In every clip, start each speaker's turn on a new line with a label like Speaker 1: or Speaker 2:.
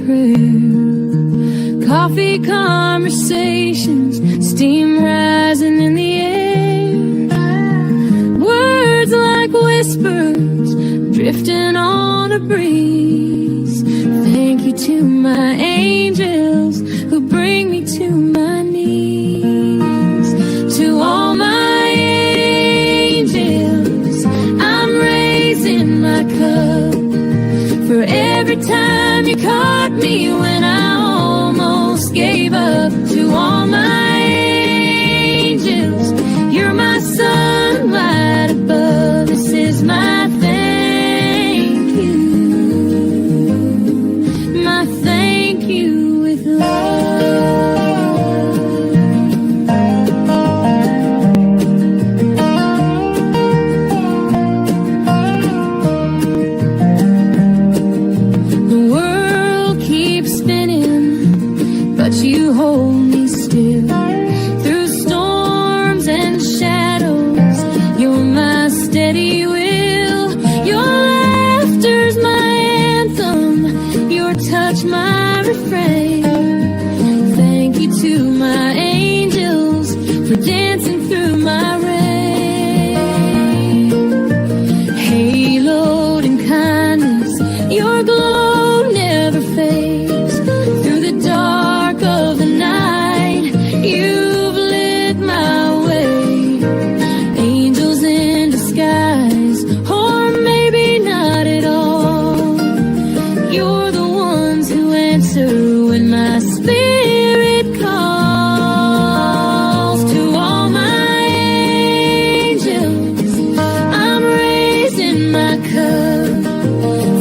Speaker 1: prayer. Coffee conversations, steam rising in the air. Words like whispers, drifting on a breeze. Thank you to my angels who bring me to my knees. To all my angels, I'm raising my cup. For every time you caught me when I almost gave up. To all my angels, you're my sunlight above. This is my thank you. My thank you with love. The world keeps spinning, but you hold me still. Through storms and shadows, you're my steady will. Your laughter's my anthem, your touch my refrain. Thank you to my angels for dancing through my rain. Haloed in kindness, your glow never fades. Through the dark of the night, you've lit my way. Angels in disguise, or maybe not at all. You're the ones who answer when my spirit calls. To all my angels, I'm raising my cup.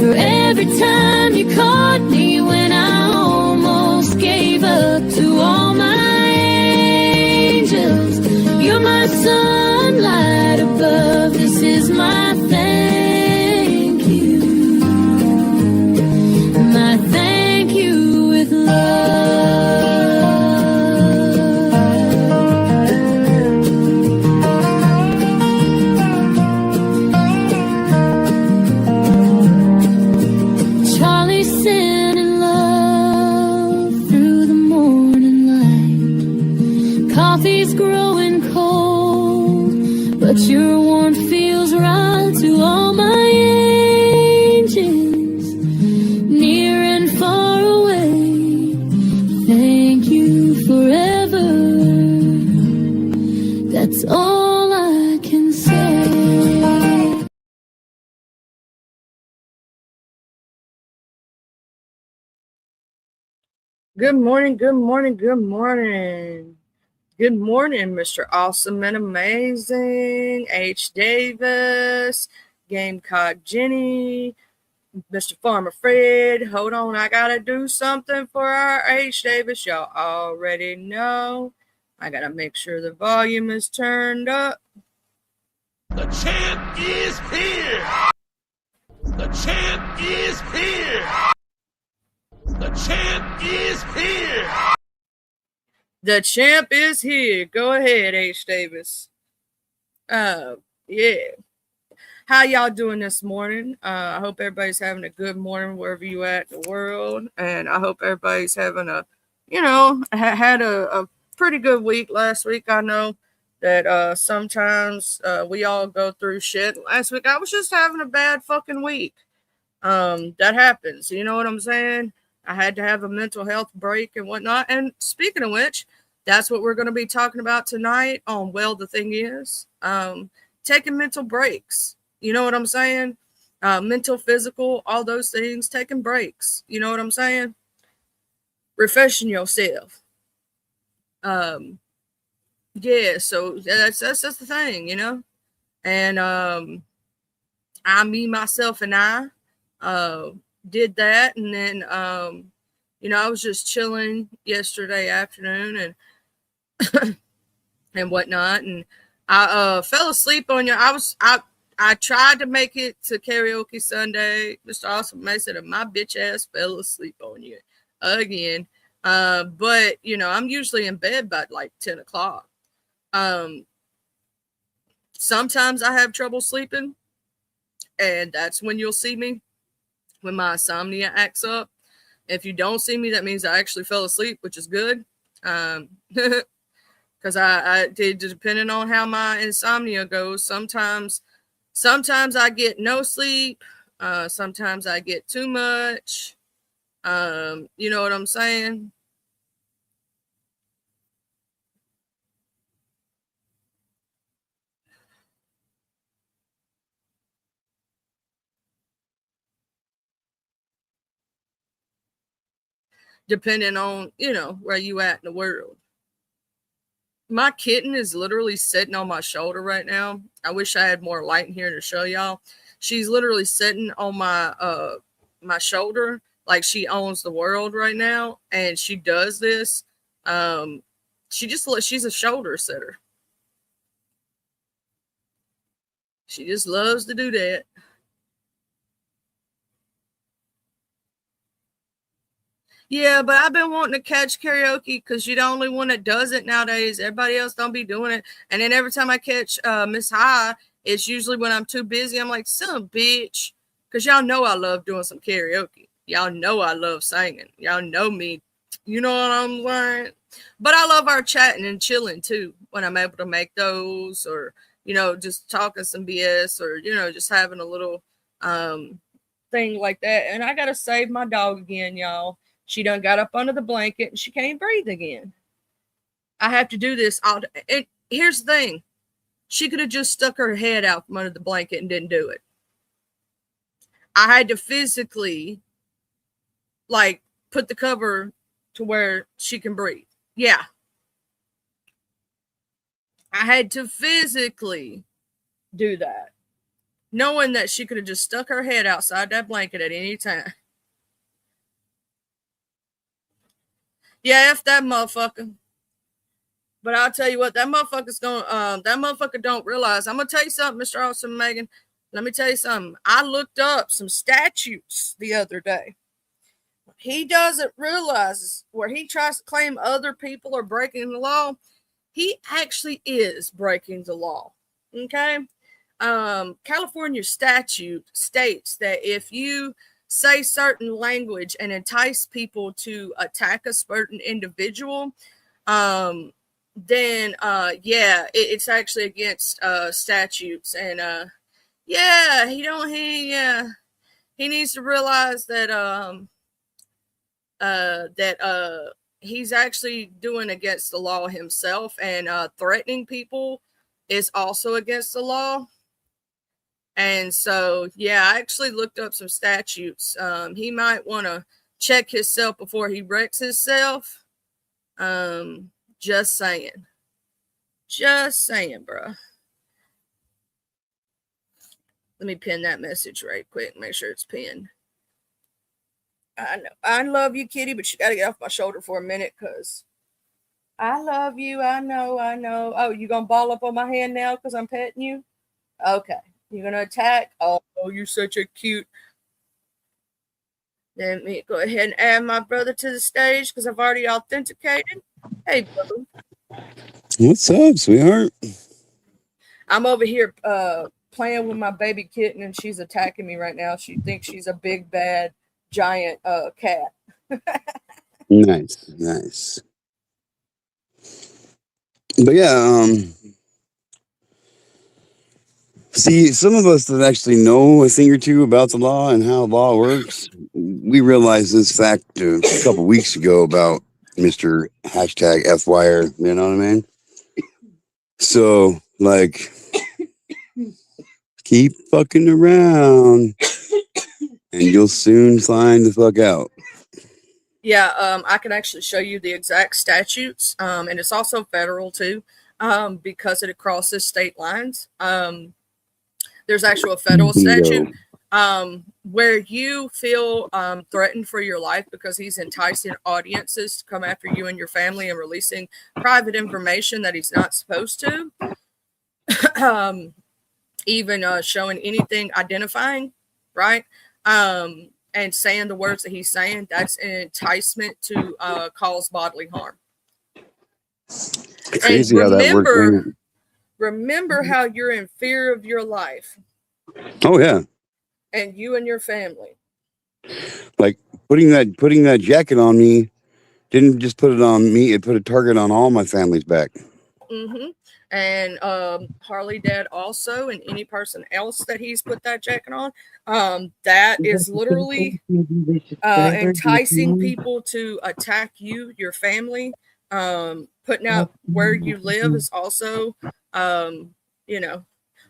Speaker 1: For every time you caught me when I almost gave up. To all my angels, you're my sunlight above. This is my thank you. My thank you with love. Charlie sending love through the morning light. Coffee's growing cold, but your warmth feels right. To all my angels, near and far away, thank you forever. That's all I can say.
Speaker 2: Good morning, good morning, good morning. Good morning, Mr. Awesome and Amazing, H. Davis, Gamecock Jenny, Mr. Farmer Fred. Hold on, I gotta do something for our H. Davis. Y'all already know. I gotta make sure the volume is turned up.
Speaker 3: The champ is here! The champ is here! The champ is here!
Speaker 2: The champ is here. Go ahead, H. Davis. Yeah. How y'all doing this morning? I hope everybody's having a good morning wherever you at in the world. And I hope everybody's having had a pretty good week last week. I know that sometimes we all go through shit. Last week I was just having a bad fucking week. That happens. You know what I'm saying? I had to have a mental health break and whatnot. And speaking of which, that's what we're going to be talking about tonight on Well, the Thing Is, taking mental breaks. You know what I'm saying? Mental, physical, all those things, taking breaks. You know what I'm saying? Refreshing yourself. Yeah, so that's the thing, you know? And I, me, myself, and I did that. And then, I was just chilling yesterday afternoon and and whatnot. And I fell asleep on you. I tried to make it to karaoke Sunday. Mr. Awesome May said, my bitch ass fell asleep on you again. But, I'm usually in bed by like 10 o'clock. Sometimes I have trouble sleeping, and that's when you'll see me when my insomnia acts up. If you don't see me, that means I actually fell asleep, which is good. Because I did, depending on how my insomnia goes, sometimes I get no sleep. Sometimes I get too much. You know what I'm saying? Depending on, where you at in the world. My kitten is literally sitting on my shoulder right now. I wish I had more light in here to show y'all. She's literally sitting on my shoulder like she owns the world right now, and she does this. She's a shoulder sitter. She just loves to do that. Yeah, but I've been wanting to catch karaoke because you're the only one that does it nowadays. Everybody else don't be doing it. And then every time I catch Miss High, it's usually when I'm too busy. I'm like, son of a bitch. Because y'all know I love doing some karaoke. Y'all know I love singing. Y'all know me. You know what I'm saying? But I love our chatting and chilling too when I'm able to make those, or, just talking some BS, or, just having a little thing like that. And I got to save my dog again, y'all. She done got up under the blanket and she can't breathe again. I have to do this all day. And here's the thing. She could have just stuck her head out from under the blanket and didn't do it. I had to physically, put the cover to where she can breathe. Yeah. I had to physically do that, knowing that she could have just stuck her head outside that blanket at any time. Yeah, F that motherfucker. But I'll tell you what, that motherfucker don't realize. I'm going to tell you something, Mr. Austin, Megan. Let me tell you something. I looked up some statutes the other day. He doesn't realize where he tries to claim other people are breaking the law. He actually is breaking the law. Okay? California statute states that if you say certain language and entice people to attack a certain individual, then it's actually against statutes. And he needs to realize that he's actually doing against the law himself, and threatening people is also against the law. And so, I actually looked up some statutes. He might want to check himself before he wrecks himself. Just saying. Just saying, bro. Let me pin that message right quick. Make sure it's pinned. I know. I love you, kitty, but you got to get off my shoulder for a minute, because I love you. I know. Oh, you going to ball up on my hand now because I'm petting you? Okay. You're going to attack? Oh, you're such a cute. Let me go ahead and add my brother to the stage because I've already authenticated. Hey, brother.
Speaker 4: What's up, sweetheart?
Speaker 2: I'm over here playing with my baby kitten, and she's attacking me right now. She thinks she's a big, bad, giant cat.
Speaker 4: Nice. But yeah, see, some of us that actually know a thing or two about the law and how law works, we realized this fact a couple weeks ago about Mr. #FWire, you know what I mean? So, keep fucking around and you'll soon find the fuck out.
Speaker 2: Yeah, I can actually show you the exact statutes, and it's also federal too, because it crosses state lines. There's actually a federal statute where you feel threatened for your life because he's enticing audiences to come after you and your family and releasing private information that he's not supposed to. Even showing anything identifying, right? And saying the words that he's saying, that's an enticement to cause bodily harm.
Speaker 4: Crazy how that works.
Speaker 2: Remember how you're in fear of your life.
Speaker 4: Oh, yeah.
Speaker 2: And you and your family.
Speaker 4: putting that jacket on me didn't just put it on me, it put a target on all my family's back.
Speaker 2: Mm-hmm. And Harley Dad also, and any person else that he's put that jacket on, that is literally enticing people to attack you, your family. Putting out where you live is also, you know,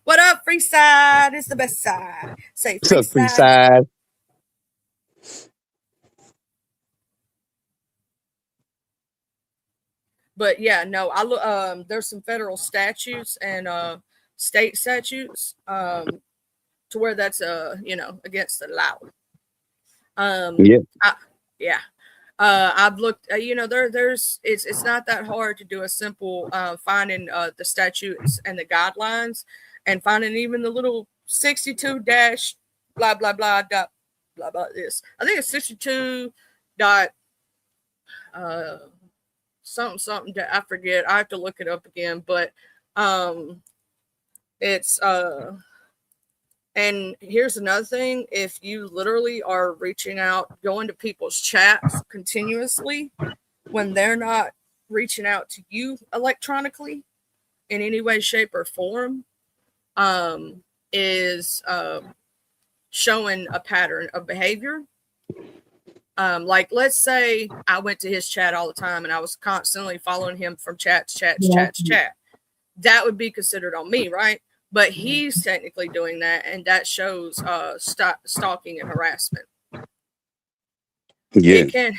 Speaker 2: what up, free side is the best side. Say
Speaker 4: What's
Speaker 2: free
Speaker 4: up, free
Speaker 2: side.
Speaker 4: side?
Speaker 2: But yeah, no, I look. There's some federal statutes and state statutes to where that's against the law.
Speaker 4: Yeah.
Speaker 2: Yeah. I've looked. There's it's not that hard to do a simple finding the statutes and the guidelines, and finding even the little 62 dash blah blah blah dot blah blah this. I think it's 62 dot something that I forget. I have to look it up again, but it's and here's another thing: if you literally are reaching out, going to people's chats continuously when they're not reaching out to you electronically in any way, shape, or form, is showing a pattern of behavior. Like, let's say I went to his chat all the time and I was constantly following him from chat to chat to chat to chat. That would be considered on me, right? But he's technically doing that, and that shows stalking and harassment.
Speaker 4: Yeah.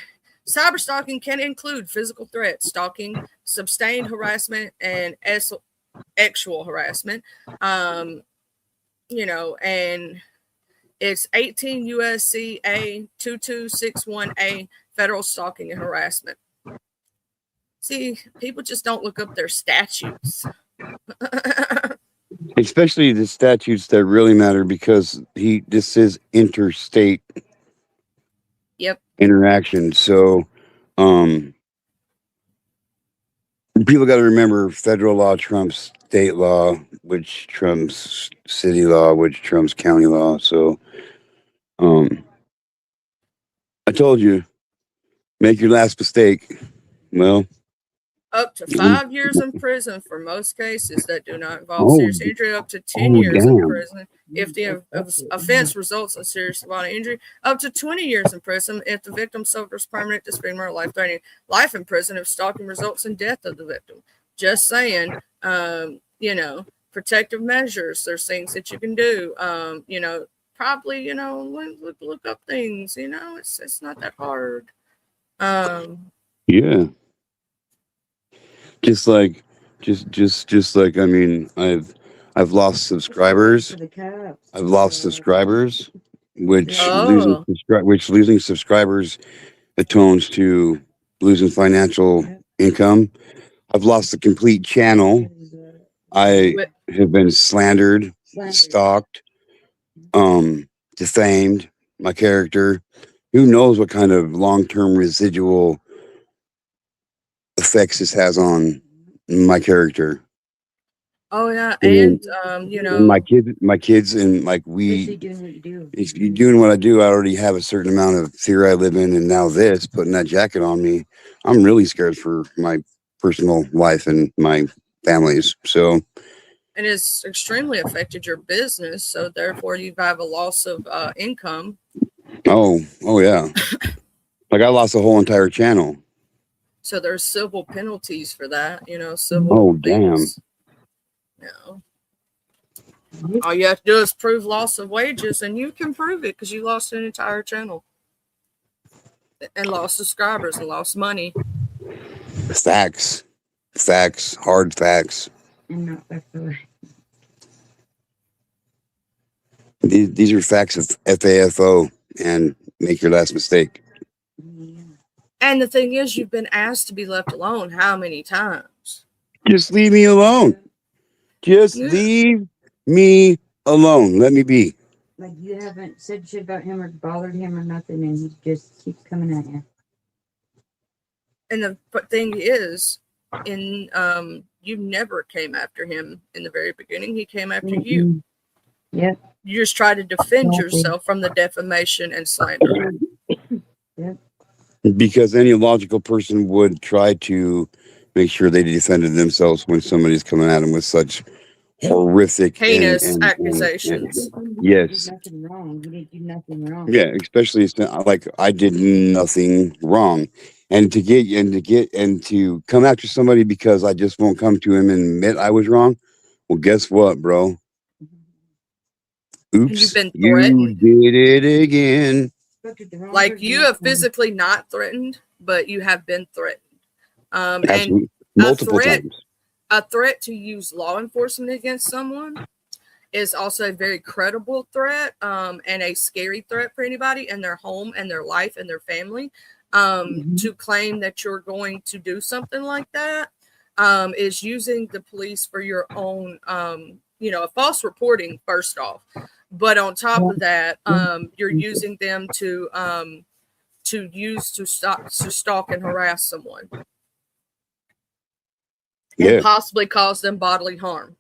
Speaker 2: Cyber stalking can include physical threats, stalking, sustained harassment, and actual harassment. And it's 18 USC A 2261A, federal stalking and harassment. See, people just don't look up their statutes.
Speaker 4: Especially the statutes that really matter, because this is interstate interaction. So people got to remember, federal law trumps state law, which trumps city law, which trumps county law. So I told you, make your last mistake. Well,
Speaker 2: up to 5 years in prison for most cases that do not involve serious injury, up to 10 years in prison if the offense results in serious bodily injury, up to 20 years in prison if the victim suffers permanent disfigurement or life-threatening, life in prison if stalking results in death of the victim. Just saying, protective measures, there's things that you can do. Probably, look up things, it's not that hard.
Speaker 4: Yeah. Just like, I mean, I've lost subscribers. I've lost subscribers, which losing subscribers atones to losing financial income. I've lost a complete channel. I have been slandered, stalked, defamed, my character. Who knows what kind of long-term residual effects this has on my character.
Speaker 2: Oh yeah, and
Speaker 4: my kids, and like if you're doing what I do, I already have a certain amount of fear I live in, and now putting that jacket on me, I'm really scared for my personal life and my family's. So,
Speaker 2: and it's extremely affected your business, so therefore you have a loss of income.
Speaker 4: Oh yeah. Like, I lost a whole entire channel.
Speaker 2: So there's civil penalties for that, civil.
Speaker 4: Oh, damn.
Speaker 2: All you have to do is prove loss of wages, and you can prove it because you lost an entire channel and lost subscribers and lost money.
Speaker 4: Facts, hard facts. These are facts of FAFO, and make your last mistake.
Speaker 2: And the thing is, you've been asked to be left alone how many times?
Speaker 4: Just leave me alone. Leave me alone. Let me be.
Speaker 5: Like, you haven't said shit about him or bothered him or nothing, and he just keeps coming at you.
Speaker 2: And the thing is, you never came after him in the very beginning. He came after you.
Speaker 5: Yeah.
Speaker 2: You just tried to defend yourself from the defamation and slander.
Speaker 5: Yep.
Speaker 4: Because any logical person would try to make sure they defended themselves when somebody's coming at them with such horrific
Speaker 2: Heinous
Speaker 4: and
Speaker 2: accusations.
Speaker 5: He didn't
Speaker 4: yes.
Speaker 5: do nothing wrong. He didn't do nothing wrong.
Speaker 4: Yeah, especially like I did nothing wrong, and to come after somebody because I just won't come to him and admit I was wrong. Well, guess what, bro?
Speaker 2: And you've
Speaker 4: Oops,
Speaker 2: been
Speaker 4: you
Speaker 2: threatened.
Speaker 4: did it again.
Speaker 5: Spoke to the wrong
Speaker 2: Like
Speaker 5: person
Speaker 2: you
Speaker 5: that
Speaker 2: have
Speaker 5: time.
Speaker 2: physically not threatened, but you have been threatened. And
Speaker 4: Absolutely,
Speaker 2: a
Speaker 4: multiple
Speaker 2: threat,
Speaker 4: times.
Speaker 2: a threat to use law enforcement against someone is also a very credible threat, and a scary threat for anybody and their home and their life and their family. To claim that you're going to do something like that is using the police for your own, a false reporting first off. But on top of that, you're using them to stalk and harass someone
Speaker 4: Yeah,
Speaker 2: and possibly cause them bodily harm.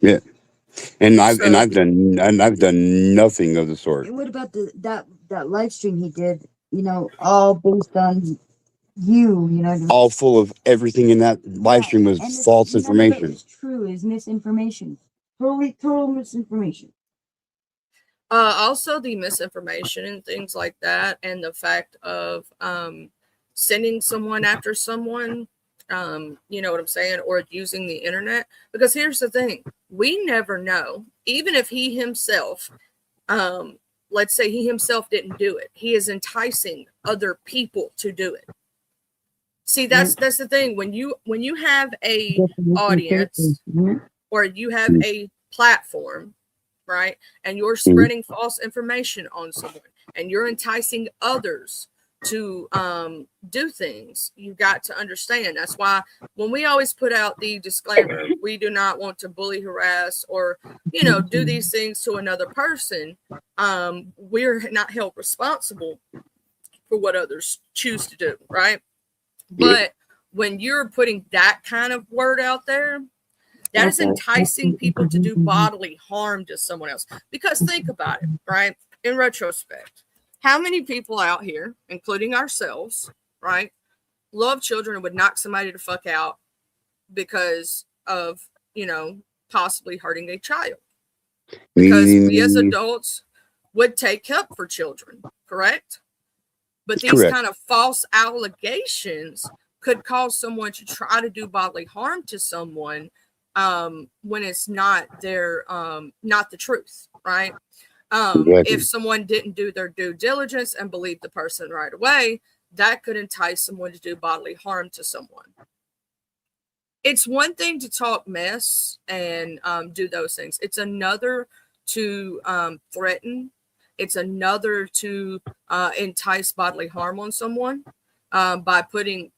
Speaker 4: yeah. And I've
Speaker 2: So-
Speaker 4: done nothing of the sort.
Speaker 5: And what about that live stream he did? You know, all based on you. You know,
Speaker 4: All full of everything in that live stream was
Speaker 5: and it's-
Speaker 4: false
Speaker 5: none of it
Speaker 4: information.
Speaker 5: was true. Is misinformation. Total misinformation.
Speaker 2: Also the misinformation and things like that, and the fact of sending someone after someone, you know what I'm saying, or using the internet. Because here's the thing, we never know, even if he himself, let's say he himself didn't do it, he is enticing other people to do it. See, that's the thing, when you have a audience or you have a platform, right, and you're spreading false information on someone and you're enticing others to do things, you've got to understand. That's why when we always put out the disclaimer, we do not want to bully, harass, or do these things to another person. We're not held responsible for what others choose to do, right? But when you're putting that kind of word out there, that is enticing people to do bodily harm to someone else. Because think about it, right? In retrospect, how many people out here, including ourselves, right, love children and would knock somebody the fuck out because of, possibly hurting a child? Because we as adults would take help for children, correct? But these
Speaker 4: Correct.
Speaker 2: kind of false allegations could cause someone to try to do bodily harm to someone when it's not not the truth, right?
Speaker 4: Exactly.
Speaker 2: If someone didn't do their due diligence and believe the person right away, that could entice someone to do bodily harm to someone. It's one thing to talk mess and do those things. It's another to threaten. It's another to entice bodily harm on someone by putting,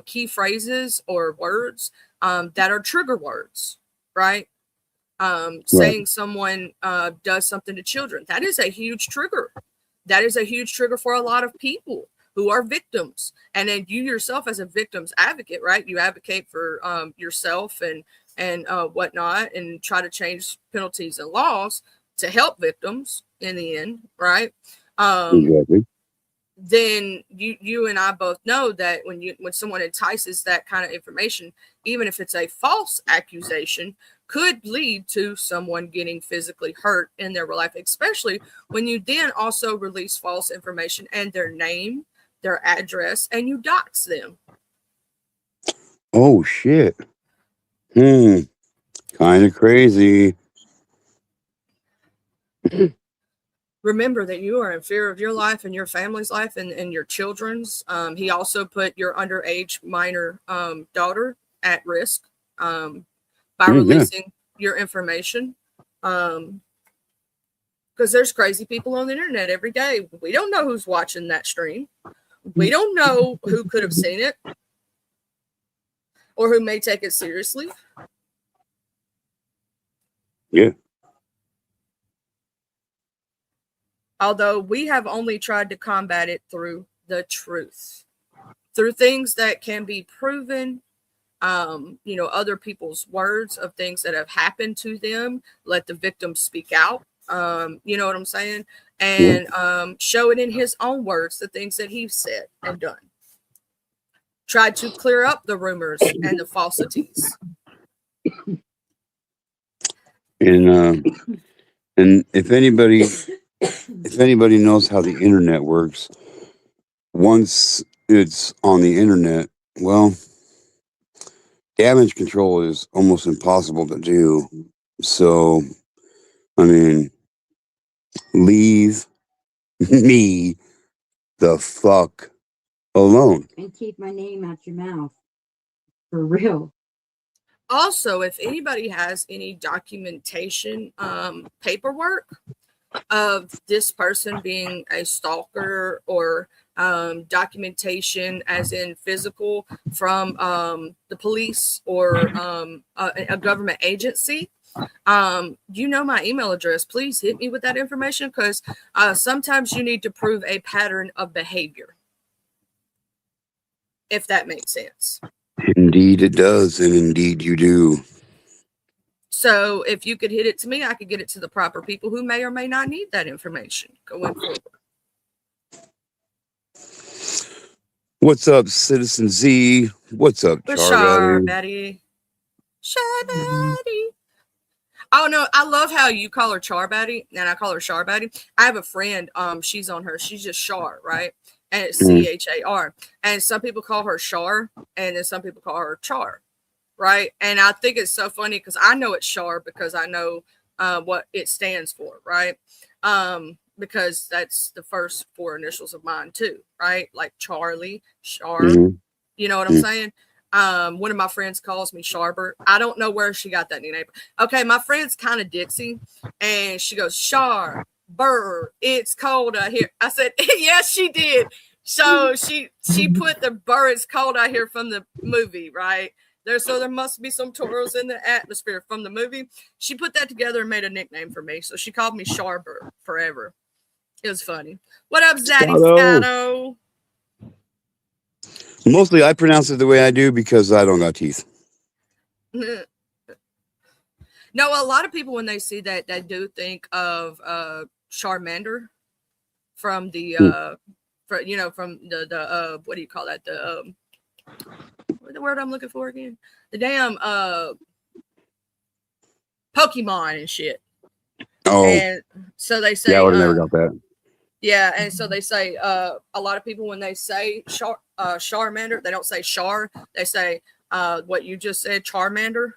Speaker 2: key phrases or words that are trigger words, right? Saying someone does something to children. That is a huge trigger. That is a huge trigger for a lot of people who are victims. And then you yourself as a victim's advocate, right? You advocate for yourself and whatnot, and try to change penalties and laws to help victims in the end, right?
Speaker 4: Exactly.
Speaker 2: Then you and I both know that when someone entices that kind of information, even if it's a false accusation, could lead to someone getting physically hurt in their real life, especially when you then also release false information and their name, their address, and you dox them.
Speaker 4: Oh shit. Kind of crazy.
Speaker 2: Remember that you are in fear of your life and your family's life and your children's. He also put your underage minor daughter at risk by releasing your information. Because there's crazy people on the internet every day. We don't know who's watching that stream. We don't know who could have seen it or who may take it seriously.
Speaker 4: Yeah.
Speaker 2: Although we have only tried to combat it through the truth, through things that can be proven, other people's words of things that have happened to them. Let the victim speak out. You know what I'm saying? and show it in his own words, the things that he's said and done. Try to clear up the rumors and the falsities.
Speaker 4: And if anybody knows how the internet works, once it's on the internet, well, damage control is almost impossible to do. So, I mean, leave me the fuck alone.
Speaker 5: And keep my name out your mouth. For real.
Speaker 2: Also, if anybody has any documentation, paperwork of this person being a stalker, or documentation as in physical from the police or a government agency, you know my email address. Please hit me with that information, because sometimes you need to prove a pattern of behavior, if that makes sense.
Speaker 4: Indeed it does, and indeed you do.
Speaker 2: So if you could hit it to me, I could get it to the proper people who may or may not need that information going forward.
Speaker 4: What's up, Citizen Z? What's up, Char
Speaker 2: Betty? Char Betty. Oh no, I love how you call her Char Betty and I call her Char Betty. I have a friend, she's on her, she's just Char, right? And it's CHAR. And some people call her Char, and then some people call her Char, right? And I think it's so funny because I know it's Char because I know what it stands for, right? Because that's the first four initials of mine too, right? Like Charlie, Char. You know what I'm saying? One of my friends calls me Sharbert. I don't know where she got that name. Okay, my friend's kind of Dixie, and she goes, Char, Burr, it's cold out here. I said, yes, she did. So she put the Burr, it's cold out here from the movie, right? So there must be some Toros in the atmosphere from the movie. She put that together and made a nickname for me. So she called me Sharbert forever. It was funny. What up, Zaddy Scotto?
Speaker 4: Mostly I pronounce it the way I do because I don't got teeth.
Speaker 2: No, a lot of people when they see that, they do think of Charmander from the from the what do you call that? What's the word I'm looking for again? The damn Pokemon and shit.
Speaker 4: Oh,
Speaker 2: and so they say,
Speaker 4: yeah, I would have never got that.
Speaker 2: Yeah, and so they say a lot of people when they say Charmander, they don't say Char, they say what you just said, Charmander,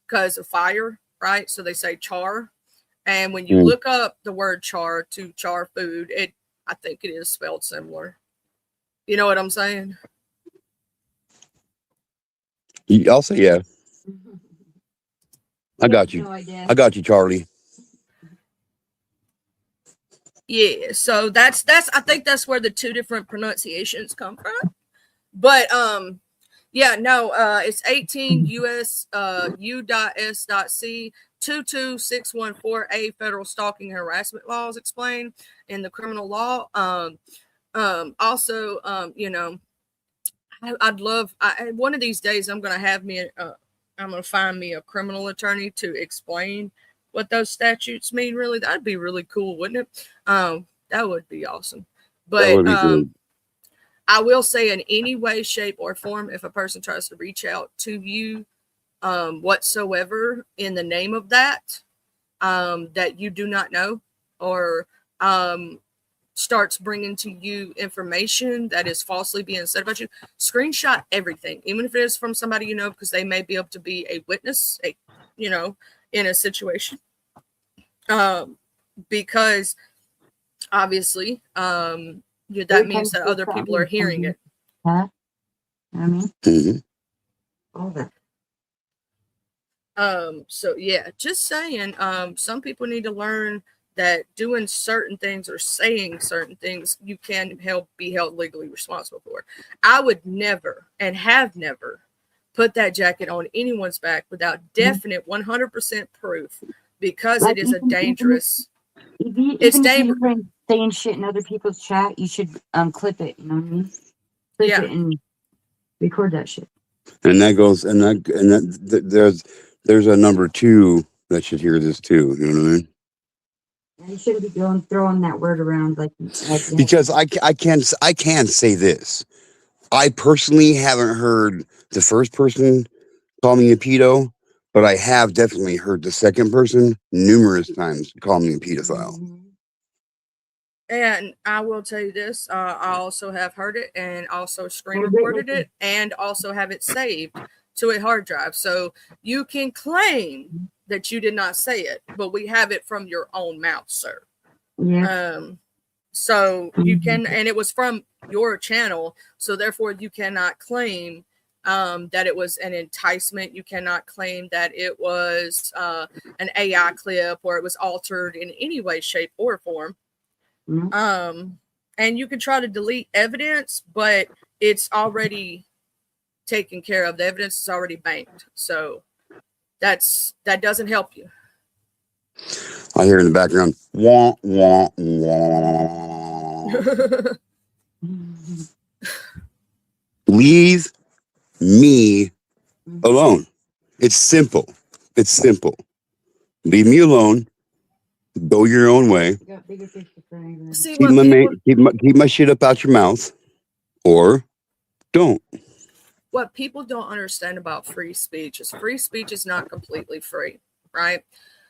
Speaker 2: because of fire, right? So they say Char, and when you look up the word char to char food, I think it is spelled similar. You know what I'm saying?
Speaker 4: I'll say yeah. I got you.
Speaker 5: No idea.
Speaker 4: I got you, Charlie.
Speaker 2: Yeah, so that's I think that's where the two different pronunciations come from. But yeah, no, it's 18 US U.S.C 22614A federal stalking and harassment laws explained in the criminal law. Also, you know, I'd love one of these days I'm gonna have me I'm gonna find me a criminal attorney to explain what those statutes mean. Really, that'd be really cool, wouldn't it? That would be awesome. But I will say, in any way, shape, or form, if a person tries to reach out to you whatsoever in the name of that that you do not know, or starts bringing to you information that is falsely being said about you, screenshot everything, even if it is from somebody you know, because they may be able to be a witness, in a situation. Because obviously, that means that other people are hearing it.
Speaker 5: Huh? I mean, all that.
Speaker 2: So yeah, just saying, some people need to learn that doing certain things or saying certain things, you can be held legally responsible for. I would never and have never put that jacket on anyone's back without definite 100% proof, because it is a dangerous.
Speaker 5: It's dangerous. Saying shit in other people's chat, you should clip it. You know what I mean? Clip it and record that shit.
Speaker 4: And that goes, and there's a number 2 that should hear this too. You know what I mean?
Speaker 5: You shouldn't be throwing that word around like
Speaker 4: Because I can say this. I personally haven't heard the first person call me a pedo, but I have definitely heard the second person numerous times call me a pedophile.
Speaker 2: And I will tell you this, I also have heard it and also screen recorded it and also have it saved to a hard drive. So you can claim that you did not say it, but we have it from your own mouth, sir.
Speaker 5: Yeah.
Speaker 2: So you can, and it was from your channel. So therefore you cannot claim that it was an enticement. You cannot claim that it was an AI clip or it was altered in any way, shape, or form. And you can try to delete evidence, but it's already taken care of. The evidence is already banked. So that doesn't help you.
Speaker 4: I hear in the background, wah, wah, wah. Leave me alone. It's simple. It's simple. Leave me alone. Go your own way.
Speaker 2: See,
Speaker 4: Keep my shit up out your mouth, or don't.
Speaker 2: What people don't understand about free speech is not completely free, right?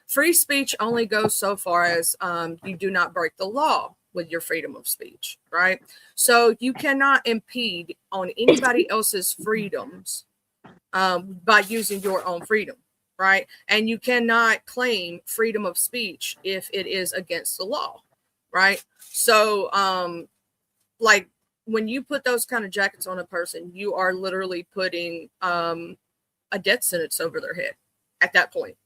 Speaker 2: Free speech only goes so far as you do not break the law with your freedom of speech, right? So you cannot impede on anybody else's freedoms by using your own freedom, right? And you cannot claim freedom of speech if it is against the law, right? So like when you put those kind of jackets on a person, you are literally putting a death sentence over their head at that point.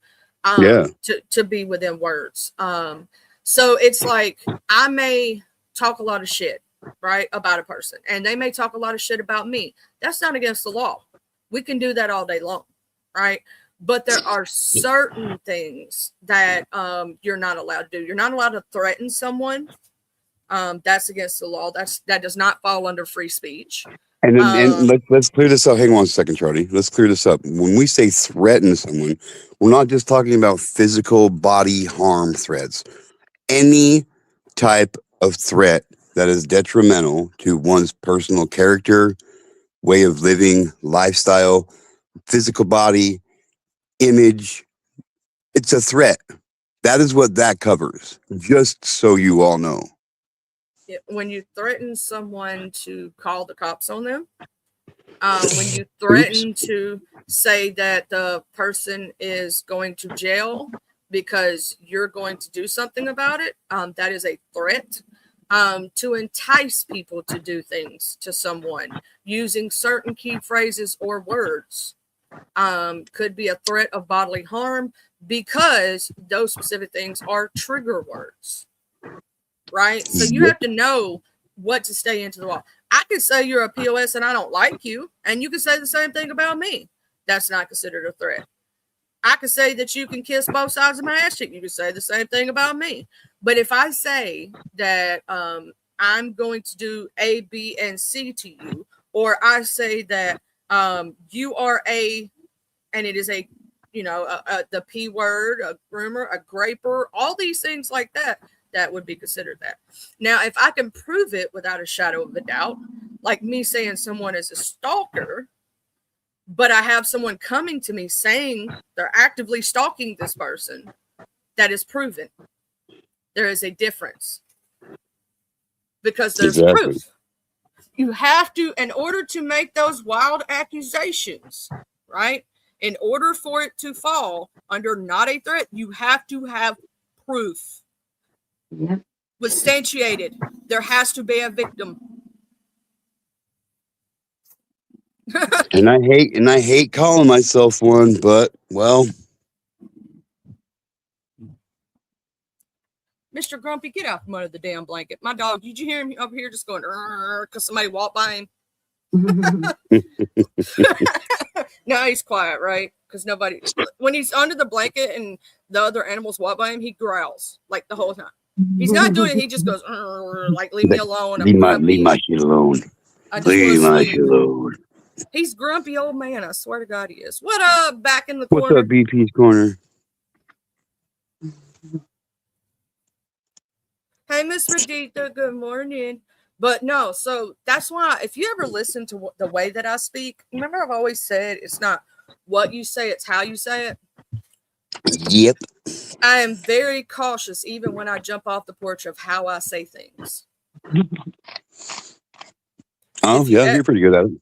Speaker 2: To be within words. So it's like I may talk a lot of shit, right, about a person, and they may talk a lot of shit about me. That's not against the law. We can do that all day long, right? But there are certain things that you're not allowed to do. You're not allowed to threaten someone. That's against the law. That does not fall under free speech.
Speaker 4: And let's clear this up. Hang on 1 second, Charlie. Let's clear this up. When we say threaten someone, we're not just talking about physical body harm threats. Any type of threat that is detrimental to one's personal character, way of living, lifestyle, physical body, image, it's a threat. That is what that covers, just so you all know.
Speaker 2: When you threaten someone to call the cops on them, when you threaten to say that the person is going to jail because you're going to do something about it, that is a threat. To entice people to do things to someone using certain key phrases or words could be a threat of bodily harm because those specific things are trigger words. Right? So you have to know what to stay into the law. I could say you're a POS and I don't like you, and you can say the same thing about me. That's not considered a threat. I could say that you can kiss both sides of my ass cheek. You can say the same thing about me. But if I say that I'm going to do A, B, and C to you, or I say that you are and it is a, the P word, a groomer, a graper, all these things like that, that would be considered that. Now, if I can prove it without a shadow of a doubt, like me saying someone is a stalker, but I have someone coming to me saying they're actively stalking this person, that is proven. There is a difference because there's proof. You have to, in order to make those wild accusations, right? In order for it to fall under not a threat, you have to have proof.
Speaker 5: Yep.
Speaker 2: Substantiated. There has to be a victim.
Speaker 4: And I hate calling myself one, but well.
Speaker 2: Mr. Grumpy, get out from under the damn blanket. My dog, did you hear him over here just going because somebody walked by him? No, he's quiet, right? Because when he's under the blanket and the other animals walk by him, he growls like the whole time. He's not doing it. He just goes like, leave me alone.
Speaker 4: Leave my shit alone. Leave my shit alone.
Speaker 2: He's grumpy old man. I swear to God, he is. What up, back in the corner?
Speaker 4: What's up, BP's corner?
Speaker 2: Hey, Miss Raditha, good morning. But no, so that's why if you ever listen to the way that I speak, remember I've always said it's not what you say, it's how you say it.
Speaker 4: Yep.
Speaker 2: I am very cautious even when I jump off the porch of how I say things.
Speaker 4: Oh, yeah, you're pretty good at it.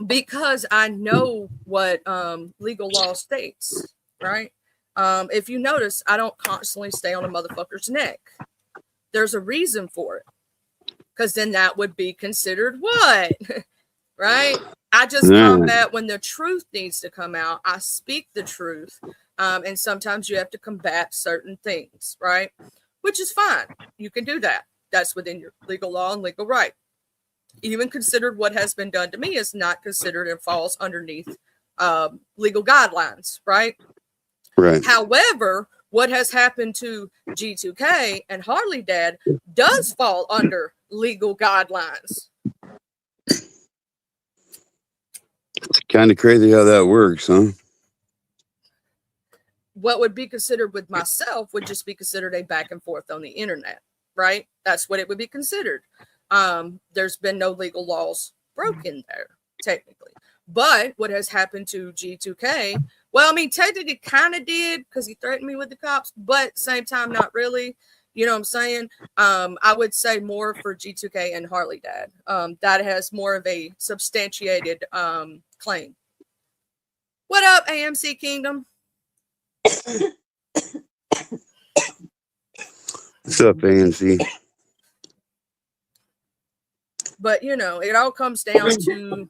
Speaker 2: Because I know what legal law states, right? If you notice, I don't constantly stay on a motherfucker's neck. There's a reason for it. Because then that would be considered what? Right? I just combat when the truth needs to come out. I speak the truth. And sometimes you have to combat certain things, right? Which is fine. You can do that. That's within your legal law and legal right. Even considered what has been done to me is not considered and falls underneath legal guidelines, right?
Speaker 4: Right.
Speaker 2: However, what has happened to G2K and Harley Dad does fall under legal guidelines.
Speaker 4: It's kind of crazy how that works, huh?
Speaker 2: What would be considered with myself would just be considered a back and forth on the internet, right? That's what it would be considered. There's been no legal laws broken there, technically. But what has happened to G2K, well, I mean, technically kind of did because he threatened me with the cops, but at the same time, not really. You know what I'm saying? I would say more for G2K and Harley Dad. That has more of a substantiated claim. What up, AMC Kingdom?
Speaker 4: What's up, AMC?
Speaker 2: But, you know, it all comes down to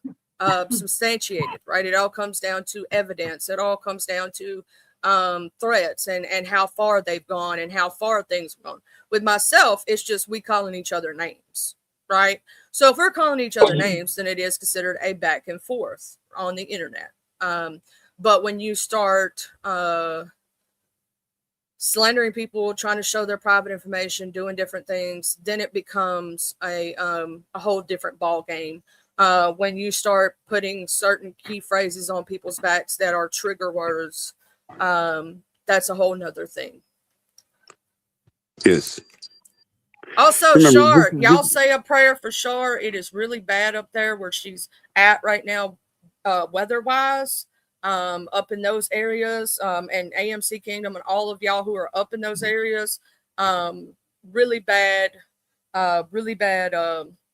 Speaker 2: substantiated, right? It all comes down to evidence. It all comes down to threats and how far they've gone and how far things have gone. With myself, it's just we calling each other names, right? So if we're calling each other names, then it is considered a back and forth on the internet. But when you start slandering people, trying to show their private information, doing different things, then it becomes a whole different ball game. When you start putting certain key phrases on people's backs that are trigger words, that's a whole nother thing.
Speaker 4: Yes.
Speaker 2: Also, Shar, y'all say a prayer for Shar. It is really bad up there where she's at right now, weather-wise. Up in those areas, and AMC Kingdom and all of y'all who are up in those areas, really bad,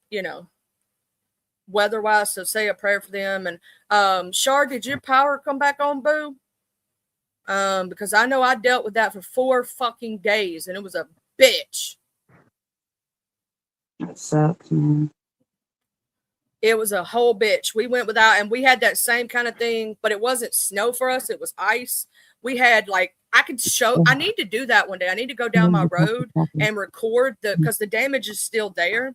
Speaker 2: you know, weather-wise. So say a prayer for them. And Shar, did your power come back on, boo? Because I know I dealt with that for 4 fucking days, and it was a bitch.
Speaker 5: That sucks, man.
Speaker 2: It was a whole bitch. We went without, and we had that same kind of thing, but it wasn't snow for us. It was ice. We had I need to do that one day. I need to go down my road and record because the damage is still there.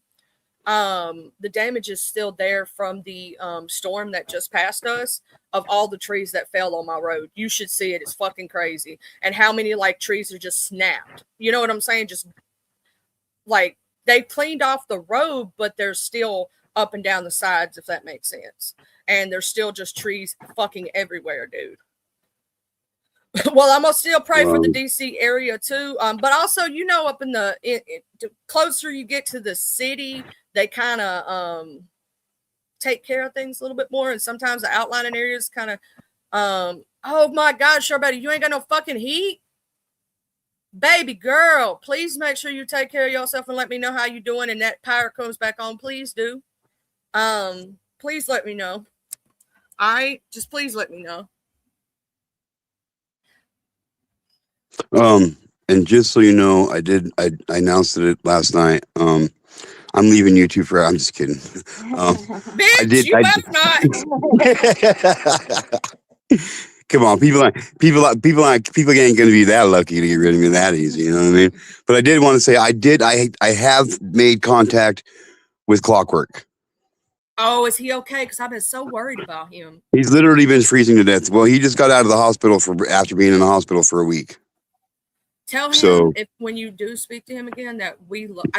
Speaker 2: The damage is still there from the storm that just passed us of all the trees that fell on my road. You should see it. It's fucking crazy. And how many trees are just snapped. You know what I'm saying? Just they cleaned off the road, but there's still up and down the sides, if that makes sense. And there's still just trees fucking everywhere, dude. Well, I'm gonna still pray for the DC area too. But also, you know, up in the closer you get to the city, they kind of take care of things a little bit more. And sometimes the outlying areas kind of oh my God, Sharbetta, you ain't got no fucking heat. Baby girl, please make sure you take care of yourself and let me know how you doing. And that power comes back on, please do. Please let me know. All right, just please let me know.
Speaker 4: And just so you know, I announced it last night. I'm leaving YouTube for. I'm just kidding.
Speaker 2: Bitch, you have not.
Speaker 4: Come on, people ain't going to be that lucky to get rid of me that easy. You know what I mean? But I did want to say I have made contact with Clockwork.
Speaker 2: Oh, is he okay? Because I've been so worried about him.
Speaker 4: He's literally been freezing to death. Well, he just got out of the hospital after being in the hospital for a week.
Speaker 2: Tell him when you do speak to him again that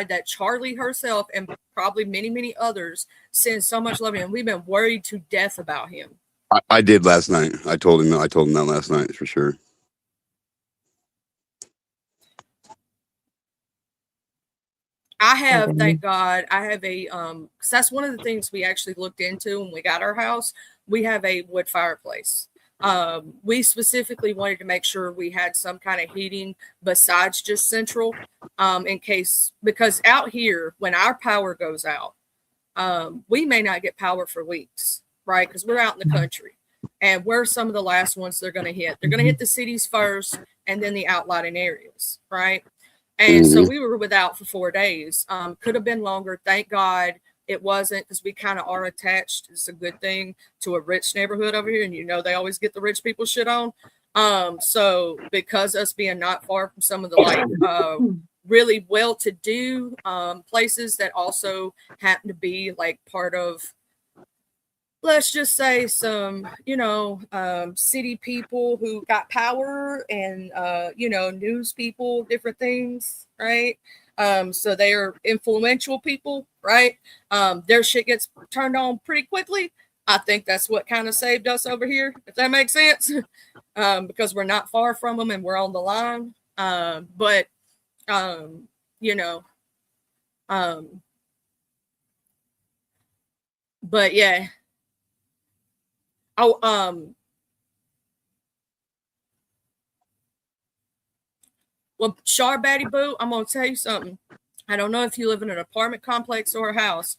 Speaker 2: that Charlie herself and probably many others send so much love to him. We've been worried to death about him.
Speaker 4: I did last night. I told him that last night for sure.
Speaker 2: I have,
Speaker 5: Okay.
Speaker 2: thank God, I have a 'cause that's one of the things we actually looked into when we got our house. We have a wood fireplace. We specifically wanted to make sure we had some kind of heating besides just central, in case, because out here when our power goes out, we may not get power for weeks, right? Because we're out in the country, and we're some of the last ones they're going to hit. They're going to hit the cities first, and then the outlying areas, right? And so we were without for 4 days. Could have been longer. Thank God it wasn't, because we kind of are attached. It's a good thing to a rich neighborhood over here, and you know they always get the rich people shit on. So because us being not far from some of the like really well-to-do places that also happen to be like part of, let's just say, some, you know, city people who got power, and you know, news people, different things, right? So they are influential people, right? Their shit gets turned on pretty quickly. I think that's what kind of saved us over here, if that makes sense. Because we're not far from them and we're on the line. But you know, but yeah. Oh, well, Char Batty Boo, I'm gonna tell you something. I don't know if you live in an apartment complex or a house,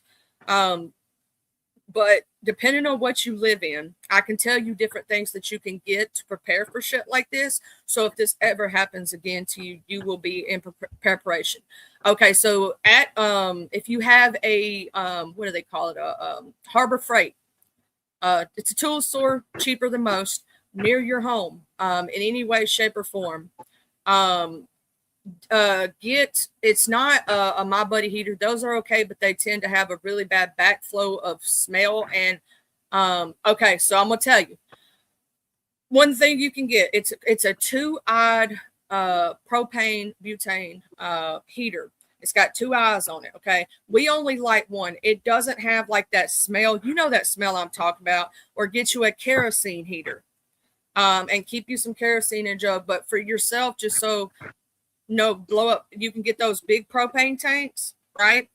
Speaker 2: but depending on what you live in, I can tell you different things that you can get to prepare for shit like this. So if this ever happens again to you, you will be in preparation. Okay, so at if you have a what do they call it? Harbor Freight. It's a tool store, cheaper than most, near your home, in any way, shape, or form. It's not a My Buddy heater. Those are okay, but they tend to have a really bad backflow of smell. And okay, so I'm gonna tell you one thing you can get. It's a 2-eyed propane butane heater. It's got 2 eyes on it. Okay. We only light one. It doesn't have like that smell. You know that smell I'm talking about. Or get you a kerosene heater. And keep you some kerosene in jug. But for yourself, just so no blow up, you can get those big propane tanks, right?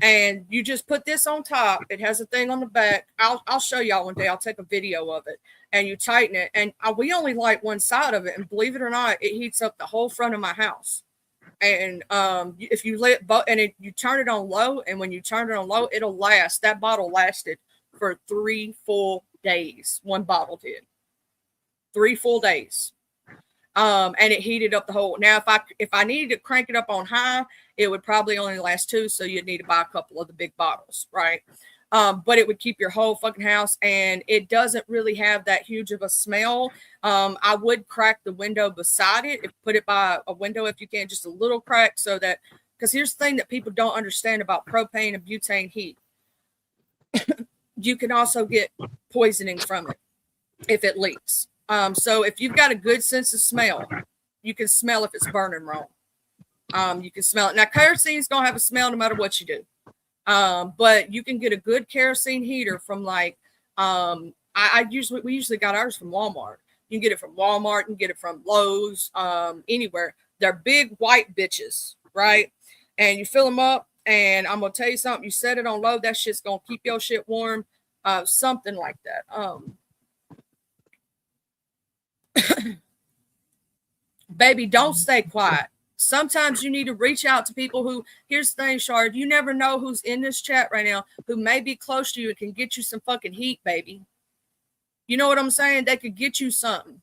Speaker 2: And you just put this on top. It has a thing on the back. I'll show y'all one day. I'll take a video of it. And you tighten it. And we only light one side of it. And believe it or not, it heats up the whole front of my house. And if you let you turn it on low, and when you turn it on low, it'll last. That bottle lasted for 3 full days. One bottle did. 3 full days. And it heated up the whole. Now, if I needed to crank it up on high, it would probably only last 2, so you'd need to buy a couple of the big bottles, right? But it would keep your whole fucking house, and it doesn't really have that huge of a smell. I would crack the window beside it, put it by a window if you can, just a little crack, so that, because here's the thing that people don't understand about propane and butane heat. You can also get poisoning from it if it leaks. So if you've got a good sense of smell, you can smell if it's burning wrong. You can smell it. Now, kerosene's gonna have a smell no matter what you do. But you can get a good kerosene heater from like we usually got ours from Walmart. You can get it from Walmart, you can get it from Lowe's, anywhere. They're big white bitches, right? And you fill them up, and I'm gonna tell you something, you set it on low, that shit's gonna keep your shit warm. Something like that. Baby, don't stay quiet. Sometimes you need to reach out to people who, here's the thing, Shard, you never know who's in this chat right now who may be close to you and can get you some fucking heat, baby. You know what I'm saying? They could get you something.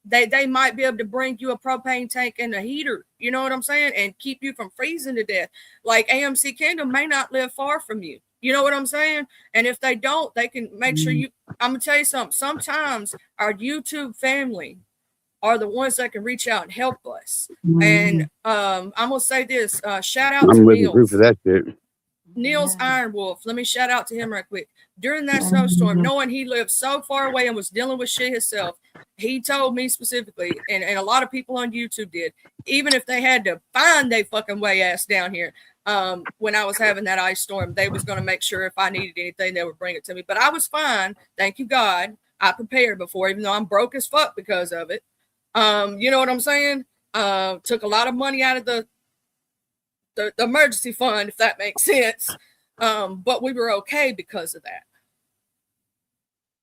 Speaker 2: They might be able to bring you a propane tank and a heater, you know what I'm saying? And keep you from freezing to death. Like AMC Kingdom may not live far from you. You know what I'm saying? And if they don't, they can make sure you, I'm going to tell you something. Sometimes our YouTube family are the ones that can reach out and help us. And I'm going to say this, shout out to Neil.
Speaker 4: Proof of that shit.
Speaker 2: Neil's Iron Wolf. Let me shout out to him right quick. During that snowstorm, knowing he lived so far away and was dealing with shit himself, he told me specifically, and a lot of people on YouTube did, even if they had to find their fucking way ass down here, when I was having that ice storm, they was going to make sure if I needed anything, they would bring it to me. But I was fine. Thank you, God. I prepared before, even though I'm broke as fuck because of it. You know what I'm saying? Took a lot of money out of the the emergency fund, if that makes sense. But we were okay because of that.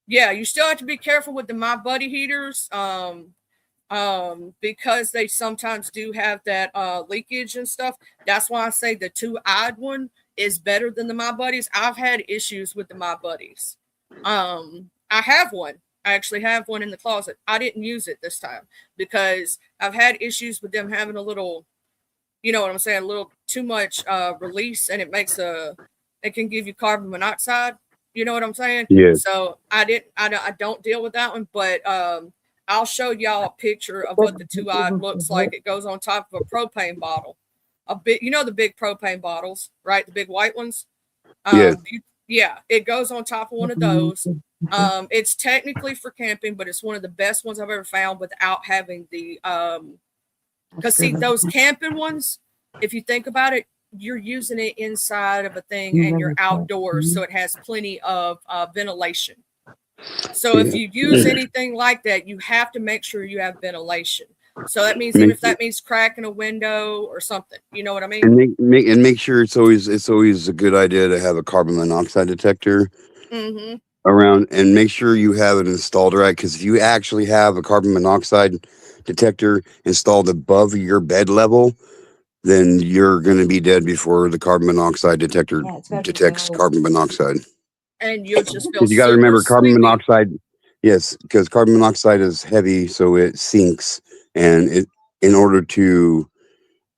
Speaker 2: Yeah, you still have to be careful with the My Buddy heaters. Because they sometimes do have that leakage and stuff. That's why I say the 2-eyed one is better than the My Buddies. I've had issues with the My Buddies. I have one. I actually have one in the closet. I didn't use it this time because I've had issues with them having a little, you know what I'm saying, a little too much release, and it can give you carbon monoxide. You know what I'm saying?
Speaker 4: Yeah.
Speaker 2: So I don't deal with that one, but I'll show y'all a picture of what the 2-eyed looks like. It goes on top of a propane bottle. You know the big propane bottles, right? The big white ones. Yeah, it goes on top of one of those. It's technically for camping, but it's one of the best ones I've ever found without having the because see, those camping ones, if you think about it, you're using it inside of a thing and you're outdoors, so it has plenty of ventilation. So if you use anything like that, you have to make sure you have ventilation. So that means even if that means cracking a window or something, you know what I mean?
Speaker 4: And make sure it's always a good idea to have a carbon monoxide detector around, and make sure you have it installed right. Because if you actually have a carbon monoxide detector installed above your bed level, then you're going to be dead before the carbon monoxide detector detects carbon monoxide.
Speaker 2: And you'll just feel.
Speaker 4: You got to remember carbon monoxide. Yes, because carbon monoxide is heavy, so it sinks, and in order to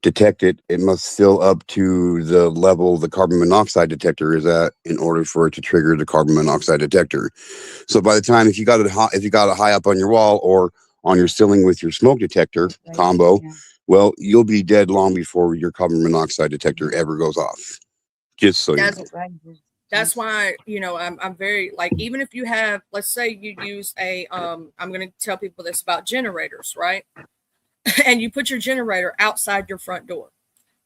Speaker 4: detect it, it must fill up to the level the carbon monoxide detector is at in order for it to trigger the carbon monoxide detector. So by the time if you got it high up on your wall or on your ceiling with your smoke detector combo, well, you'll be dead long before your carbon monoxide detector ever goes off. Just so you know.
Speaker 2: That's why, you know, I'm very, like, even if you have, let's say you use a, I'm going to tell people this about generators, right? And you put your generator outside your front door.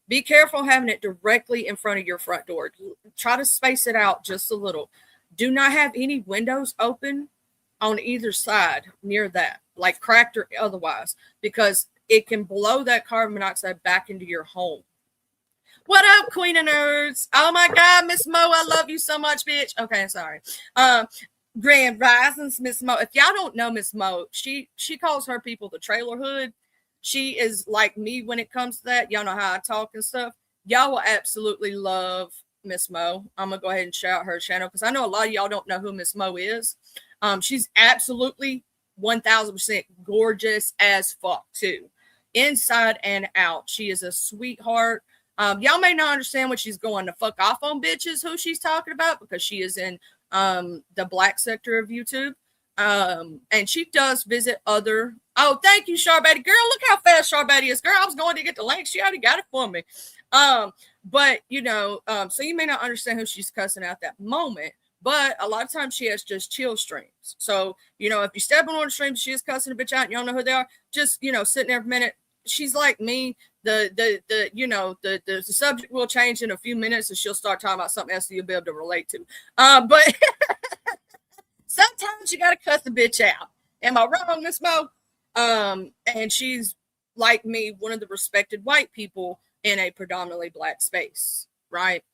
Speaker 2: Be careful having it directly in front of your front door. Try to space it out just a little. Do not have any windows open on either side near that, like cracked or otherwise, because it can blow that carbon monoxide back into your home. What up, Queen of Nerds? Oh my God, Miss Mo, I love you so much, bitch. Okay, sorry. Grand Risings, Miss Mo. If y'all don't know Miss Mo, she calls her people the trailer hood. She is like me when it comes to that. Y'all know how I talk and stuff. Y'all will absolutely love Miss Mo. I'm gonna go ahead and shout out her channel because I know a lot of y'all don't know who Miss Mo is. She's absolutely 1000% gorgeous as fuck too, inside and out. She is a sweetheart. Y'all may not understand what she's going to fuck off on bitches, who she's talking about, because she is in the black sector of YouTube. And she does visit other. Oh, thank you, Sharbetty. Girl, look how fast Sharbetty is. Girl, I was going to get the link. She already got it for me. But you know, so you may not understand who she's cussing out that moment, but a lot of times she has just chill streams. So, you know, if you step on one stream, she is cussing a bitch out and you don't know who they are, just, you know, sitting there for a minute. She's like me. The subject will change in a few minutes and she'll start talking about something else that you'll be able to relate to. But sometimes you got to cuss the bitch out. Am I wrong, Miss Mo? And she's like me, one of the respected white people in a predominantly black space, right?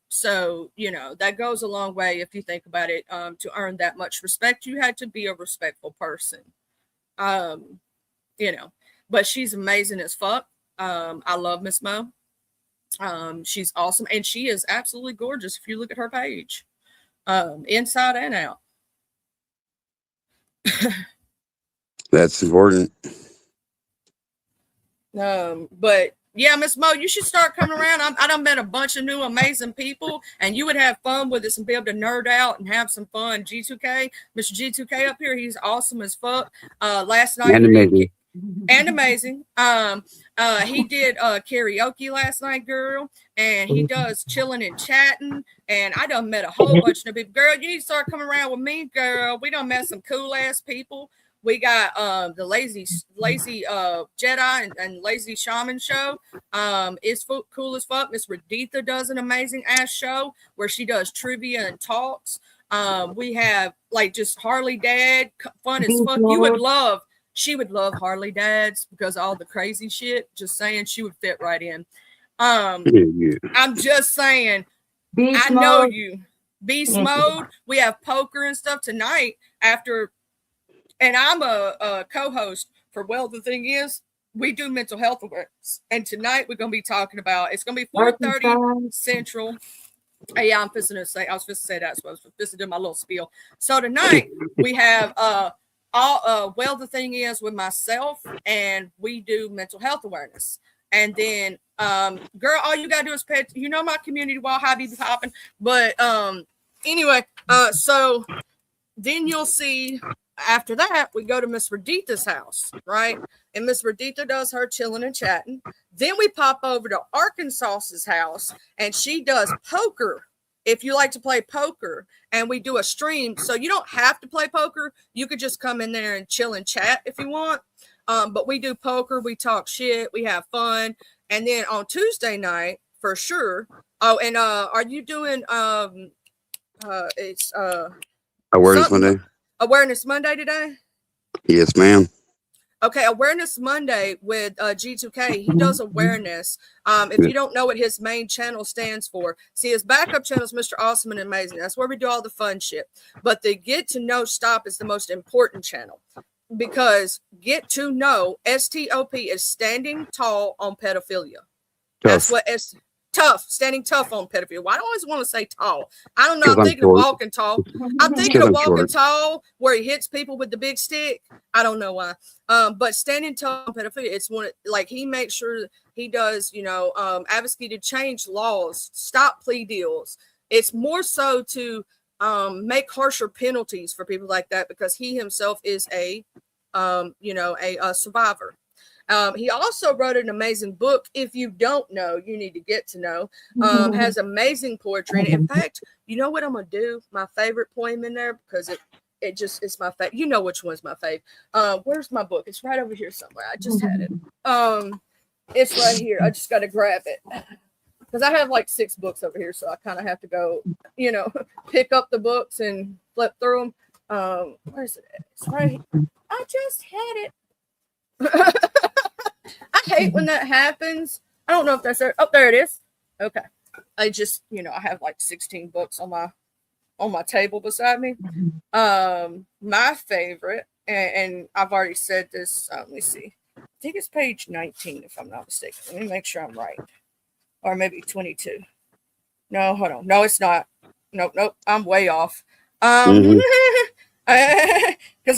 Speaker 2: So, you know, that goes a long way if you think about it. To earn that much respect, you had to be a respectful person. You know, but she's amazing as fuck. I love Miss Mo. She's awesome, and she is absolutely gorgeous if you look at her page, inside and out.
Speaker 4: That's important.
Speaker 2: But yeah, Miss Mo, you should start coming around. I done met a bunch of new amazing people, and you would have fun with us and be able to nerd out and have some fun. G2K, Mr. G2K up here, he's awesome as fuck. Last night and amazing. He did karaoke last night, girl, and he does chilling and chatting. And I done met a whole bunch of people. Girl, you need to start coming around with me, girl. We done met some cool ass people. We got the lazy Jedi and lazy shaman show. It's cool as fuck. Miss Raditha does an amazing ass show where she does trivia and talks. We have like just Harley Dad, fun as fuck. She would love Harley Dads because all the crazy shit. Just saying, she would fit right in.
Speaker 4: Yeah.
Speaker 2: I'm just saying,
Speaker 5: Beast
Speaker 2: I know
Speaker 5: mode.
Speaker 2: you. Beast
Speaker 5: Yeah.
Speaker 2: mode. We have poker and stuff tonight after, and I'm a co-host for Well, the thing is, we do mental health awareness. And tonight we're going to be talking about, it's going to be 4:30
Speaker 5: Arkansas.
Speaker 2: Central. Yeah, I was supposed to say that. So I was supposed to do my little spiel. So tonight we have well, the thing is with myself, and we do mental health awareness. And then girl, all you gotta do is pay, you know, my community wall hobby be popping. But anyway, so then you'll see after that we go to Miss Raditha's house, right? And Miss Raditha does her chilling and chatting. Then we pop over to Arkansas's house, and she does poker. If you like to play poker, and we do a stream, so you don't have to play poker. You could just come in there and chill and chat if you want. But we do poker, we talk shit, we have fun. And then on Tuesday night, for sure. Oh, and are you doing it's
Speaker 4: Awareness
Speaker 2: something-
Speaker 4: Monday.
Speaker 2: Awareness Monday today?
Speaker 4: Yes, ma'am.
Speaker 2: Okay, Awareness Monday with G2K. He does awareness. If you don't know what his main channel stands for, see, his backup channel is Mr. Awesome and Amazing. That's where we do all the fun shit. But the Get to Know Stop is the most important channel, because Get to Know, STOP, is standing tall on pedophilia. That's
Speaker 4: Tough.
Speaker 2: what it's tough, standing tough on pedophilia. Well, I don't always want to say tall. I don't know.
Speaker 4: 'Cause
Speaker 2: I'm
Speaker 4: I'm
Speaker 2: thinking of
Speaker 4: short.
Speaker 2: walking tall. I'm thinking
Speaker 4: 'Cause
Speaker 2: of
Speaker 4: I'm
Speaker 2: walking
Speaker 4: short.
Speaker 2: tall where he hits people with the big stick. I don't know why. But standing tall on pedophilia, it's one like he makes sure he does, you know, advocacy to change laws, stop plea deals. It's more so to make harsher penalties for people like that, because he himself is a survivor. He also wrote an amazing book. If you don't know, you need to get to know. Has amazing poetry. And in fact, you know what I'm gonna do? My favorite poem in there, because it's my favorite. You know which one's my favorite. Where's my book? It's right over here somewhere. I just had it. It's right here. I just gotta grab it, because I have like 6 books over here, so I kind of have to go, you know, pick up the books and flip through them. Where's it at? It's right here. I just had it. I hate when that happens. I don't know if that's there. Oh, there it is. Okay. I just, you know, I have like 16 books on my table beside me. My favorite, and I've already said this. Let me see. I think it's page 19, if I'm not mistaken. Let me make sure I'm right. Or maybe 22. No, hold on. No, it's not. Nope. I'm way off. Because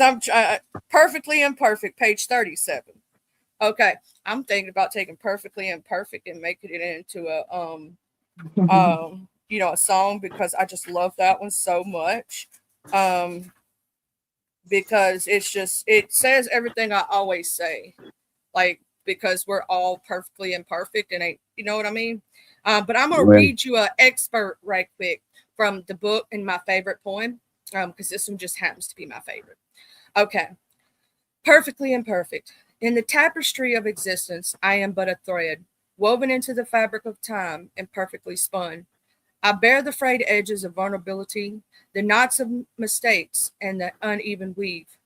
Speaker 2: I'm Perfectly Imperfect, page 37. Okay, I'm thinking about taking Perfectly Imperfect and making it into a a song, because I just love that one so much. Because it says everything I always say, like, because we're all perfectly imperfect, and you know what I mean. But I'm gonna read you an expert right quick from the book and my favorite poem, because this one just happens to be my favorite. Okay, Perfectly Imperfect. In the tapestry of existence, I am but a thread, woven into the fabric of time and perfectly spun. I bear the frayed edges of vulnerability, the knots of mistakes, and the uneven weave.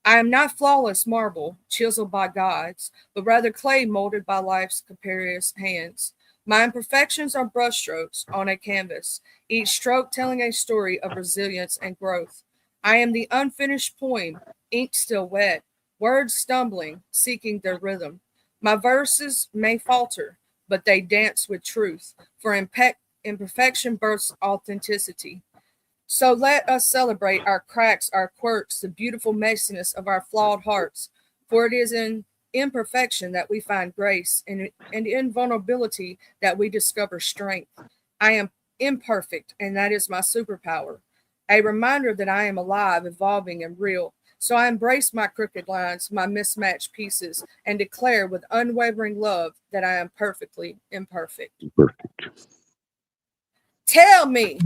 Speaker 2: I am not flawless marble, chiseled by gods, but rather clay molded by life's capricious hands. My imperfections are brushstrokes on a canvas, each stroke telling a story of resilience and growth. I am the unfinished poem, ink still wet, words stumbling, seeking their rhythm. My verses may falter, but they dance with truth, for imperfection births authenticity. So let us celebrate our cracks, our quirks, the beautiful messiness of our flawed hearts, for it is in imperfection that we find grace, and in vulnerability that we discover strength. I am imperfect, and that is my superpower, a reminder that I am alive, evolving, and real. So I embrace my crooked lines, my mismatched pieces, and declare with unwavering love that I am perfectly imperfect.
Speaker 4: Perfect.
Speaker 2: Tell me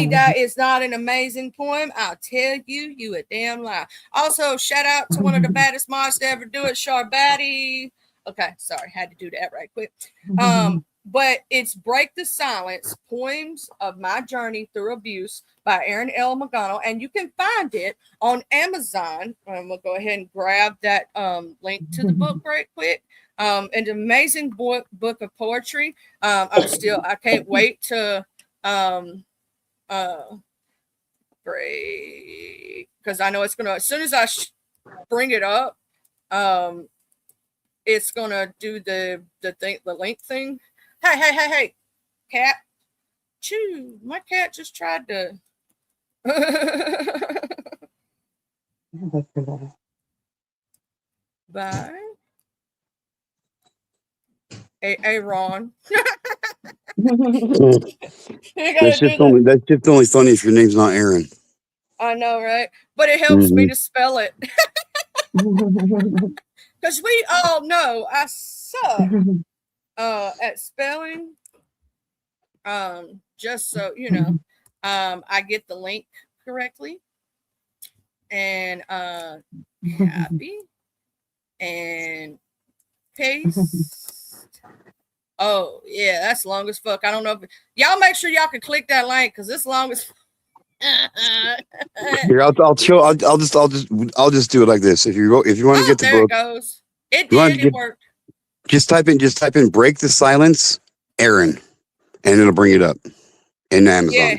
Speaker 2: that is not an amazing poem. I'll tell you a damn lie. Also, shout out to one of the baddest mods to ever do it, Sharbati. Okay, sorry, had to do that right quick. But it's Break the Silence, Poems of My Journey Through Abuse by Aaron L. McGonnell. And you can find it on Amazon. We'll go ahead and grab that link to the book right quick. An amazing book of poetry. I can't wait to break, because I know it's gonna, as soon as I bring it up, it's gonna do the link thing. Hey, cat. Chew, my cat just tried to. Bye. Hey, Ron.
Speaker 4: That's just only funny if your name's not Aaron.
Speaker 2: I know, right? But it helps me to spell it. Because we all know I suck at spelling. Just so you know, I get the link correctly. And copy and paste. Oh yeah, that's long as fuck. I don't know if y'all make sure y'all can click that link because it's long as.
Speaker 4: Here, I'll show. I'll just do it like this. If you want to get the
Speaker 2: there
Speaker 4: book,
Speaker 2: it goes. It worked.
Speaker 4: Just type in "Break the Silence," Aaron, and it'll bring it up in Amazon.
Speaker 2: Yeah,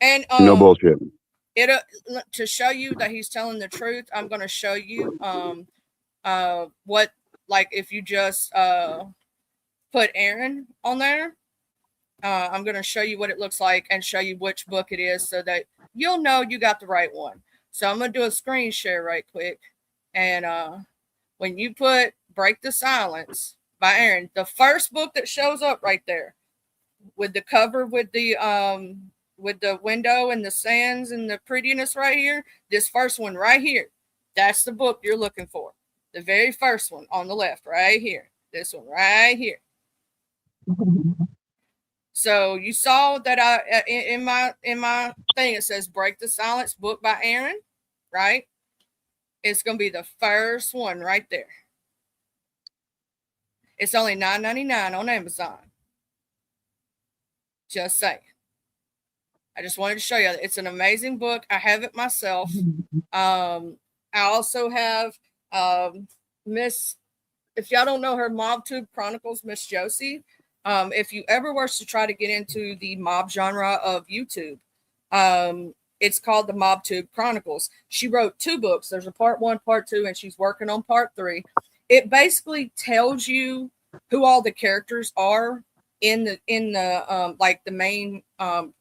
Speaker 2: and
Speaker 4: no bullshit.
Speaker 2: It to show you that he's telling the truth. I'm going to show you what, like, if you just put Aaron on there. I'm going to show you what it looks like and show you which book it is so that you'll know you got the right one. So I'm going to do a screen share right quick. And when you put Break the Silence by Aaron, the first book that shows up right there with the cover with the window and the sands and the prettiness right here, this first one right here, that's the book you're looking for. The very first one on the left right here. This one right here. So you saw that I in my thing it says Break the Silence book by Aaron, right? It's going to be the first one right there. It's only $9.99 on Amazon. Just saying. I just wanted to show you. It's an amazing book. I have it myself. I also have Miss, if y'all don't know her, MobTube Chronicles, Miss Josie. If you ever wish to try to get into the mob genre of YouTube, it's called the MobTube Chronicles. She wrote 2 books. There's a part 1, part 2, and she's working on part 3. It basically tells you who all the characters are in the like the main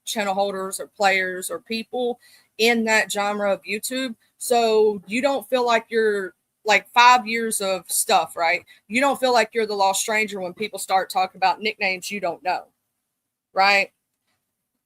Speaker 2: channel holders or players or people in that genre of YouTube. So you don't feel like you're like 5 years of stuff, right? You don't feel like you're the lost stranger when people start talking about nicknames you don't know, right?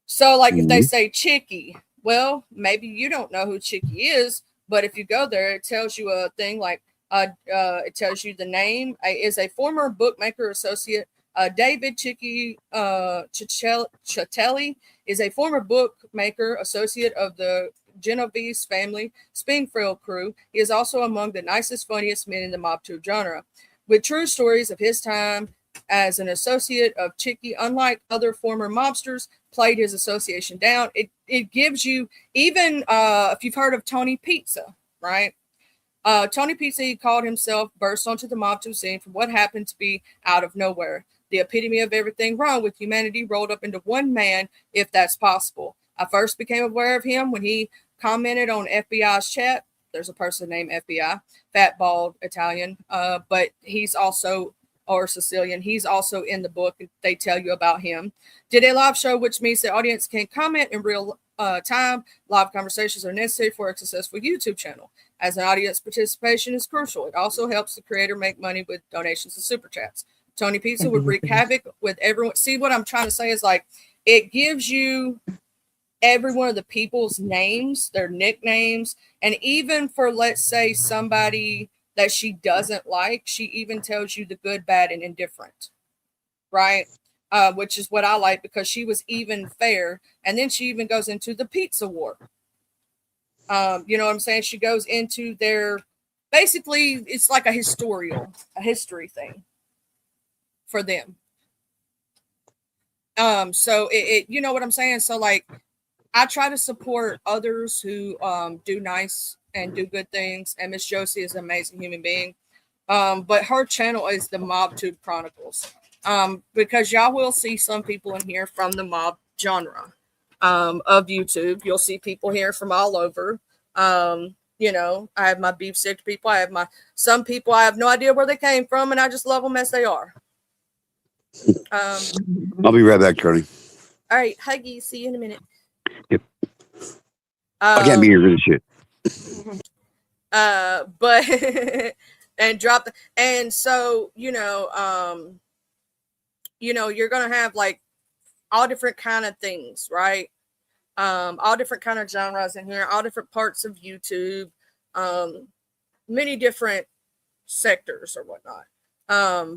Speaker 2: So like if they say Chicky, well, maybe you don't know who Chicky is, but if you go there, it tells you a thing like it tells you the name is a former bookmaker associate. David Chicky Chatelli is a former bookmaker associate of the Genovese family Springfield crew. He is also among the nicest, funniest men in the MobTube genre. With true stories of his time as an associate of Chicky, unlike other former mobsters, played his association down. It gives you, even if you've heard of Tony Pizza, right? Tony Pizza, he called himself, burst onto the MobTube scene for what happened to be out of nowhere. The epitome of everything wrong with humanity rolled up into one man, if that's possible. I first became aware of him when he commented on FBI's chat. There's a person named FBI, fat, bald, Italian, but he's also, or Sicilian, he's also in the book. They tell you about him. Did a live show, which means the audience can comment in real time. Live conversations are necessary for a successful YouTube channel, as an audience participation is crucial. It also helps the creator make money with donations and super chats. Tony Pizza would wreak havoc with everyone. See, what I'm trying to say is, like, it gives you every one of the people's names, their nicknames, and even for, let's say, somebody that she doesn't like, she even tells you the good, bad, and indifferent, right? Which is what I like, because she was even fair. And then she even goes into the pizza war. You know what I'm saying? She goes into their, basically, it's like a history thing for them. So it you know what I'm saying? So like, I try to support others who do nice and do good things. And Miss Josie is an amazing human being. But her channel is the MobTube Chronicles. Because y'all will see some people in here from the mob genre of YouTube. You'll see people here from all over. You know, I have my beef sick people. I have some people I have no idea where they came from, and I just love them as they are.
Speaker 4: I'll be right back, Tony.
Speaker 2: All right, Huggy, see you in a minute.
Speaker 4: Yep. I can't be here for this shit.
Speaker 2: But and drop and so you know, you're gonna have like all different kind of things, right? All different kind of genres in here, all different parts of YouTube, many different sectors or whatnot.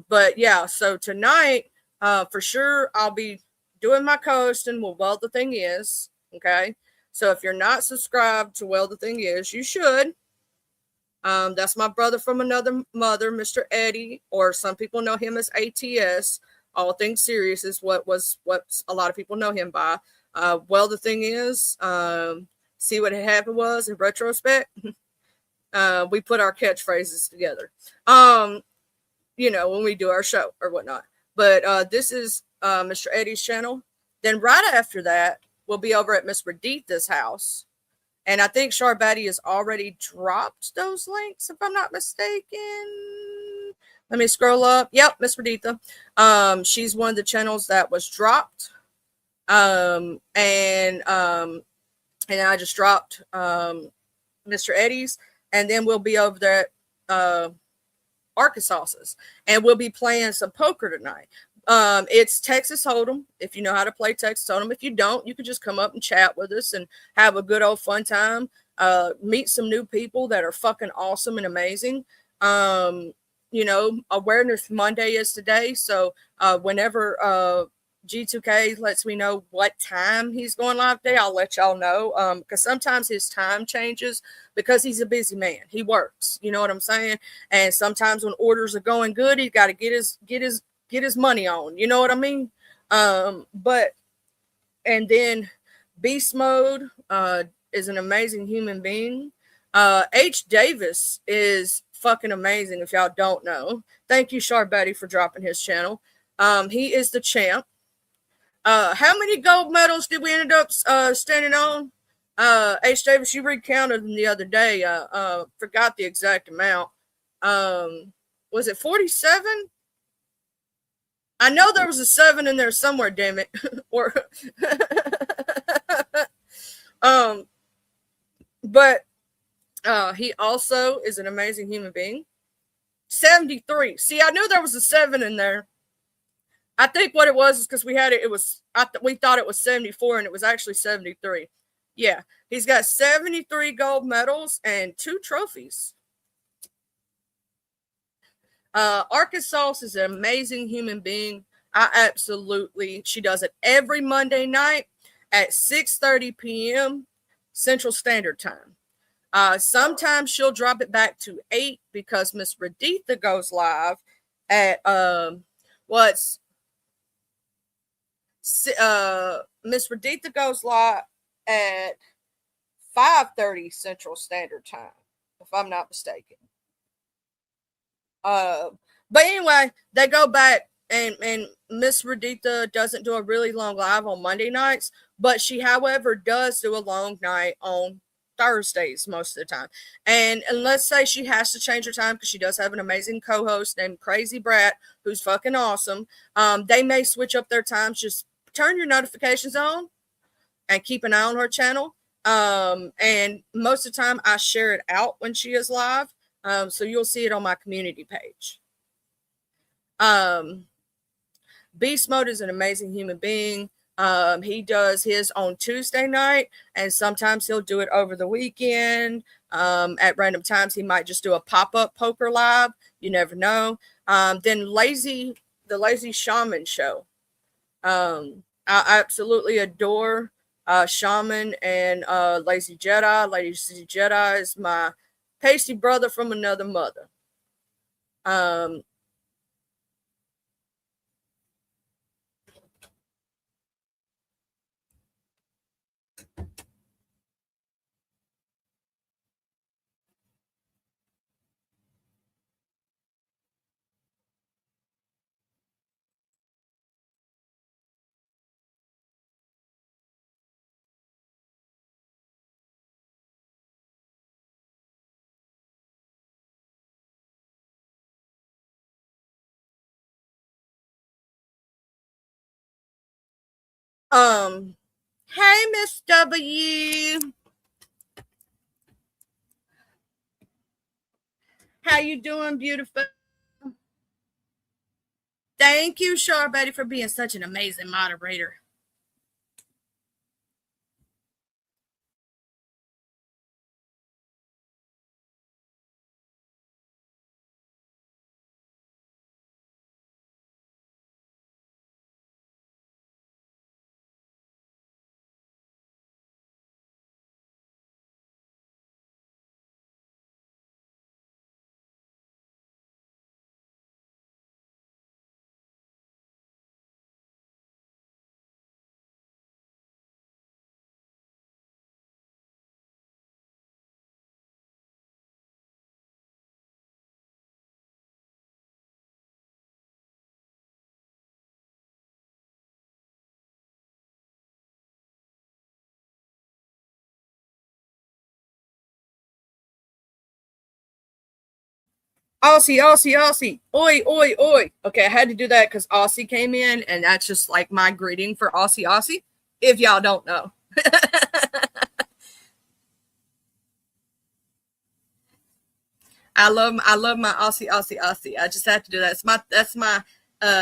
Speaker 2: But yeah, so tonight, for sure, I'll be doing my co-hosting with Well the Thing Is. Okay, so if you're not subscribed to Well the Thing Is, you should. That's my brother from another mother, Mr. Eddie, or some people know him as ATS. All Things Serious is what a lot of people know him by. Well, the thing is, see what had happened was in retrospect, we put our catchphrases together. You know, when we do our show or whatnot. But this is Mr. Eddie's channel. Then right after that, we'll be over at Miss Raditha's house. And I think Sharbati has already dropped those links, if I'm not mistaken. Let me scroll up. Yep, Miss Raditha. She's one of the channels that was dropped. And I just dropped Mr. Eddie's. And then we'll be over there at Arkansas's. And we'll be playing some poker tonight. It's Texas Hold'em, if you know how to play Texas Hold'em. If you don't, you can just come up and chat with us and have a good old fun time. Meet some new people that are fucking awesome and amazing. You know, Awareness Monday is today. So whenever G2K lets me know what time he's going live today, I'll let y'all know. Because sometimes his time changes because he's a busy man. He works. You know what I'm saying? And sometimes when orders are going good, he's got to get his money on, you know what I mean? But and then Beast Mode is an amazing human being. H. Davis is fucking amazing if y'all don't know. Thank you, Sharbati, for dropping his channel. He is the champ. How many gold medals did we end up standing on? H. Davis, you recounted them the other day. Forgot the exact amount. Was it 47? I know there was a 7 in there somewhere, damn it. Or but he also is an amazing human being. 73. See, I knew there was a 7 in there. I think what it was is because we had it. It was we thought it was 74, and it was actually 73. Yeah, he's got 73 gold medals and 2 trophies. Arkansas is an amazing human being. She does it every Monday night at 6:30 p.m. Central Standard Time. Sometimes she'll drop it back to 8 because Miss Raditha goes live at Miss Raditha goes live at 5:30 Central Standard Time, if I'm not mistaken. But anyway, they go back and Miss Raditha doesn't do a really long live on Monday nights, but she, however, does do a long night on Thursdays most of the time. And let's say she has to change her time because she does have an amazing co-host named Crazy Brat, who's fucking awesome. They may switch up their times. Just turn your notifications on and keep an eye on her channel. And most of the time I share it out when she is live. So you'll see it on my community page. Beast Mode is an amazing human being. He does his on Tuesday night, and sometimes he'll do it over the weekend. At random times, he might just do a pop-up poker live. You never know. Then the Lazy Shaman show. I absolutely adore Shaman and Lazy Jedi. Lazy Jedi is my pasty brother from another mother. Hey, Miss W. How you doing, beautiful? Thank you, Betty, for being such an amazing moderator. Aussie. Oi, oi, oi. Okay, I had to do that because Aussie came in, and that's just like my greeting for Aussie, if y'all don't know. I love my Aussie. I just have to do that. That's my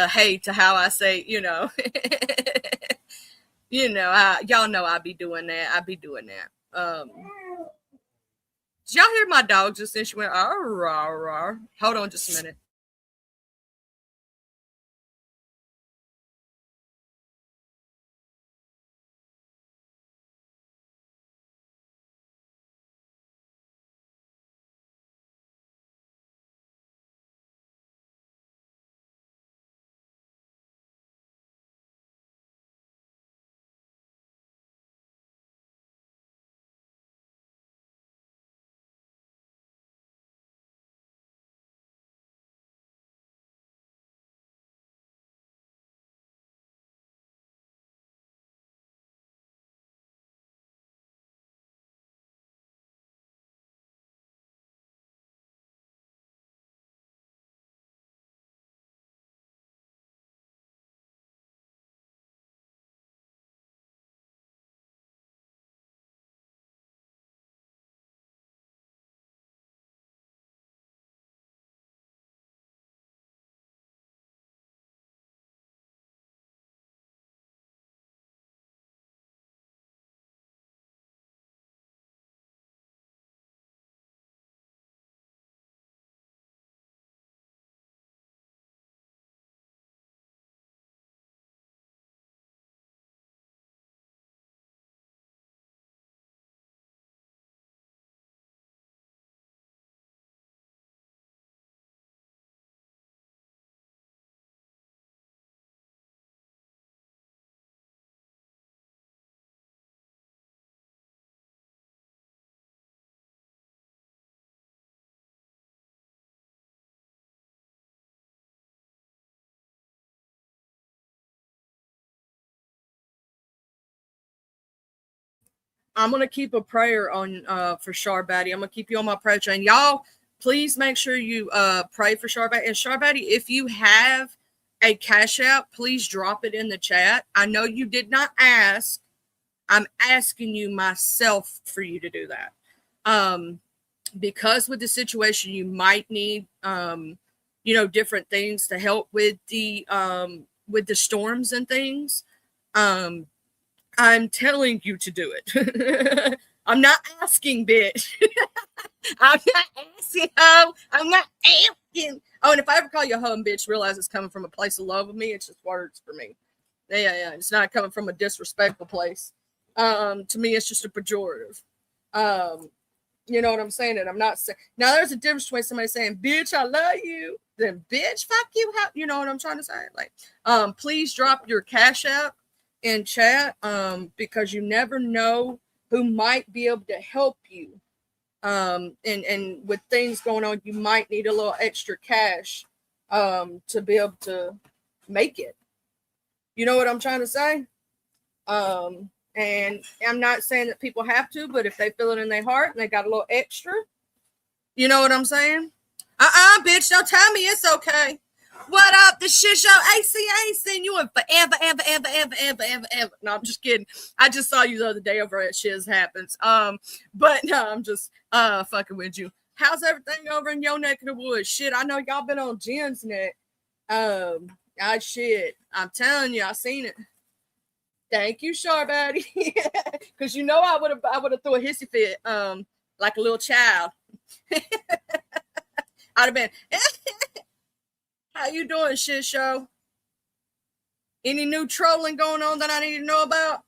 Speaker 2: hey to how I say, y'all know I be doing that. Did y'all hear my dog just then? She went, rawr. Hold on just a minute. I'm gonna keep a prayer on for Sharbati. I'm gonna keep you on my prayer train. Y'all, please make sure you pray for Sharbati. And Sharbati, if you have a cash out, please drop it in the chat. I know you did not ask. I'm asking you myself for you to do that. Because with the situation, you might need different things to help with the storms and things. I'm telling you to do it. I'm not asking, bitch. I'm not asking, ho. I'm not asking. Oh, and if I ever call you a hoe and bitch, realize it's coming from a place of love with me. It's just words for me. Yeah. It's not coming from a disrespectful place. To me, it's just a pejorative. You know what I'm saying? And I'm not saying now. There's a difference between somebody saying, "Bitch, I love you," then "Bitch, fuck you." How you know what I'm trying to say? Like, please drop your cash out in chat, because you never know who might be able to help you. And with things going on, you might need a little extra cash, to be able to make it. You know what I'm trying to say? And I'm not saying that people have to, but if they feel it in their heart and they got a little extra, you know what I'm saying? Bitch, don't tell me it's okay. What up, the shit show? AC, I ain't seen you in forever, ever. No, I'm just kidding. I just saw you the other day over at Shiz Happens. But no, I'm just fucking with you. How's everything over in your neck of the woods? Shit, I know y'all been on Jen's neck. Shit, I'm telling you, I seen it. Thank you, Sharbaddy. Because you know I would have threw a hissy fit, like a little child. I'd have been. How you doing, shit show? Any new trolling going on that I need to know about?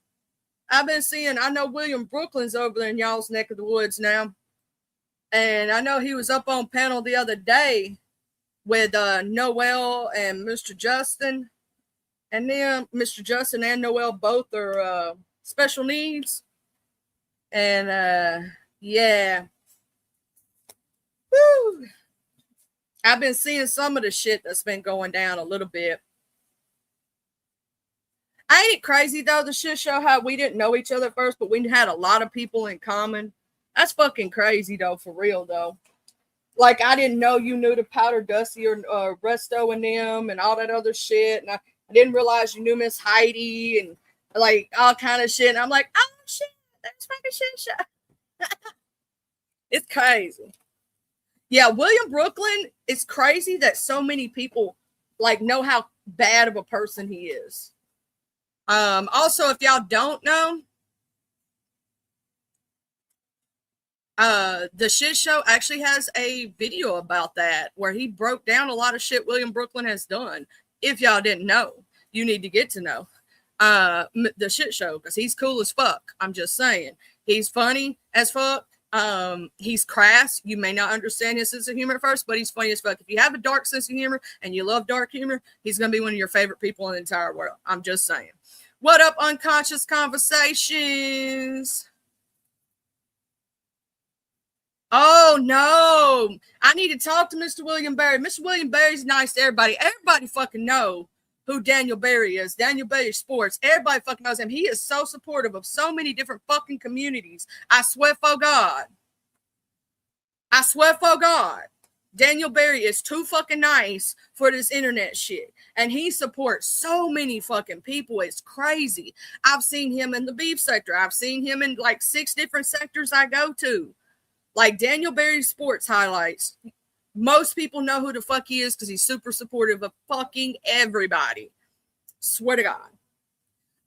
Speaker 2: I've been seeing, I know William Brooklyn's over there in y'all's neck of the woods now. And I know he was up on panel the other day with Noel and Mr. Justin. And then Mr. Justin and Noel both are special needs. And yeah. Woo! I've been seeing some of the shit that's been going down a little bit. Ain't it crazy though, the shit show, how we didn't know each other first, but we had a lot of people in common? That's fucking crazy though, for real though. Like, I didn't know you knew the Powder Dusty or Resto and them and all that other shit. And I didn't realize you knew Miss Heidi and like all kind of shit. And I'm like, oh shit, that's fucking shit show. It's crazy. Yeah, William Brooklyn, it's crazy that so many people like know how bad of a person he is. Also, if y'all don't know, the shit show actually has a video about that where he broke down a lot of shit William Brooklyn has done. If y'all didn't know, you need to get to know the shit show, because he's cool as fuck. I'm just saying, he's funny as fuck. He's crass. You may not understand his sense of humor at first, but he's funny as fuck. If you have a dark sense of humor and you love dark humor, he's gonna be one of your favorite people in the entire world. I'm just saying. What up, Unconscious Conversations? Oh no, I need to talk to Mr. William Berry. Mr. William Berry's nice to everybody. Everybody fucking know who Daniel Berry is. Daniel Berry Sports. Everybody fucking knows him. He is so supportive of so many different fucking communities. I swear for God. I swear for God. Daniel Berry is too fucking nice for this internet shit. And he supports so many fucking people. It's crazy. I've seen him in the beef sector. I've seen him in like 6 different sectors I go to. Like Daniel Berry Sports highlights. Most people know who the fuck he is because he's super supportive of fucking everybody. Swear to God.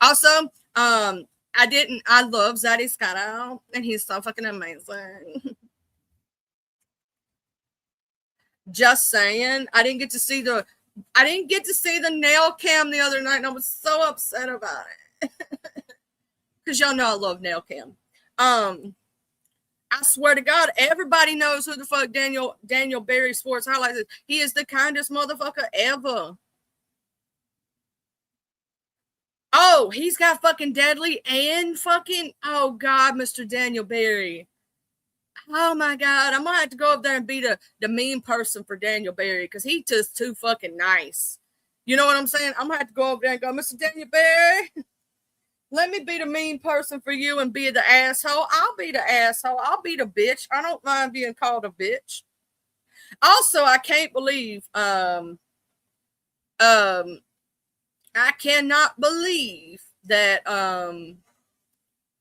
Speaker 2: Also, I love Zaddy Scotto, and he's so fucking amazing. Just saying, I didn't get to see the nail cam the other night, and I was so upset about it. Because y'all know I love nail cam. I swear to God, everybody knows who the fuck Daniel Berry Sports highlights is. He is the kindest motherfucker ever. Oh, he's got fucking Deadly and fucking, oh God, Mr. Daniel Berry. Oh my God, I'm gonna have to go up there and be the mean person for Daniel Berry because he's just too fucking nice. You know what I'm saying? I'm gonna have to go over there and go, Mr. Daniel Berry, let me be the mean person for you and be the asshole. I'll be the asshole. I'll be the bitch. I don't mind being called a bitch. Also, I can't believe, I cannot believe that,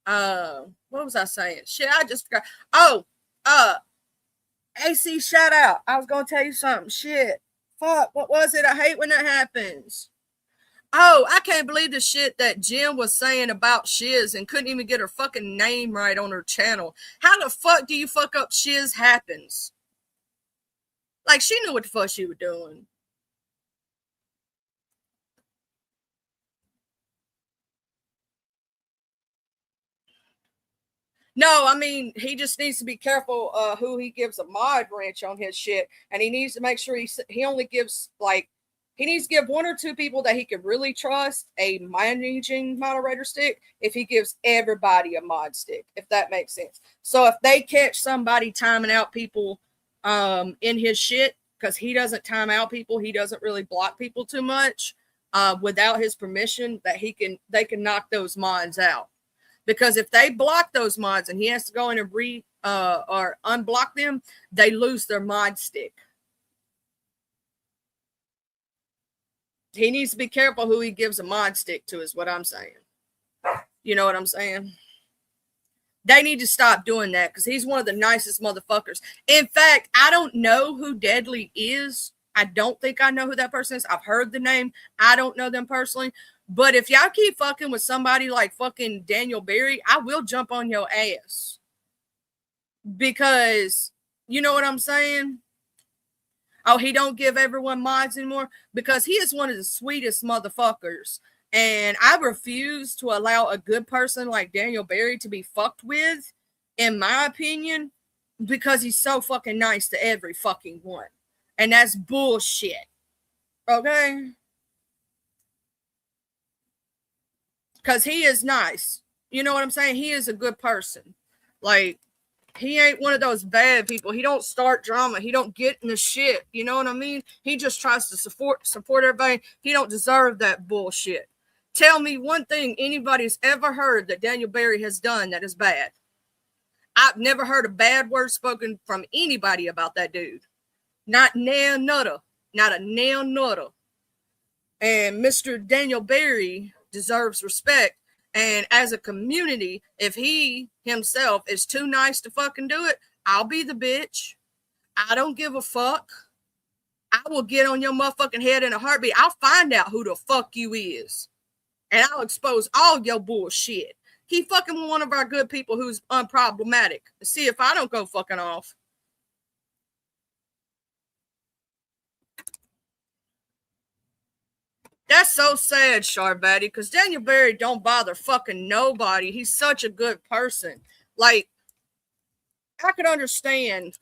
Speaker 2: what was I saying? Shit, I just forgot. Oh, AC, shout out. I was going to tell you something. Shit. Fuck, what was it? I hate when that happens. Oh, I can't believe the shit that Jen was saying about Shiz and couldn't even get her fucking name right on her channel. How the fuck do you fuck up Shiz Happens? Like, she knew what the fuck she was doing. No, I mean, he just needs to be careful who he gives a mod wrench on his shit. And he needs to make sure he only gives, like, he needs to give 1 or 2 people that he can really trust a managing moderator stick if he gives everybody a mod stick, if that makes sense. So if they catch somebody timing out people in his shit, because he doesn't time out people, he doesn't really block people too much without his permission, that they can knock those mods out. Because if they block those mods and he has to go in and or unblock them, they lose their mod stick. He needs to be careful who he gives a mod stick to, is what I'm saying. You know what I'm saying? They need to stop doing that because he's one of the nicest motherfuckers. In fact, I don't know who Deadly is. I don't think I know who that person is. I've heard the name. I don't know them personally. But if y'all keep fucking with somebody like fucking Daniel Berry, I will jump on your ass. Because, you know what I'm saying? Oh, he don't give everyone mods anymore? Because he is one of the sweetest motherfuckers. And I refuse to allow a good person like Daniel Berry to be fucked with, in my opinion, because he's so fucking nice to every fucking one. And that's bullshit. Okay? Because he is nice. You know what I'm saying? He is a good person. Like, he ain't one of those bad people. He don't start drama. He don't get in the shit. You know what I mean? He just tries to support everybody. He don't deserve that bullshit. Tell me one thing anybody's ever heard that Daniel Berry has done that is bad. I've never heard a bad word spoken from anybody about that dude. Not nail nutter. Not a nail nutter. And Mr. Daniel Berry deserves respect. And as a community, if he himself is too nice to fucking do it, I'll be the bitch. I don't give a fuck. I will get on your motherfucking head in a heartbeat. I'll find out who the fuck you is. And I'll expose all your bullshit. Keep fucking with one of our good people who's unproblematic. See if I don't go fucking off. That's so sad, Charbaddy, because Daniel Berry don't bother fucking nobody. He's such a good person. Like, I could understand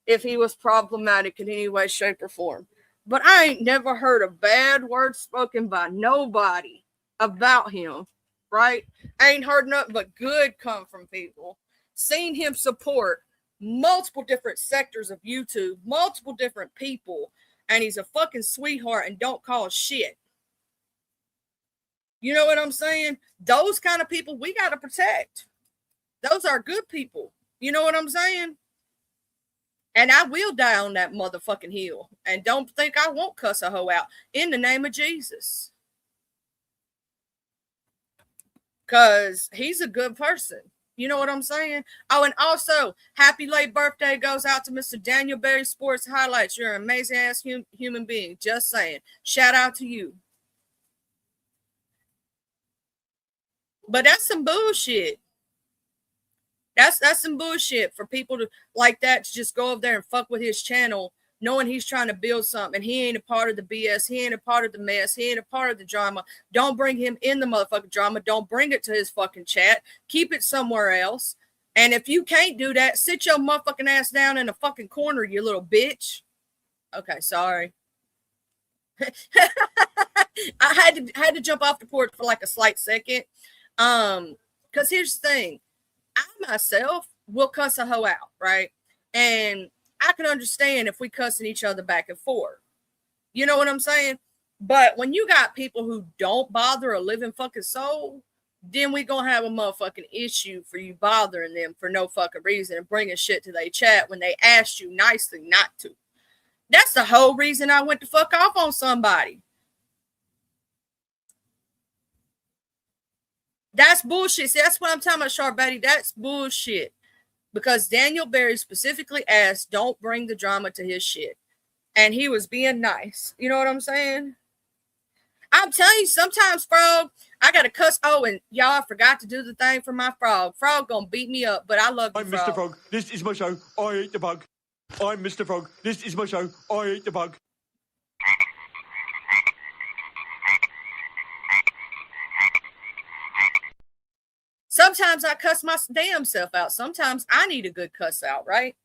Speaker 2: if he was problematic in any way, shape, or form. But I ain't never heard a bad word spoken by nobody about him, right? I ain't heard nothing but good come from people. Seen him support multiple different sectors of YouTube, multiple different people, and he's a fucking sweetheart and don't cause shit. You know what I'm saying? Those kind of people we got to protect. Those are good people. You know what I'm saying? And I will die on that motherfucking hill. And don't think I won't cuss a hoe out in the name of Jesus. Because he's a good person. You know what I'm saying? Oh, and also, happy late birthday goes out to Mr. Daniel Berry Sports Highlights. You're an amazing ass human being. Just saying. Shout out to you. But that's some bullshit. That's some bullshit for people to like that to just go over there and fuck with his channel, knowing he's trying to build something and he ain't a part of the BS. He ain't a part of the mess. He ain't a part of the drama. Don't bring him in the motherfucking drama. Don't bring it to his fucking chat. Keep it somewhere else. And if you can't do that, sit your motherfucking ass down in a fucking corner, you little bitch. Okay, sorry. I had to jump off the porch for like a slight second. Because here's the thing. I myself will cuss a hoe out, right? And I can understand if we cussing each other back and forth. You know what I'm saying? But when you got people who don't bother a living fucking soul, then we gonna have a motherfucking issue for you bothering them for no fucking reason and bringing shit to their chat when they asked you nicely not to. That's the whole reason I went to fuck off on somebody. That's bullshit. See, that's what I'm talking about, Charbaddy. That's bullshit. Because Daniel Berry specifically asked, don't bring the drama to his shit. And he was being nice. You know what I'm saying? I'm telling you, sometimes, Frog, I got to cuss. Oh, and y'all, I forgot to do the thing for my Frog. Frog gonna beat me up, but I love you,
Speaker 3: I'm
Speaker 2: Frog.
Speaker 3: Mr. Frog. This is my show. I eat the bug. I'm Mr. Frog. This is my show. I eat the bug.
Speaker 2: Sometimes I cuss my damn self out. Sometimes I need a good cuss out, right?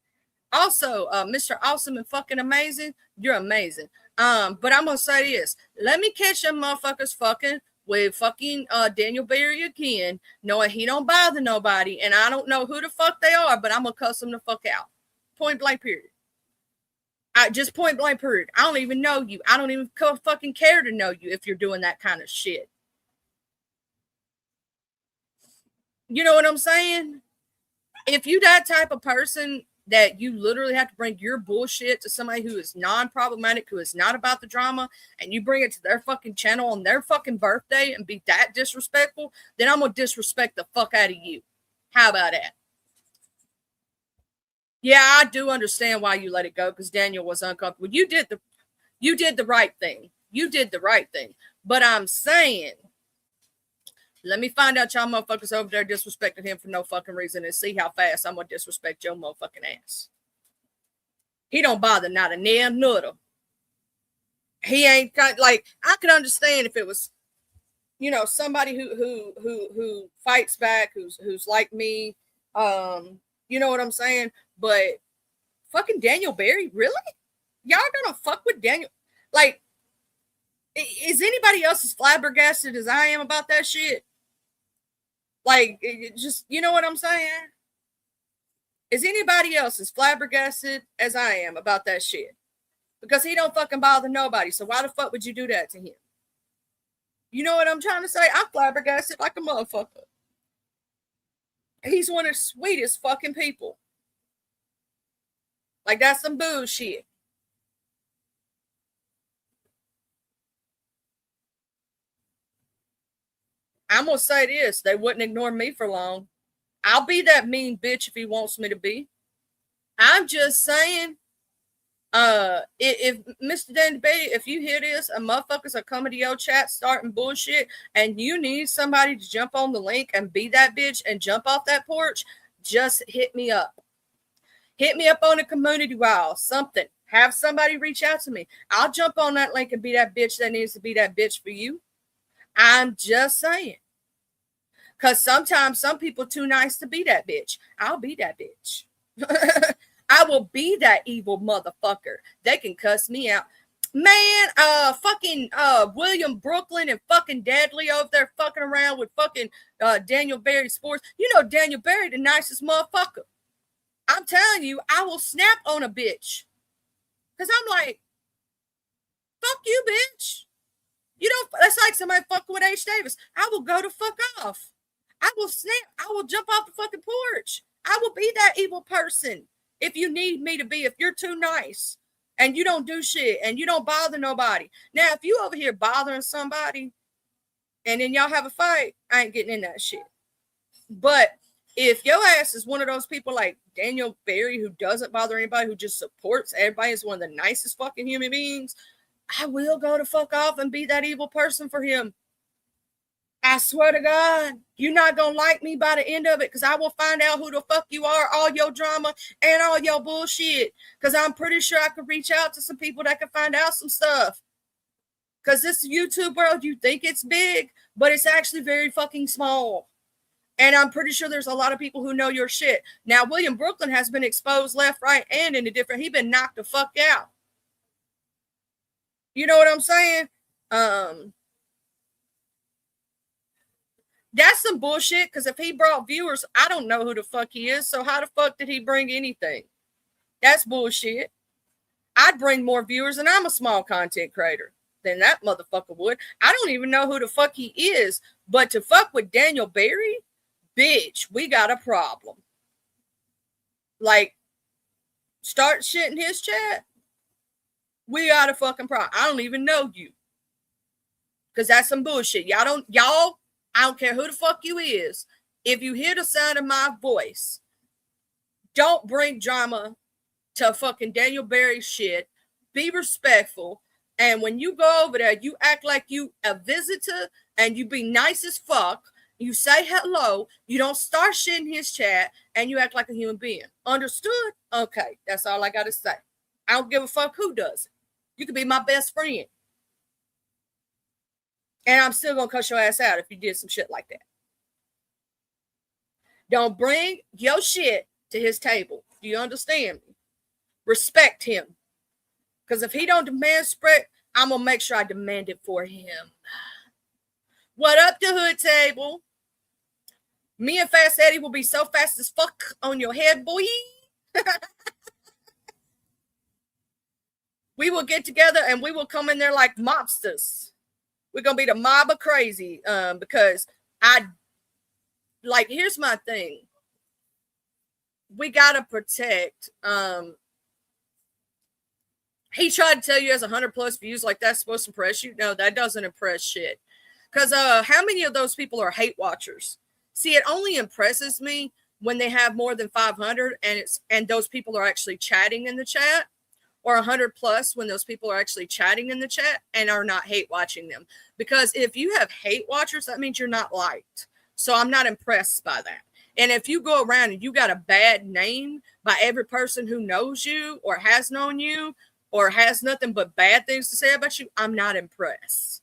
Speaker 2: Also, Mr. Awesome and fucking amazing, you're amazing. But I'm gonna say this: let me catch them motherfuckers fucking with fucking Daniel Berry again, knowing he don't bother nobody, and I don't know who the fuck they are, but I'm gonna cuss them the fuck out. Point blank, period. I just point blank, period. I don't even know you. I don't even fucking care to know you if you're doing that kind of shit. You know what I'm saying? If you that type of person, that you literally have to bring your bullshit to somebody who is non-problematic, who is not about the drama, and you bring it to their fucking channel on their fucking birthday and be that disrespectful, then I'm gonna disrespect the fuck out of you. How about that? Yeah, I do understand why you let it go, because Daniel was uncomfortable. You did the right thing. You did the right thing. But I'm saying, let me find out y'all motherfuckers over there disrespecting him for no fucking reason and see how fast I'm gonna disrespect your motherfucking ass. He don't bother not a nail nutter. He ain't like, I could understand if it was, you know, somebody who fights back, who's like me. You know what I'm saying? But fucking Daniel Berry, really? Y'all gonna fuck with Daniel? Like, is anybody else as flabbergasted as I am about that shit? Like, just, you know what I'm saying? Is anybody else as flabbergasted as I am about that shit? Because he don't fucking bother nobody. So why the fuck would you do that to him? You know what I'm trying to say? I'm flabbergasted like a motherfucker. He's one of the sweetest fucking people. Like, that's some bullshit. I'm going to say this. They wouldn't ignore me for long. I'll be that mean bitch if he wants me to be. I'm just saying, if Mr. Danny Berry, if you hear this, and motherfuckers are coming to your chat starting bullshit, and you need somebody to jump on the link and be that bitch and jump off that porch, just hit me up. Hit me up on a community wall, something. Have somebody reach out to me. I'll jump on that link and be that bitch that needs to be that bitch for you. I'm just saying. Because sometimes some people too nice to be that bitch. I'll be that bitch. I will be that evil motherfucker. They can cuss me out. Man, fucking William Brooklyn and fucking Deadly over there fucking around with fucking Daniel Berry Sports. You know Daniel Berry, the nicest motherfucker. I'm telling you, I will snap on a bitch. Because I'm like, fuck you, bitch. You don't, that's like somebody fucking with H. Davis. I will go to fuck off. I will snap. I will jump off the fucking porch. I will be that evil person if you need me to be, if you're too nice and you don't do shit and you don't bother nobody. Now, if you over here bothering somebody and then y'all have a fight, I ain't getting in that shit. But if your ass is one of those people like Daniel Berry who doesn't bother anybody, who just supports everybody, is one of the nicest fucking human beings, I will go to fuck off and be that evil person for him. I swear to God, you're not going to like me by the end of it, because I will find out who the fuck you are, all your drama and all your bullshit, because I'm pretty sure I could reach out to some people that can find out some stuff. Because this YouTube world, you think it's big, but it's actually very fucking small. And I'm pretty sure there's a lot of people who know your shit. Now, William Brooklyn has been exposed left, right, and in a different, he's been knocked the fuck out. You know what I'm saying? That's some bullshit, because if he brought viewers, I don't know who the fuck he is, so how the fuck did he bring anything? That's bullshit. I'd bring more viewers, and I'm a small content creator, than that motherfucker would. I don't even know who the fuck he is, but to fuck with Daniel Berry, bitch, we got a problem. Like, start shitting his chat, we got a fucking problem. I don't even know you, because that's some bullshit. Y'all, I don't care who the fuck you is. If you hear the sound of my voice, don't bring drama to fucking Daniel Berry shit. Be respectful. And when you go over there, you act like you a visitor and you be nice as fuck. You say hello. You don't start shit in his chat, and you act like a human being. Understood? Okay, that's all I got to say. I don't give a fuck who does it. You could be my best friend. And I'm still going to cuss your ass out if you did some shit like that. Don't bring your shit to his table. Do you understand me? Respect him. Because if he don't demand spread, I'm going to make sure I demand it for him. What up, the hood table? Me and Fast Eddie will be so fast as fuck on your head, boy. We will get together and we will come in there like mobsters. We're going to be the mob of crazy, because here's my thing. we gotta protect. He tried to tell you has 100 plus views, like that's supposed to impress you. No, that doesn't impress shit. Because how many of those people are hate watchers? See, it only impresses me when they have more than 500 and those people are actually chatting in the chat, or 100 plus when those people are actually chatting in the chat and are not hate watching them. Because if you have hate watchers, that means you're not liked. So I'm not impressed by that. And if you go around and you got a bad name by every person who knows you or has known you or has nothing but bad things to say about you, I'm not impressed.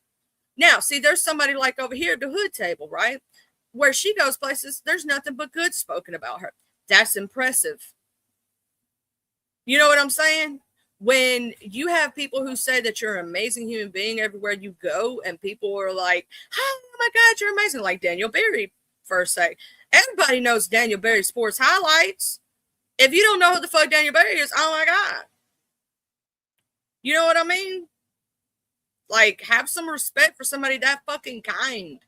Speaker 2: Now, see, there's somebody like over here at the hood table, right? Where she goes places, there's nothing but good spoken about her. That's impressive. You know what I'm saying? When you have people who say that you're an amazing human being everywhere you go, and people are like, oh my God, you're amazing. Like Daniel Berry, first say. Everybody knows Daniel Berry sports highlights. If you don't know who the fuck Daniel Berry is, oh my God. You know what I mean? Like, have some respect for somebody that fucking kind.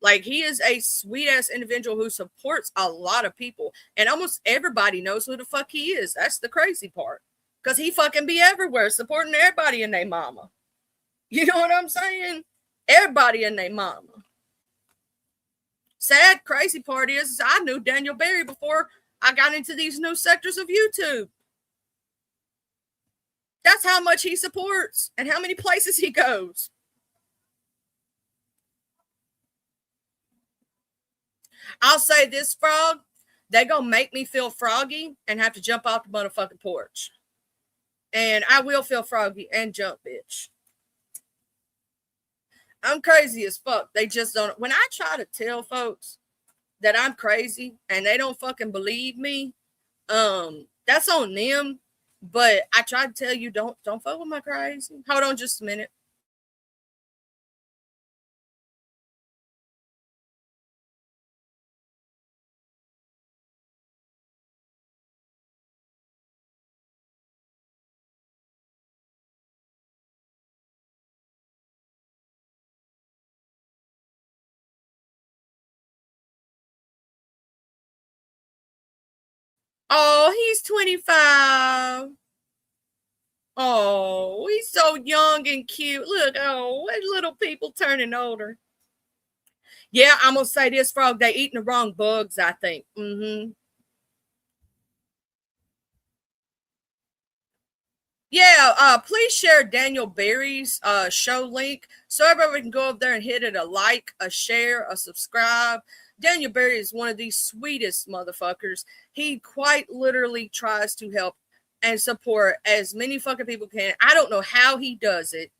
Speaker 2: Like, he is a sweet ass individual who supports a lot of people, and almost everybody knows who the fuck he is. That's the crazy part, because he fucking be everywhere supporting everybody and their mama. You know what I'm saying? Everybody and their mama. Sad, crazy part is I knew Daniel Berry before I got into these new sectors of YouTube. That's how much he supports and how many places he goes. I'll say this, Frog, they gonna make me feel froggy and have to jump off the motherfucking porch. And I will feel froggy and jump, bitch. I'm crazy as fuck. They just don't. When I try to tell folks that I'm crazy and they don't fucking believe me, that's on them. But I try to tell you, don't fuck with my crazy. Hold on just a minute. Oh, he's 25. Oh, he's so young and cute. Look, oh, what little people turning older. Yeah, I'm gonna say this, Frog. They eating the wrong bugs, I think. Yeah, please share Daniel Berry's show link so everybody can go up there and hit it a like, a share, a subscribe. Daniel Berry is one of the sweetest motherfuckers. He quite literally tries to help and support as many fucking people can. I don't know how he does it.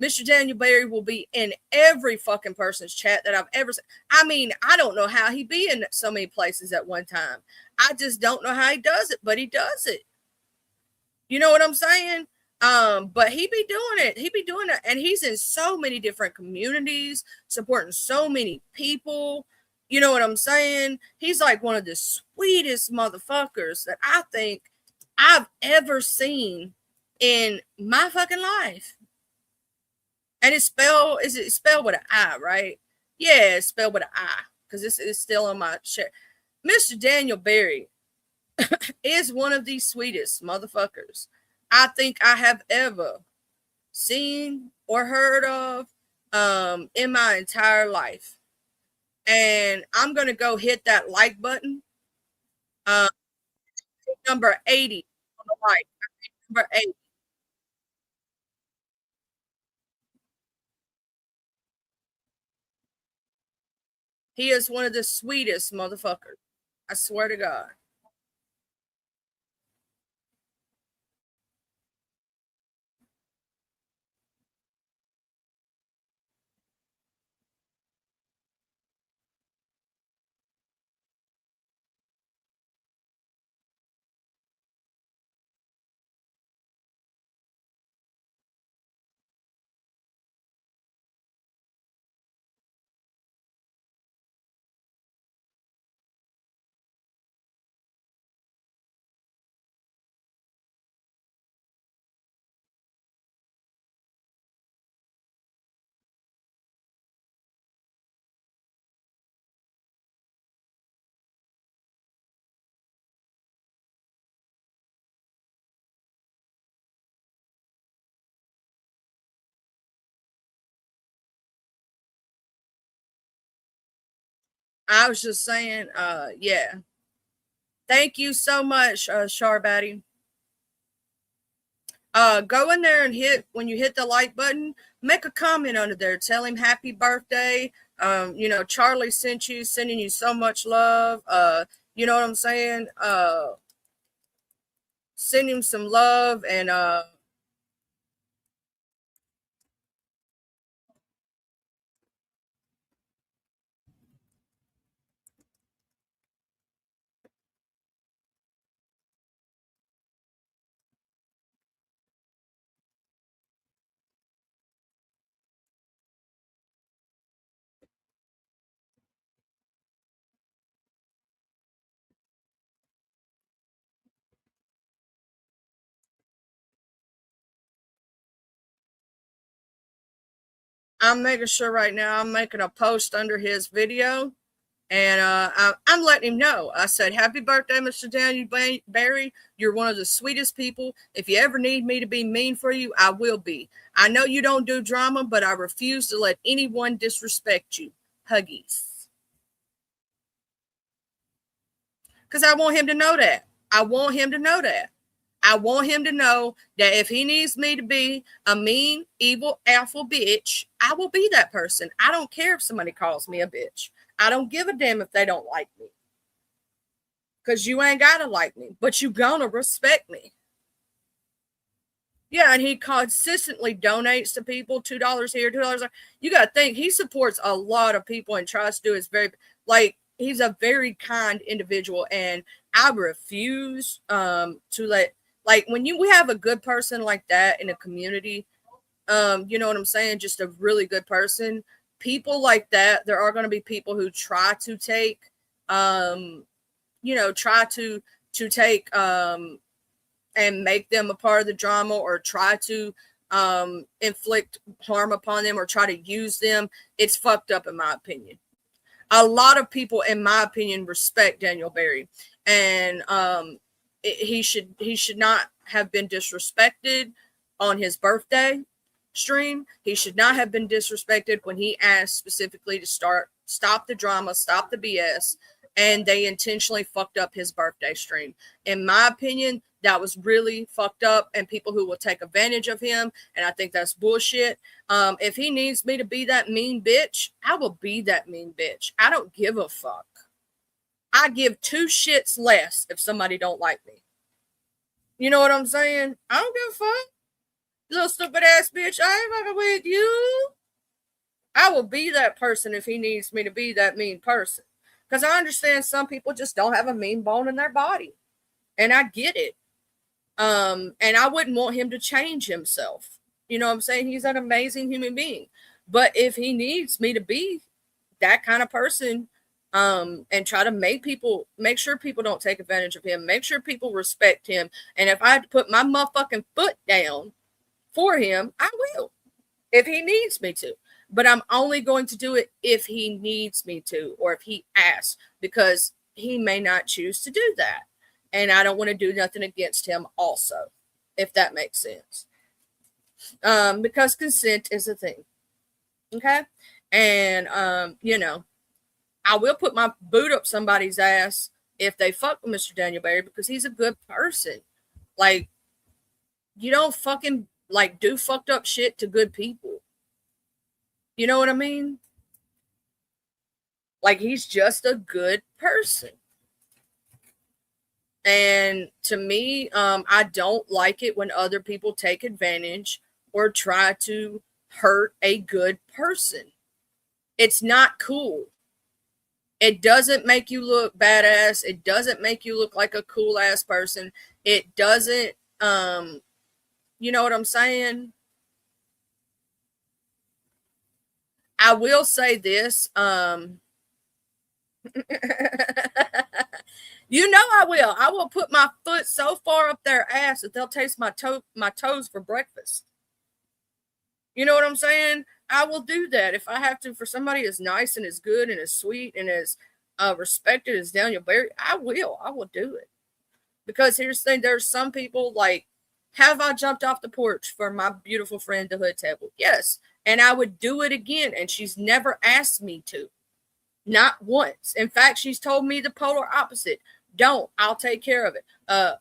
Speaker 2: Mr. Daniel Berry will be in every fucking person's chat that I've ever seen. I mean, I don't know how he be in so many places at one time. I just don't know how he does it, but he does it. You know what I'm saying? But he be doing it. He be doing it. And he's in so many different communities, supporting so many people. You know what I'm saying? He's like one of the sweetest motherfuckers that I think I've ever seen in my fucking life. And it's spelled, is it spelled with an I, right? Yeah, it's spelled with an I, because it's still on my share. Mr. Daniel Berry is one of the sweetest motherfuckers I think I have ever seen or heard of in my entire life. And I'm going to go hit that like button. Number 80 on the like. Number 80. He is one of the sweetest motherfuckers. I swear to God. I was just saying, yeah. Thank you so much, Sharbatty. Go in there and when you hit the like button, make a comment under there. Tell him happy birthday. Charlie sent you, sending you so much love. You know what I'm saying? Send him some love and I'm making sure right now I'm making a post under his video. And I'm letting him know. I said, happy birthday, Mr. Daniel Barry. You're one of the sweetest people. If you ever need me to be mean for you, I will be. I know you don't do drama, but I refuse to let anyone disrespect you. Huggies. Because I want him to know that. I want him to know that. I want him to know that if he needs me to be a mean, evil, alpha bitch, I will be that person. I don't care if somebody calls me a bitch. I don't give a damn if they don't like me. Because you ain't got to like me, but you gonna respect me. Yeah, and he consistently donates to people, $2 here, $2 there. You got to think, he supports a lot of people and tries to do his very, he's a very kind individual. And I refuse to let, when we have a good person like that in a community, you know what I'm saying? Just a really good person. People like that, there are going to be people who try to take, try to take and make them a part of the drama, or try to inflict harm upon them, or try to use them. It's fucked up, in my opinion. A lot of people, in my opinion, respect Daniel Barry, and he should not have been disrespected on his birthday stream. He should not have been disrespected when he asked specifically to stop the drama, stop the BS, and they intentionally fucked up his birthday stream. In my opinion, that was really fucked up, and people who will take advantage of him, and I think that's bullshit. If he needs me to be that mean bitch, I will be that mean bitch. I don't give a fuck. I give two shits less if somebody don't like me. You know what I'm saying? I don't give a fuck. Little stupid ass bitch, I ain't fucking with you. I will be that person if he needs me to be that mean person. Because I understand some people just don't have a mean bone in their body. And I get it. And I wouldn't want him to change himself. You know what I'm saying? He's an amazing human being. But if he needs me to be that kind of person, and try to make sure people don't take advantage of him, make sure people respect him. And if I had to put my motherfucking foot down for him, I will, if he needs me to. But I'm only going to do it if he needs me to, or if he asks, because he may not choose to do that. And I don't want to do nothing against him also, if that makes sense. Because consent is a thing. Okay? And, I will put my boot up somebody's ass if they fuck with Mr. Daniel Barry, because he's a good person. You don't fucking do fucked up shit to good people. You know what I mean? He's just a good person. And to me, I don't like it when other people take advantage or try to hurt a good person. It's not cool. It doesn't make you look badass. It doesn't make you look like a cool ass person. It doesn't, you know what I'm saying? I will say this, you know I will. I will put my foot so far up their ass that they'll taste my toes for breakfast. You know what I'm saying? I will do that if I have to for somebody as nice and as good and as sweet and as respected as Daniel Barry. I will do it. Because here's the thing, there's some people have I jumped off the porch for my beautiful friend, the Hood Table? Yes. And I would do it again. And she's never asked me to. Not once. In fact, she's told me the polar opposite. Don't. I'll take care of it.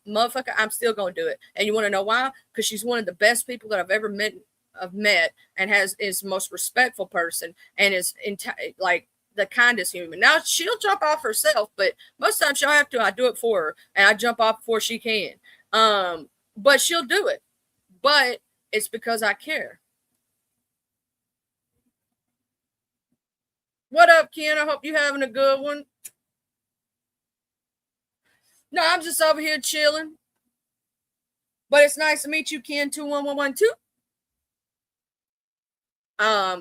Speaker 2: Motherfucker, I'm still gonna do it. And you want to know why? Because she's one of the best people that I've ever met, and is the most respectful person, and is like the kindest human. Now she'll jump off herself, but most times she'll have to. I do it for her, and I jump off before she can. But she'll do it. But it's because I care. What up, Ken? I hope you're having a good one. No, I'm just over here chilling. But it's nice to meet you, Ken 21112.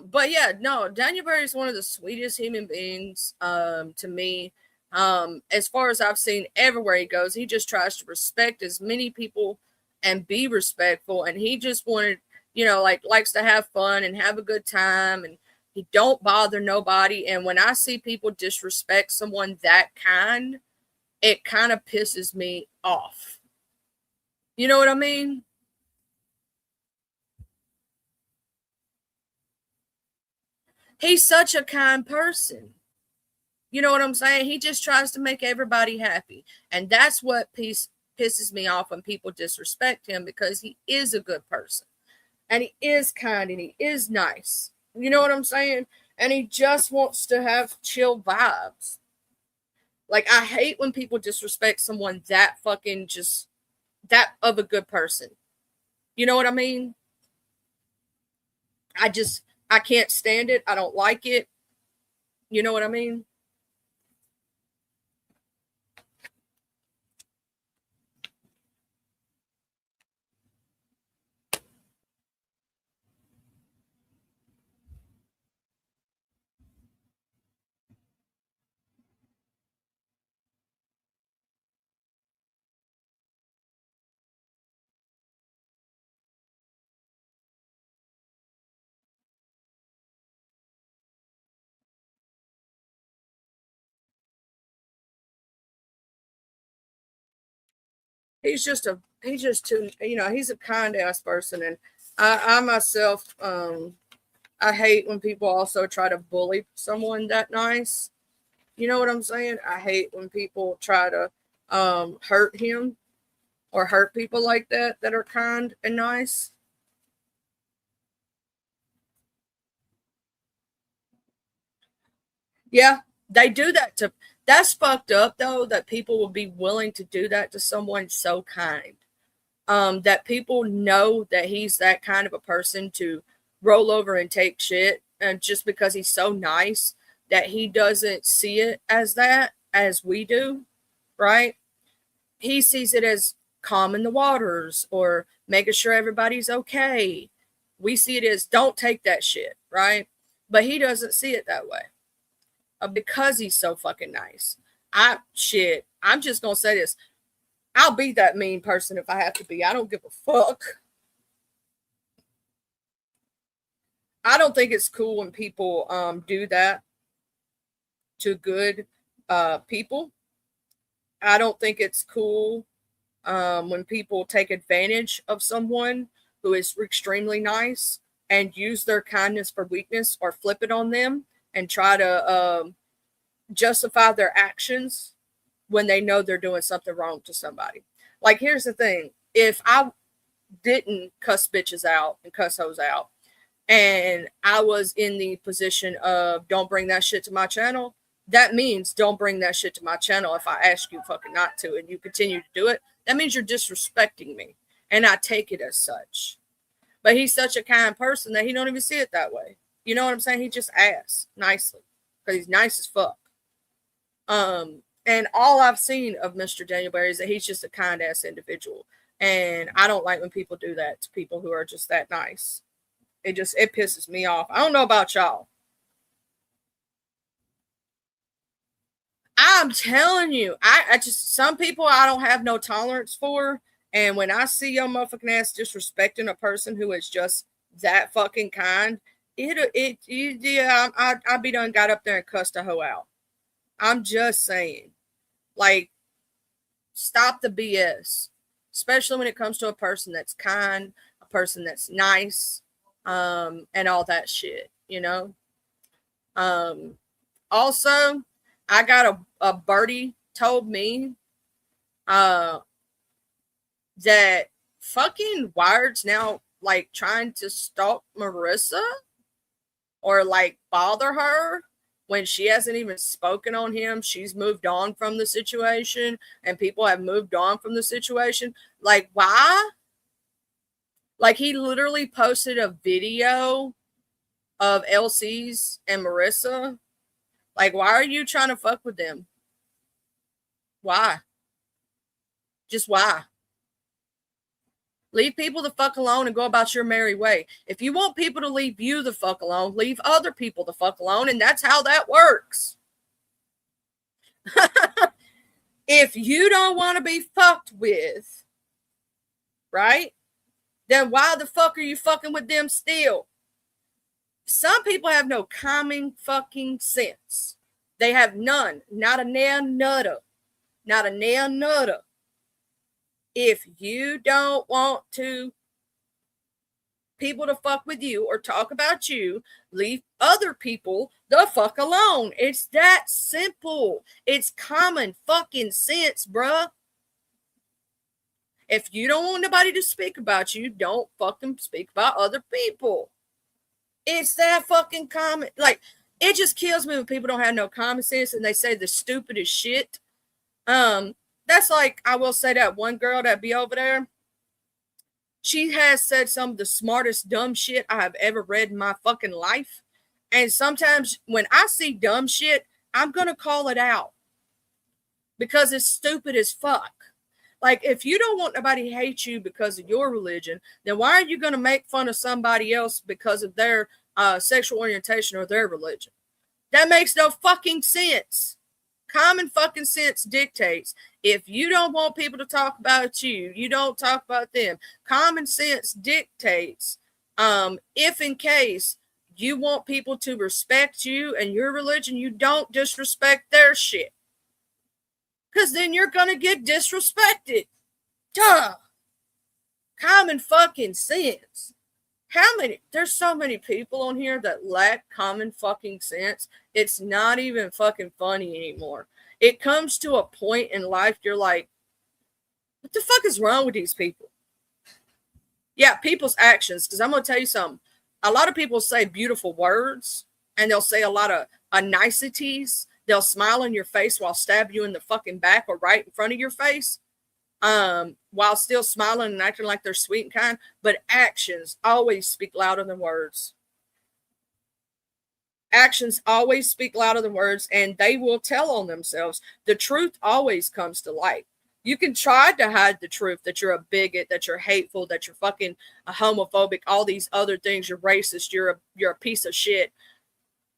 Speaker 2: But yeah, no, Daniel Berry is one of the sweetest human beings to me. As far as I've seen everywhere he goes, he just tries to respect as many people and be respectful. And he just wanted, likes to have fun and have a good time, and he don't bother nobody. And when I see people disrespect someone that kind, it kind of pisses me off. You know what I mean? He's such a kind person. You know what I'm saying? He just tries to make everybody happy. And that's what pisses me off when people disrespect him, because he is a good person. And he is kind and he is nice. You know what I'm saying? And he just wants to have chill vibes. Like, I hate when people disrespect someone that fucking just that of a good person. You know what I mean? I can't stand it. I don't like it. You know what I mean? He's just too, he's a kind ass person. And I myself, I hate when people also try to bully someone that nice. You know what I'm saying? I hate when people try to hurt him or hurt people like that are kind and nice. Yeah, they do that to. That's fucked up though, that people will be willing to do that to someone so kind. That people know that he's that kind of a person to roll over and take shit, and just because he's so nice, that he doesn't see it as that as we do, right? He sees it as calming the waters or making sure everybody's okay. We see it as don't take that shit, right? But he doesn't see it that way. Because he's so fucking nice. I'm just gonna say this. I'll be that mean person if I have to be. I don't give a fuck. I don't think it's cool when people do that to good people. I don't think it's cool when people take advantage of someone who is extremely nice and use their kindness for weakness, or flip it on them and try to justify their actions when they know they're doing something wrong to somebody. Like, here's the thing. If I didn't cuss bitches out and cuss hoes out, and I was in the position of don't bring that shit to my channel, that means don't bring that shit to my channel if I ask you fucking not to and you continue to do it. That means you're disrespecting me, and I take it as such. But he's such a kind person that he don't even see it that way. You know what I'm saying? He just asks nicely because he's nice as fuck. And all I've seen of Mr. Daniel Berry is that he's just a kind ass individual. And I don't like when people do that to people who are just that nice. It pisses me off. I don't know about y'all. I'm telling you, I just, some people I don't have no tolerance for. And when I see your motherfucking ass disrespecting a person who is just that fucking kind, I'd be done got up there and cussed a hoe out. I'm just saying, like, stop the BS, especially when it comes to a person that's kind, a person that's nice, and all that shit, you know? Also, I got a birdie told me that fucking Wired's now like trying to stalk Marissa or like bother her when she hasn't even spoken on him. She's moved on from the situation and people have moved on from the situation. Like, why? Like, he literally posted a video of LC's and Marissa. Like, why are you trying to fuck with them? Why? Just why? Leave people the fuck alone and go about your merry way. If you want people to leave you the fuck alone, leave other people the fuck alone, and that's how that works. If you don't want to be fucked with, right, then why the fuck are you fucking with them still? Some people have no common fucking sense. They have none. Not a nail nutter. Not a nail nutter. If you don't want people to fuck with you or talk about you, leave other people the fuck alone. It's that simple. It's common fucking sense, bruh. If you don't want nobody to speak about you, don't fucking speak about other people. It's that fucking common. Like, it just kills me when people don't have no common sense and they say the stupidest shit. That's like, I will say that one girl that be over there, she has said some of the smartest dumb shit I have ever read in my fucking life. And sometimes when I see dumb shit, I'm going to call it out because it's stupid as fuck. Like, if you don't want nobody to hate you because of your religion, then why are you going to make fun of somebody else because of their sexual orientation or their religion? That makes no fucking sense. Common fucking sense dictates if you don't want people to talk about you, you don't talk about them. Common sense dictates if in case you want people to respect you and your religion, you don't disrespect their shit. Because then you're going to get disrespected. Duh. Common fucking sense. There's so many people on here that lack common fucking sense. It's not even fucking funny anymore. It comes to a point in life you're like, what the fuck is wrong with these people? Yeah, people's actions. Because I'm going to tell you something. A lot of people say beautiful words and they'll say a lot of niceties. They'll smile in your face while stab you in the fucking back or right in front of your face. While still smiling and acting like they're sweet and kind, but actions always speak louder than words. Actions always speak louder than words, and they will tell on themselves. The truth always comes to light. You can try to hide the truth that you're a bigot, that you're hateful, that you're fucking a homophobic, all these other things, you're racist, you're a piece of shit.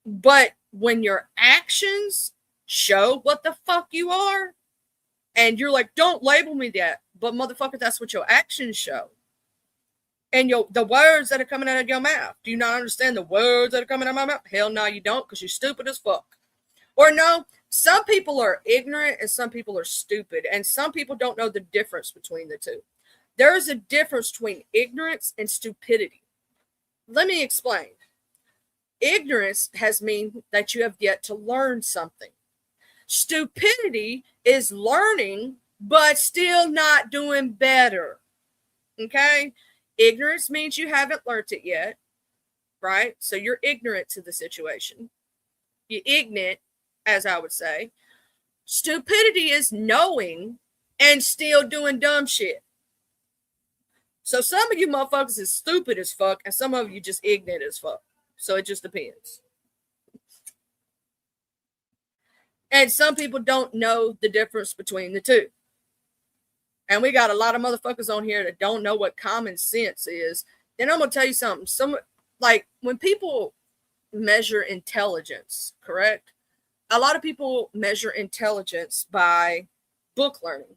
Speaker 2: But when your actions show what the fuck you are, and you're like, don't label me that. But motherfucker, that's what your actions show. And the words that are coming out of your mouth. Do you not understand the words that are coming out of my mouth? Hell no, you don't, because you're stupid as fuck. Or no, some people are ignorant and some people are stupid. And some people don't know the difference between the two. There is a difference between ignorance and stupidity. Let me explain. Ignorance has mean that you have yet to learn something. Stupidity is learning, but still not doing better. Okay? Ignorance means you haven't learned it yet, right? So you're ignorant to the situation. You're ignorant, as I would say. Stupidity is knowing and still doing dumb shit. So some of you motherfuckers is stupid as fuck, and some of you just ignorant as fuck. So it just depends. And some people don't know the difference between the two. And we got a lot of motherfuckers on here that don't know what common sense is. Then I'm going to tell you something. Like when people measure intelligence, correct? A lot of people measure intelligence by book learning.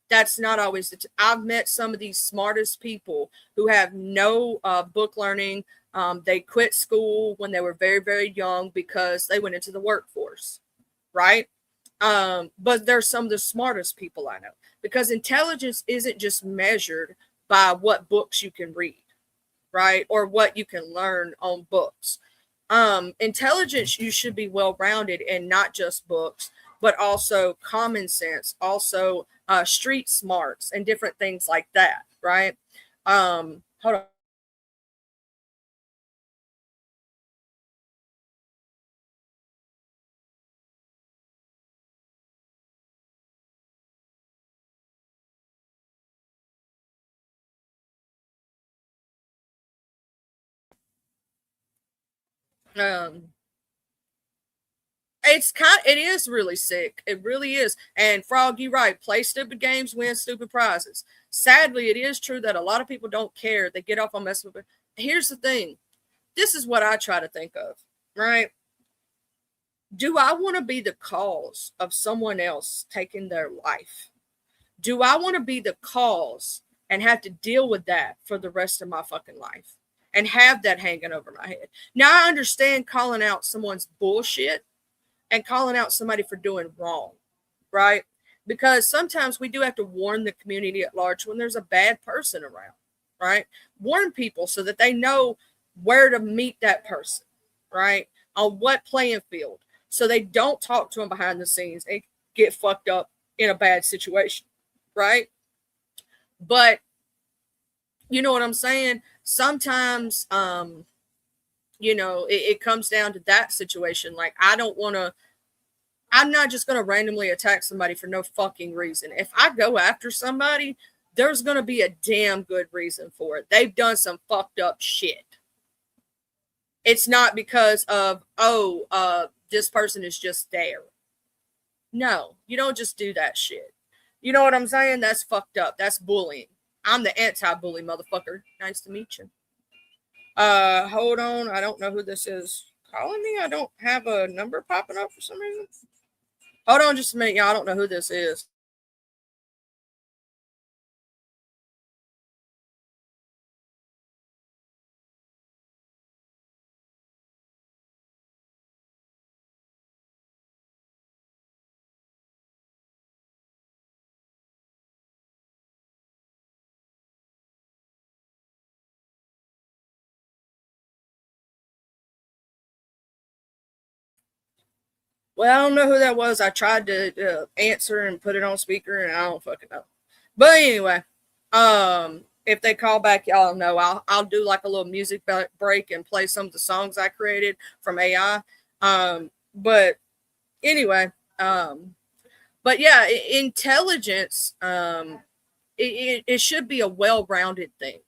Speaker 2: That's not always I've met some of these smartest people who have no book learning. They quit school when they were very, very young because they went into the workforce. Right? But they're some of the smartest people I know, because intelligence isn't just measured by what books you can read, right? Or what you can learn on books. Intelligence, you should be well-rounded in not just books, but also common sense, also street smarts and different things like that, right? Hold on. It is really sick. It really is. And Frog, you right. Play stupid games, win stupid prizes. Sadly, it is true that a lot of people don't care. They get off on messing with it. Here's the thing. This is what I try to think of, right? Do I want to be the cause of someone else taking their life? Do I want to be the cause and have to deal with that for the rest of my fucking life and have that hanging over my head? Now, I understand calling out someone's bullshit and calling out somebody for doing wrong, right? Because sometimes we do have to warn the community at large when there's a bad person around, right? Warn people so that they know where to meet that person, right? On what playing field, so they don't talk to them behind the scenes and get fucked up in a bad situation, right? But you know what I'm saying? Sometimes, it comes down to that situation. Like, I'm not just going to randomly attack somebody for no fucking reason. If I go after somebody, there's going to be a damn good reason for it. They've done some fucked up shit. It's not because of, this person is just there. No, you don't just do that shit. You know what I'm saying? That's fucked up. That's bullying. I'm the anti-bully, motherfucker. Nice to meet you. Hold on. I don't know who this is calling me. I don't have a number popping up for some reason. Hold on just a minute, y'all. I don't know who this is. Well, I don't know who that was. I tried to answer and put it on speaker, and I don't fucking know. But anyway, if they call back, y'all know I'll do like a little music break and play some of the songs I created from AI. But anyway, but yeah, intelligence, it should be a well-rounded thing.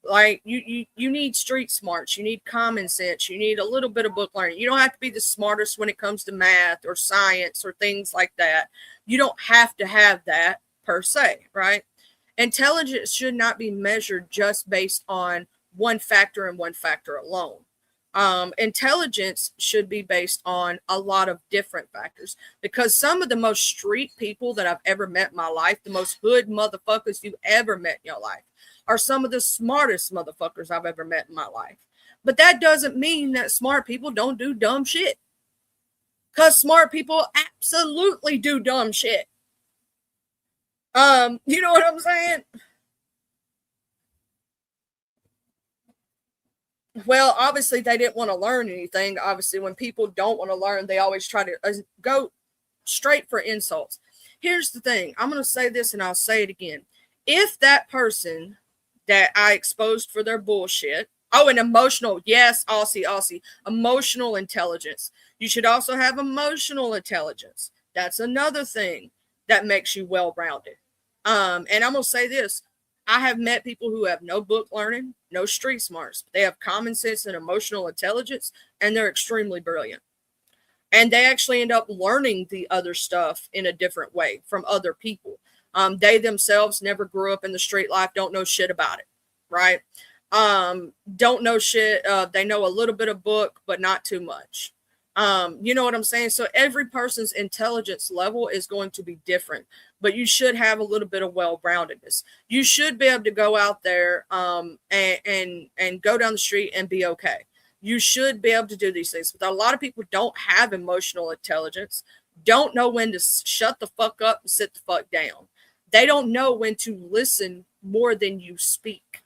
Speaker 2: Like you need street smarts, you need common sense, you need a little bit of book learning. You don't have to be the smartest when it comes to math or science or things like that. You don't have to have that per se, right? Intelligence should not be measured just based on one factor and one factor alone. Intelligence should be based on a lot of different factors, because some of the most street people that I've ever met in my life, the most hood motherfuckers you've ever met in your life, are some of the smartest motherfuckers I've ever met in my life. But that doesn't mean that smart people don't do dumb shit. Because smart people absolutely do dumb shit. You know what I'm saying? Well, obviously they didn't want to learn anything. Obviously, when people don't want to learn, they always try to go straight for insults. Here's the thing. I'm going to say this and I'll say it again. If that person that I exposed for their bullshit, and emotional, yes, Aussie, emotional intelligence. You should also have emotional intelligence. That's another thing that makes you well-rounded. And I'm going to say this. I have met people who have no book learning, no street smarts. They have common sense and emotional intelligence, and they're extremely brilliant. And they actually end up learning the other stuff in a different way from other people. They themselves never grew up in the street life, don't know shit about it, right? Don't know shit. They know a little bit of book, but not too much. You know what I'm saying? So every person's intelligence level is going to be different, but you should have a little bit of well-roundedness. You should be able to go out there and go down the street and be okay. You should be able to do these things. But a lot of people don't have emotional intelligence, don't know when to shut the fuck up and sit the fuck down. They don't know when to listen more than you speak.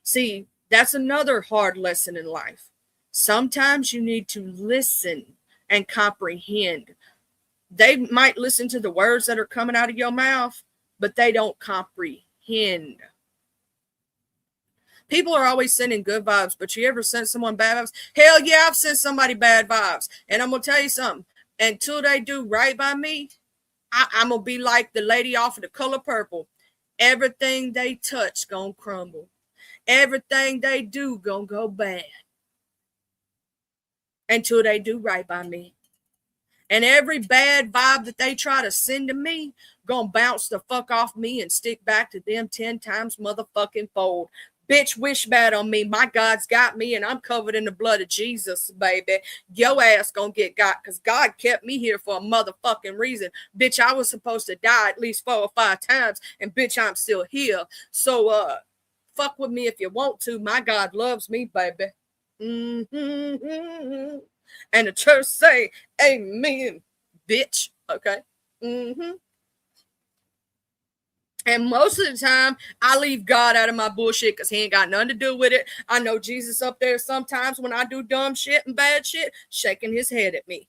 Speaker 2: See, that's another hard lesson in life. Sometimes you need to listen and comprehend. They might listen to the words that are coming out of your mouth, but they don't comprehend. People are always sending good vibes, but you ever sent someone bad vibes? Hell yeah, I've sent somebody bad vibes. And I'm going to tell you something. Until they do right by me, I'm going to be like the lady off of The Color Purple. Everything they touch going to crumble. Everything they do going to go bad. Until they do right by me. And every bad vibe that they try to send to me, gonna bounce the fuck off me and stick back to them 10 times motherfucking fold. Bitch, wish bad on me. My God's got me and I'm covered in the blood of Jesus, baby. Your ass gonna get got because God kept me here for a motherfucking reason. Bitch, I was supposed to die at least 4 or 5 times and bitch, I'm still here. So, fuck with me if you want to. My God loves me, baby. Mm-hmm. And the church say, amen, bitch. Okay. Mm-hmm. And most of the time, I leave God out of my bullshit because he ain't got nothing to do with it. I know Jesus up there sometimes when I do dumb shit and bad shit, shaking his head at me.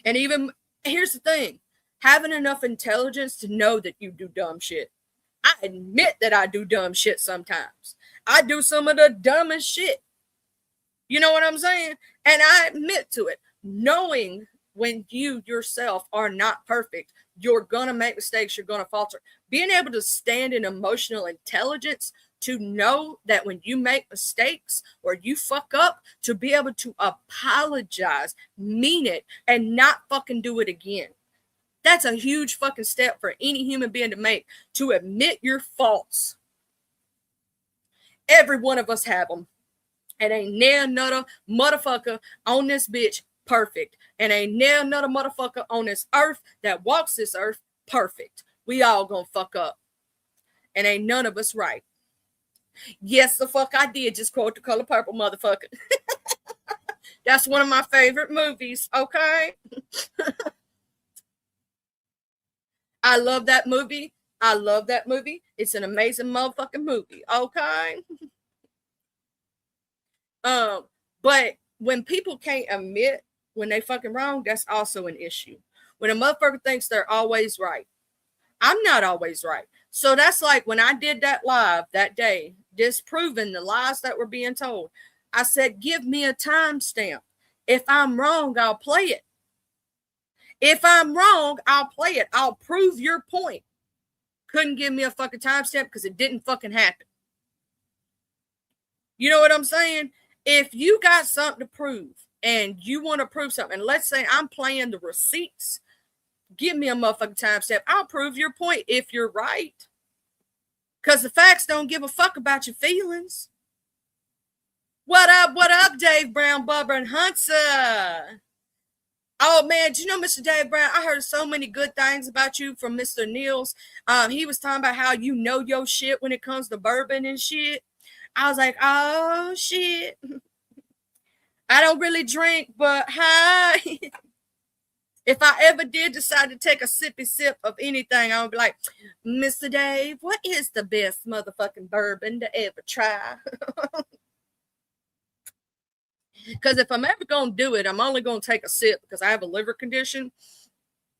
Speaker 2: And even, here's the thing, having enough intelligence to know that you do dumb shit. I admit that I do dumb shit sometimes. I do some of the dumbest shit. You know what I'm saying? And I admit to it. Knowing when you yourself are not perfect, you're going to make mistakes, you're going to falter. Being able to stand in emotional intelligence to know that when you make mistakes or you fuck up, to be able to apologize, mean it, and not fucking do it again. That's a huge fucking step for any human being to make, to admit your faults. Every one of us have them. And ain't near another motherfucker on this bitch perfect. And ain't near another motherfucker on this earth that walks this earth perfect. We all gonna fuck up. And ain't none of us right. Yes, the fuck I did just quote The Color Purple, motherfucker. That's one of my favorite movies, okay? I love that movie. I love that movie. It's an amazing motherfucking movie, okay? But when people can't admit when they fucking wrong, that's also an issue. When a motherfucker thinks they're always right, I'm not always right. So that's like when I did that live that day, disproving the lies that were being told. I said, give me a timestamp. If I'm wrong, I'll play it. If I'm wrong, I'll play it. I'll prove your point. Couldn't give me a fucking timestamp because it didn't fucking happen. You know what I'm saying? If you got something to prove and you want to prove something, and let's say I'm playing the receipts, give me a motherfucking timestamp. I'll prove your point if you're right. Because the facts don't give a fuck about your feelings. What up, Dave Brown, Bubba, and Hunter? Oh, man, do you know Mr. Dave Brown? I heard so many good things about you from Mr. Niels. He was talking about how you know your shit when it comes to bourbon and shit. I was like, oh, shit. I don't really drink, but hi. If I ever did decide to take a sippy sip of anything, I would be like, Mr. Dave, what is the best motherfucking bourbon to ever try? Because if I'm ever going to do it, I'm only going to take a sip because I have a liver condition.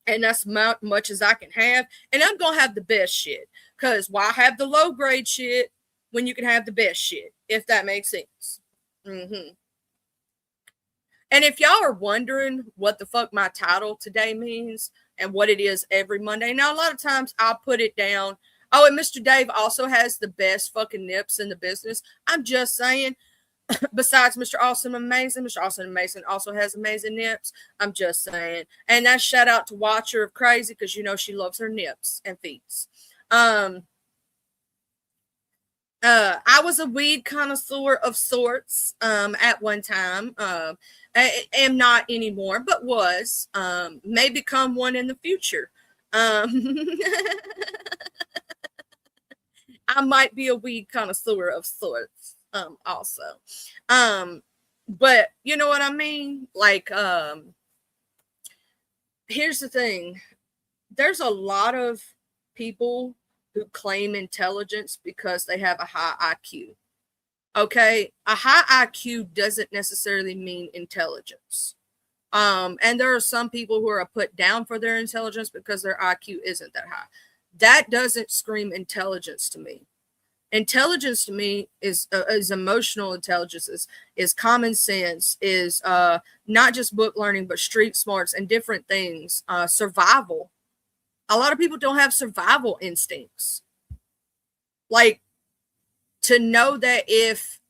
Speaker 2: And that's much as I can have. And I'm going to have the best shit. Because why have the low grade shit when you can have the best shit, if that makes sense. Mm-hmm. And if y'all are wondering what the fuck my title today means and what it is every Monday, now a lot of times I'll put it down. Oh, and Mr. Dave also has the best fucking nips in the business. I'm just saying, besides Mr. Awesome Amazing, Mr. Awesome Amazing also has amazing nips. I'm just saying. And that's shout out to Watcher of Crazy because you know she loves her nips and feet. I was a weed connoisseur of sorts at one time. I am not anymore, but was. May become one in the future. I might be a weed connoisseur of sorts also. But you know what I mean? Like, here's the thing. There's a lot of people who claim intelligence because they have a high IQ. Okay, a high IQ doesn't necessarily mean intelligence. And there are some people who are put down for their intelligence because their IQ isn't that high. That doesn't scream intelligence to me. Intelligence to me is emotional intelligence, is common sense, is not just book learning, but street smarts and different things. Survival. A lot of people don't have survival instincts. Like, to know that if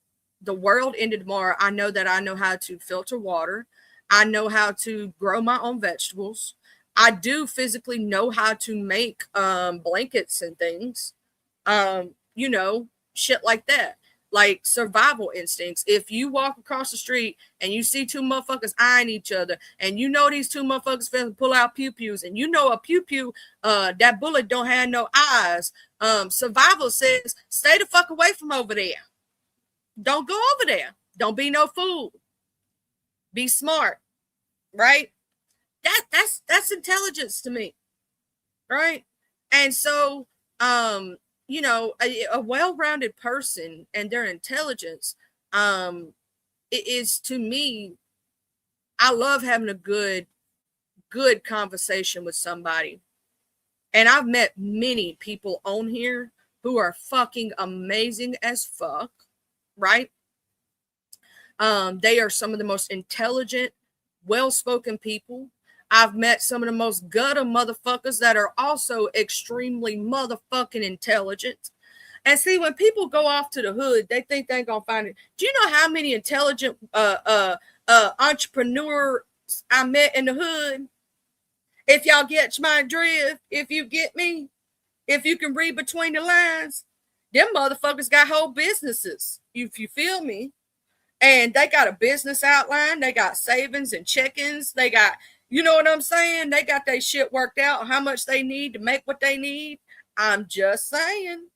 Speaker 2: the world ended tomorrow, I know that I know how to filter water. I know how to grow my own vegetables. I do physically know how to make blankets and things. You know, shit like that. Like survival instincts. If you walk across the street and you see two motherfuckers eyeing each other, and you know these two motherfuckers finna pull out pew-pews, and you know a pew-pew, that bullet don't have no eyes. Survival says, stay the fuck away from over there. Don't go over there. Don't be no fool. Be smart, right? That's intelligence to me, right? And so, you know, a well-rounded person and their intelligence, it is, to me, I love having a good conversation with somebody. And I've met many people on here who are fucking amazing as fuck, right? They are some of the most intelligent, well-spoken people. I've met some of the most gutter motherfuckers that are also extremely motherfucking intelligent. And see, when people go off to the hood, they think they ain't gonna find it. Do you know how many intelligent entrepreneurs I met in the hood? If y'all get my drift, if you get me, if you can read between the lines, them motherfuckers got whole businesses, if you feel me. And they got a business outline. They got savings and check-ins. They got, you know what I'm saying? They got their shit worked out, how much they need to make what they need. I'm just saying.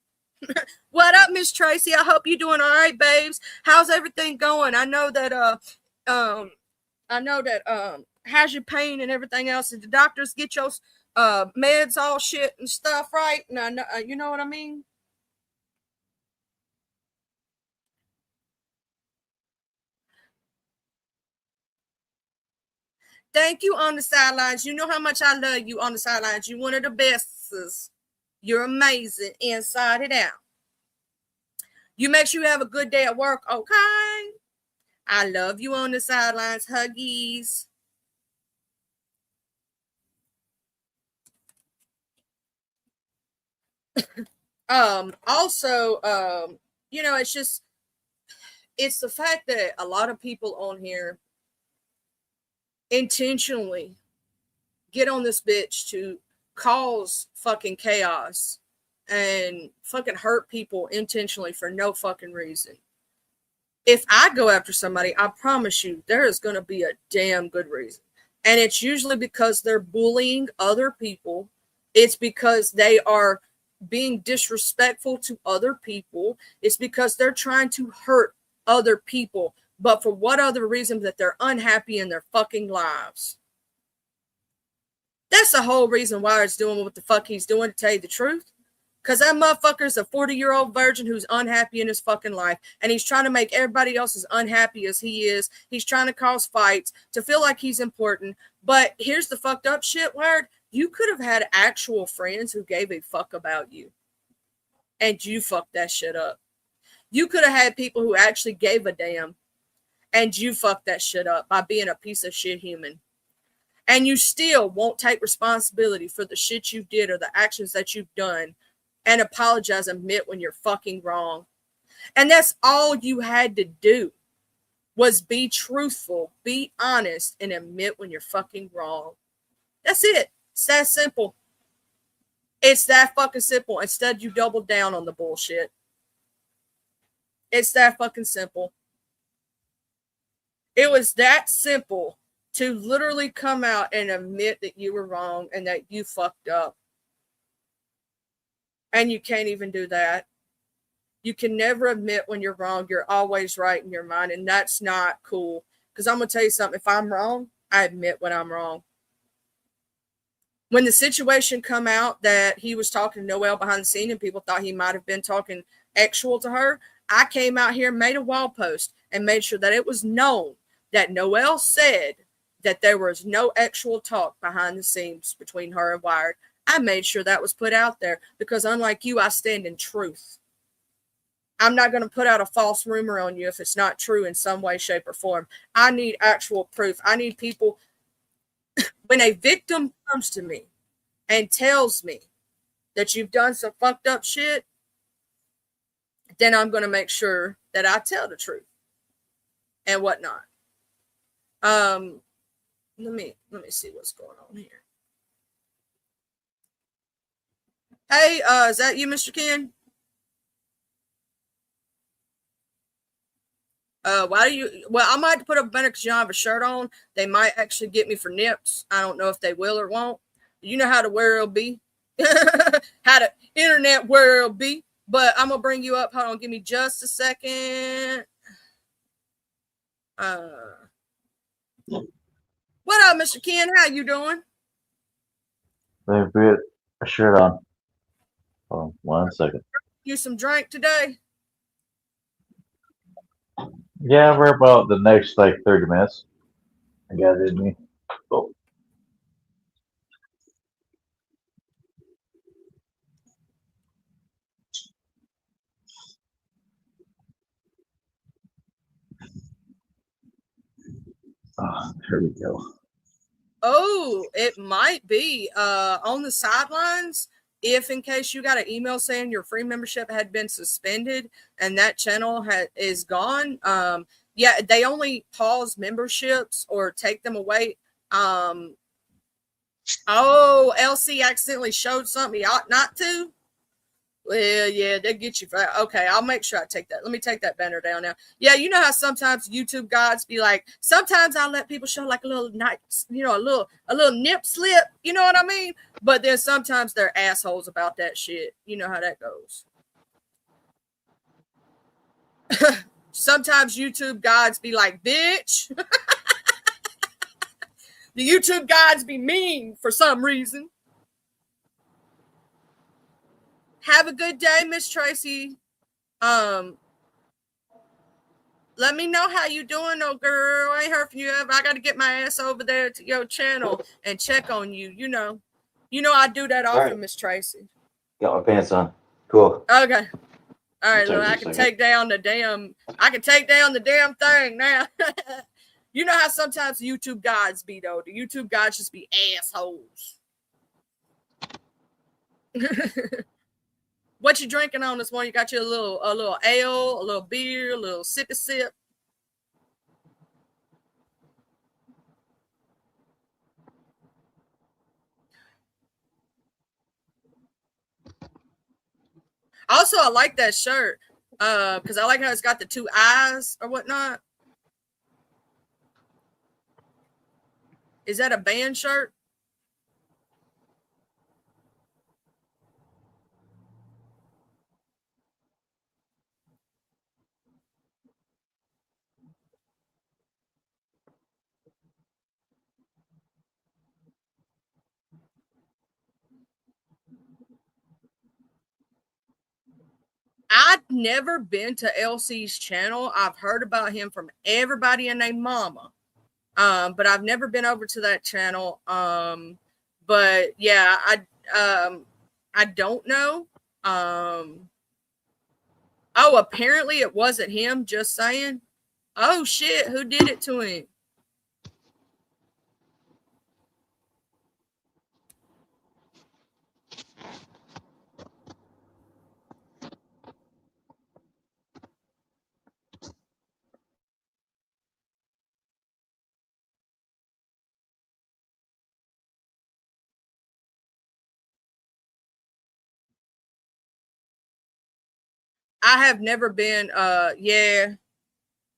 Speaker 2: What up, Miss Tracy? I hope you're doing all right, babes. How's everything going? I know that how's your pain and everything else? Did the doctors get your meds all shit and stuff right? And I know, you know what I mean? Thank you, on the sidelines. You know how much I love you on the sidelines. You're one of the bestest. You're amazing inside and out. You make sure you have a good day at work, okay? I love you on the sidelines. Huggies. Also, you know, it's the fact that a lot of people on here intentionally get on this bitch to cause fucking chaos and fucking hurt people intentionally for no fucking reason. If I go after somebody, I promise you there is going to be a damn good reason. And it's usually because they're bullying other people. It's because they are being disrespectful to other people. It's because they're trying to hurt other people. But for what other reason that they're unhappy in their fucking lives? That's the whole reason why he's doing what the fuck he's doing, to tell you the truth. Because that motherfucker's a 40-year-old virgin who's unhappy in his fucking life. And he's trying to make everybody else as unhappy as he is. He's trying to cause fights to feel like he's important. But here's the fucked up shit, word. You could have had actual friends who gave a fuck about you. And you fucked that shit up. You could have had people who actually gave a damn. And you fucked that shit up by being a piece of shit human. And you still won't take responsibility for the shit you did or the actions that you've done and apologize, admit when you're fucking wrong. And that's all you had to do, was be truthful, be honest, and admit when you're fucking wrong. That's it. It's that simple. It's that fucking simple. Instead, you doubled down on the bullshit. It's that fucking simple. It was that simple to literally come out and admit that you were wrong and that you fucked up. And you can't even do that. You can never admit when you're wrong. You're always right in your mind. And that's not cool. Because I'm going to tell you something. If I'm wrong, I admit when I'm wrong. When the situation come out that he was talking to Noelle behind the scene and people thought he might have been talking actual to her, I came out here and made a wall post and made sure that it was known that Noelle said that there was no actual talk behind the scenes between her and Wired. I made sure that was put out there because unlike you, I stand in truth. I'm not going to put out a false rumor on you if it's not true in some way, shape, or form. I need actual proof. I need people. When a victim comes to me and tells me that you've done some fucked up shit, then I'm going to make sure that I tell the truth and whatnot. Let me see what's going on here. Hey, is that you, Mr. Ken? Why do you? Well, I might put up a banner because you don't have a shirt on. They might actually get me for nips. I don't know if they will or won't. You know how the world be, how the internet world be. But I'm gonna bring you up. Hold on, give me just a second. What up, Mr. Ken? How you doing?
Speaker 6: They put a shirt on. Hold on 1 second.
Speaker 2: You some drink today?
Speaker 6: Yeah, we're about the next like 30 minutes. I got it in me. Oh. Here we go.
Speaker 2: Oh, it might be on the sidelines. If in case you got an email saying your free membership had been suspended and that channel is gone. Yeah, they only pause memberships or take them away. Oh, LC accidentally showed something he ought not to. Well, yeah, they get you. Okay, I'll make sure I take that. Let me take that banner down now. Yeah, you know how sometimes YouTube gods be like, sometimes I'll let people show like a little nice, you know, a little nip slip. You know what I mean? But then sometimes they're assholes about that shit. You know how that goes. Sometimes YouTube gods be like, bitch. The YouTube gods be mean for some reason. Have a good day, Miss Tracy. Let me know how you doing, oh girl. I ain't heard from you ever. I got to get my ass over there to your channel and check on you. You know I do that often, Miss Tracy.
Speaker 6: Got my pants on. Cool.
Speaker 2: Okay. All right, look, I can take down the damn thing now. You know how sometimes YouTube gods be though. The YouTube gods just be assholes. What you drinking on this morning? You got your a little ale, a little beer, a little sippy sip. Also, I like that shirt because I like how it's got the two eyes or whatnot. Is that a band shirt? I've never been to LC's channel. I've heard about him from everybody and their mama. But I've never been over to that channel. But yeah, I don't know. Oh, apparently it wasn't him, just saying. Oh shit, who did it to him? I have never been, yeah,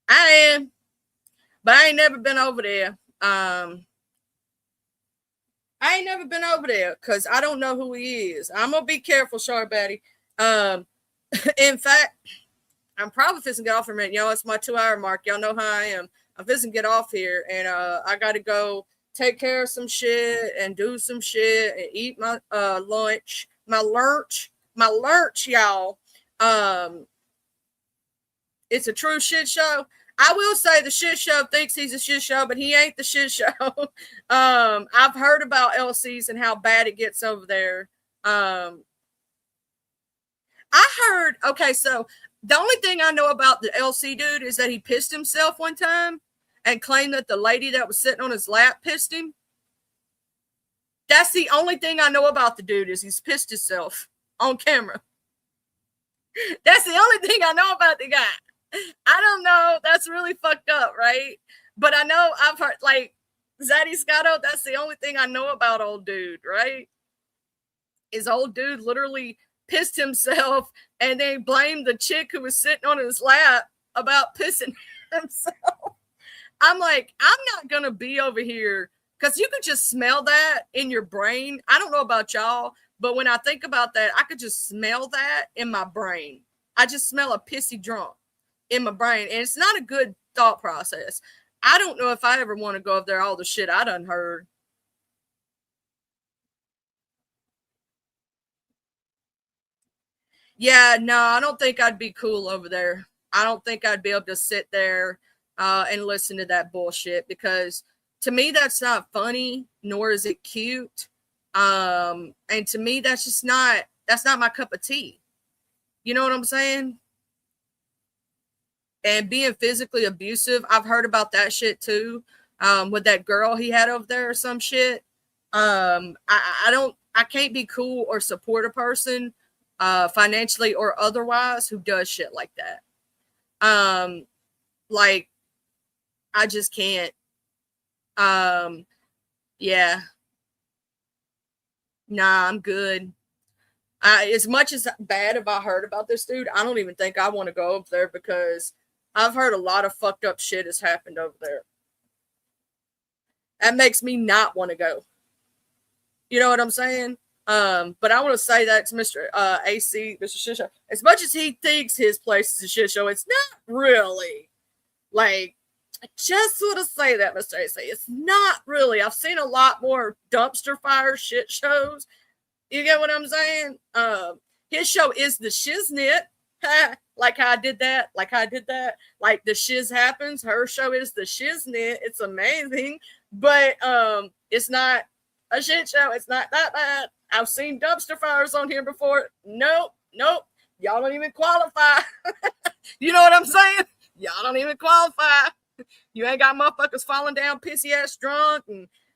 Speaker 2: I am, but I ain't never been over there. I ain't never been over there because I don't know who he is. I'm gonna be careful, Sharbatty. In fact, I'm probably fixing to get off in a minute. You know, it's my 2-hour mark. Y'all know how I am. I'm fixing to get off here, and I got to go take care of some shit and do some shit and eat my lunch, y'all. It's a true shit show. I will say the shit show thinks he's a shit show, but he ain't the shit show. I've heard about LCs and how bad it gets over there. I heard, okay, so the only thing I know about the LC dude is that he pissed himself one time and claimed that the lady that was sitting on his lap pissed him. That's the only thing I know about the dude is he's pissed himself on camera. That's the only thing I know about the guy. I don't know. That's really fucked up, right? But I know I've heard, like, Zaddy Scotto, that's the only thing I know about old dude, right? Is old dude literally pissed himself and then blamed the chick who was sitting on his lap about pissing himself. I'm like, I'm not going to be over here because you could just smell that in your brain. I don't know about y'all, but when I think about that, I could just smell that in my brain. I just smell a pissy drunk in my brain, and it's not a good thought process. I don't know if I ever want to go up there, all the shit I done heard. Yeah, no, I don't think I'd be cool over there. I don't think I'd be able to sit there and listen to that bullshit because to me, that's not funny, nor is it cute. And to me, that's not my cup of tea. You know what I'm saying? And being physically abusive, I've heard about that shit too. With that girl he had over there or some shit. I can't be cool or support a person financially or otherwise who does shit like that. Like I just can't. Yeah. Nah, I'm good. As much as bad if I heard about this dude, I don't even think I want to go up there because I've heard a lot of fucked up shit has happened over there. That makes me not want to go. You know what I'm saying? But I want to say that to Mr. AC, Mr. Shit Show. As much as he thinks his place is a shit show, it's not really. Like, I just want to say that, Mr. AC. It's not really. I've seen a lot more dumpster fire shit shows. You get what I'm saying? His show is the Shiznit. Like how I did that. Like the shiz happens. Her show is the Shiznit. It's amazing. But it's not a shit show. It's not that bad. I've seen dumpster fires on here before. Nope. Y'all don't even qualify. You know what I'm saying? Y'all don't even qualify. You ain't got motherfuckers falling down pissy ass drunk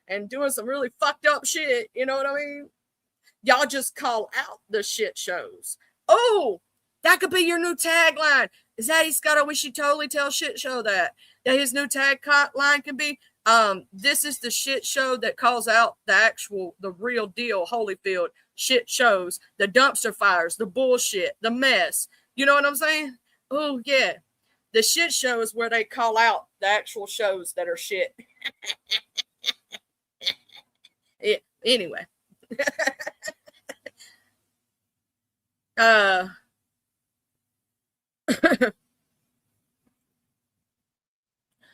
Speaker 2: and doing some really fucked up shit. You know what I mean? Y'all just call out the shit shows. Oh, that could be your new tagline. Is that Scotto? We should totally tell Shit Show that his new tagline can be, this is the shit show that calls out the real deal Holyfield shit shows, the dumpster fires, the bullshit, the mess. You know what I'm saying? Oh, yeah. The shit show is where they call out the actual shows that are shit. Yeah, anyway.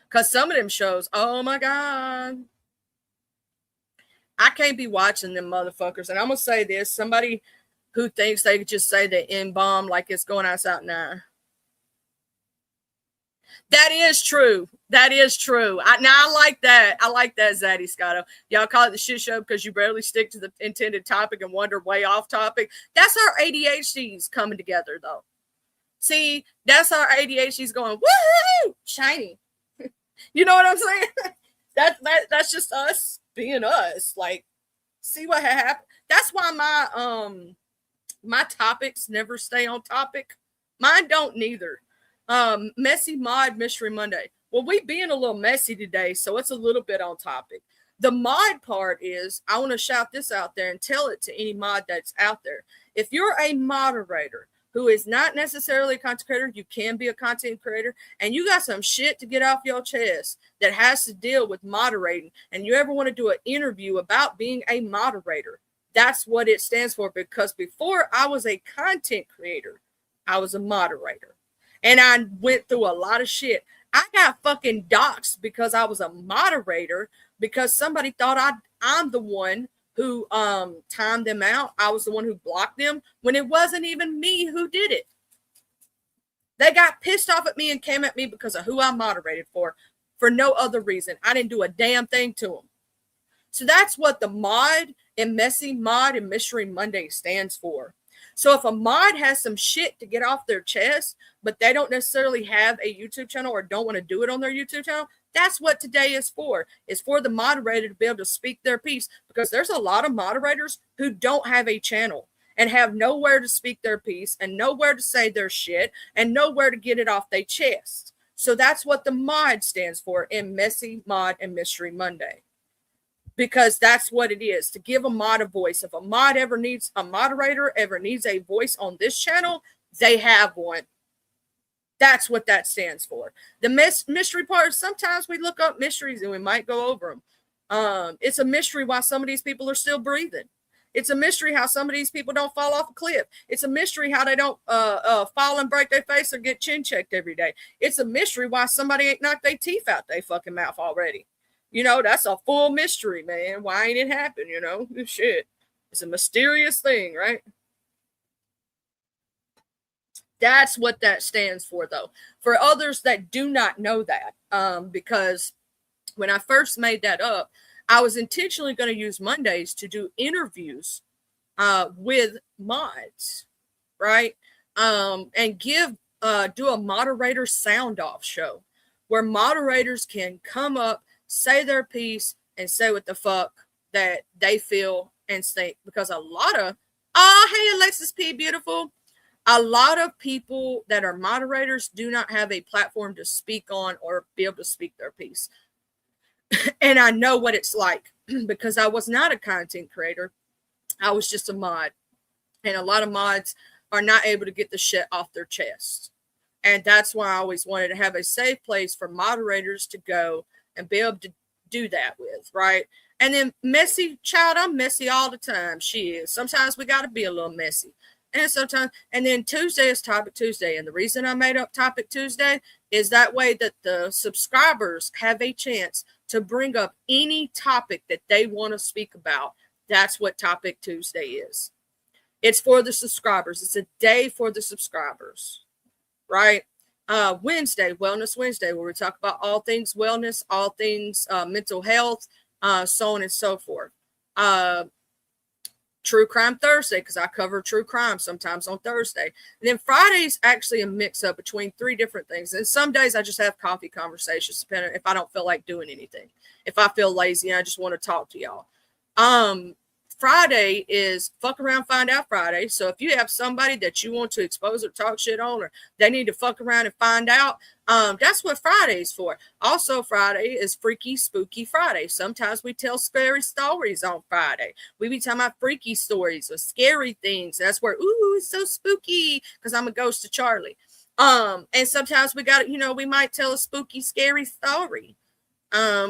Speaker 2: Because some of them shows, oh my God, I can't be watching them motherfuckers. And I'm going to say this, somebody who thinks they could just say the N-bomb like it's going outside now. That is true. I like that. I like that, Zaddy Scotto. Y'all call it the shit show because you barely stick to the intended topic and wander way off topic. That's our ADHD's coming together, though. See, that's our ADHD's going, woohoo, shiny. You know what I'm saying? That's just us being us. Like, see what happened. That's why my topics never stay on topic. Mine don't neither. Messy Mod Mystery Monday. Well, we being a little messy today, so it's a little bit on topic. The mod part is, I want to shout this out there and tell it to any mod that's out there. If you're a moderator who is not necessarily a content creator, you can be a content creator, and you got some shit to get off your chest that has to deal with moderating, and you ever want to do an interview about being a moderator, that's what it stands for. Because before I was a content creator, I was a moderator. And I went through a lot of shit. I got fucking doxxed because I was a moderator because somebody thought I'm the one who timed them out. I was the one who blocked them when it wasn't even me who did it. They got pissed off at me and came at me because of who I moderated for no other reason. I didn't do a damn thing to them. So that's what the mod and Messy Mod and Mystery Monday stands for. So if a mod has some shit to get off their chest, but they don't necessarily have a YouTube channel or don't want to do it on their YouTube channel, that's what today is for. It's for the moderator to be able to speak their piece, because there's a lot of moderators who don't have a channel and have nowhere to speak their piece and nowhere to say their shit and nowhere to get it off their chest. So that's what the mod stands for in Messy Mod and Mystery Monday. Because that's what it is, to give a mod a voice. If a mod ever needs a moderator, ever needs a voice on this channel, they have one. That's what that stands for. The mystery part, sometimes we look up mysteries and we might go over them. It's a mystery why some of these people are still breathing. It's a mystery how some of these people don't fall off a cliff. It's a mystery how they don't fall and break their face or get chin checked every day. It's a mystery why somebody ain't knocked their teeth out their fucking mouth already. You know, that's a full mystery, man. Why ain't it happen? You know, shit. It's a mysterious thing, right? That's what that stands for, though. For others that do not know that, because when I first made that up, I was intentionally going to use Mondays to do interviews with mods, right? And do a moderator sound off show where moderators can come up, say their piece, and say what the fuck that they feel and think. Because a lot of, hey, Alexis P, beautiful. A lot of people that are moderators do not have a platform to speak on or be able to speak their piece. And I know what it's like because I was not a content creator. I was just a mod. And a lot of mods are not able to get the shit off their chest. And that's why I always wanted to have a safe place for moderators to go and be able to do that with, right? And then messy, child, I'm messy all the time. She is. Sometimes we got to be a little messy. And then Tuesday is Topic Tuesday. And the reason I made up Topic Tuesday is that way that the subscribers have a chance to bring up any topic that they want to speak about. That's what Topic Tuesday is. It's for the subscribers. It's a day for the subscribers, right? Wednesday, Wellness Wednesday, where we talk about all things wellness, all things mental health, so on and so forth. True Crime Thursday, because I cover true crime sometimes on Thursday. And then Friday's actually a mix-up between 3 different things. And some days I just have coffee conversations, depending if I don't feel like doing anything. If I feel lazy and I just want to talk to y'all. Friday is Fuck Around, Find Out Friday. So if you have somebody that you want to expose or talk shit on, or they need to fuck around and find out, that's what Friday's for. Also, Friday is Freaky Spooky Friday. Sometimes we tell scary stories on Friday. We be talking about freaky stories or scary things. That's where, ooh, it's so spooky, because I'm a ghost of Charlie. And sometimes we got, we might tell a spooky, scary story.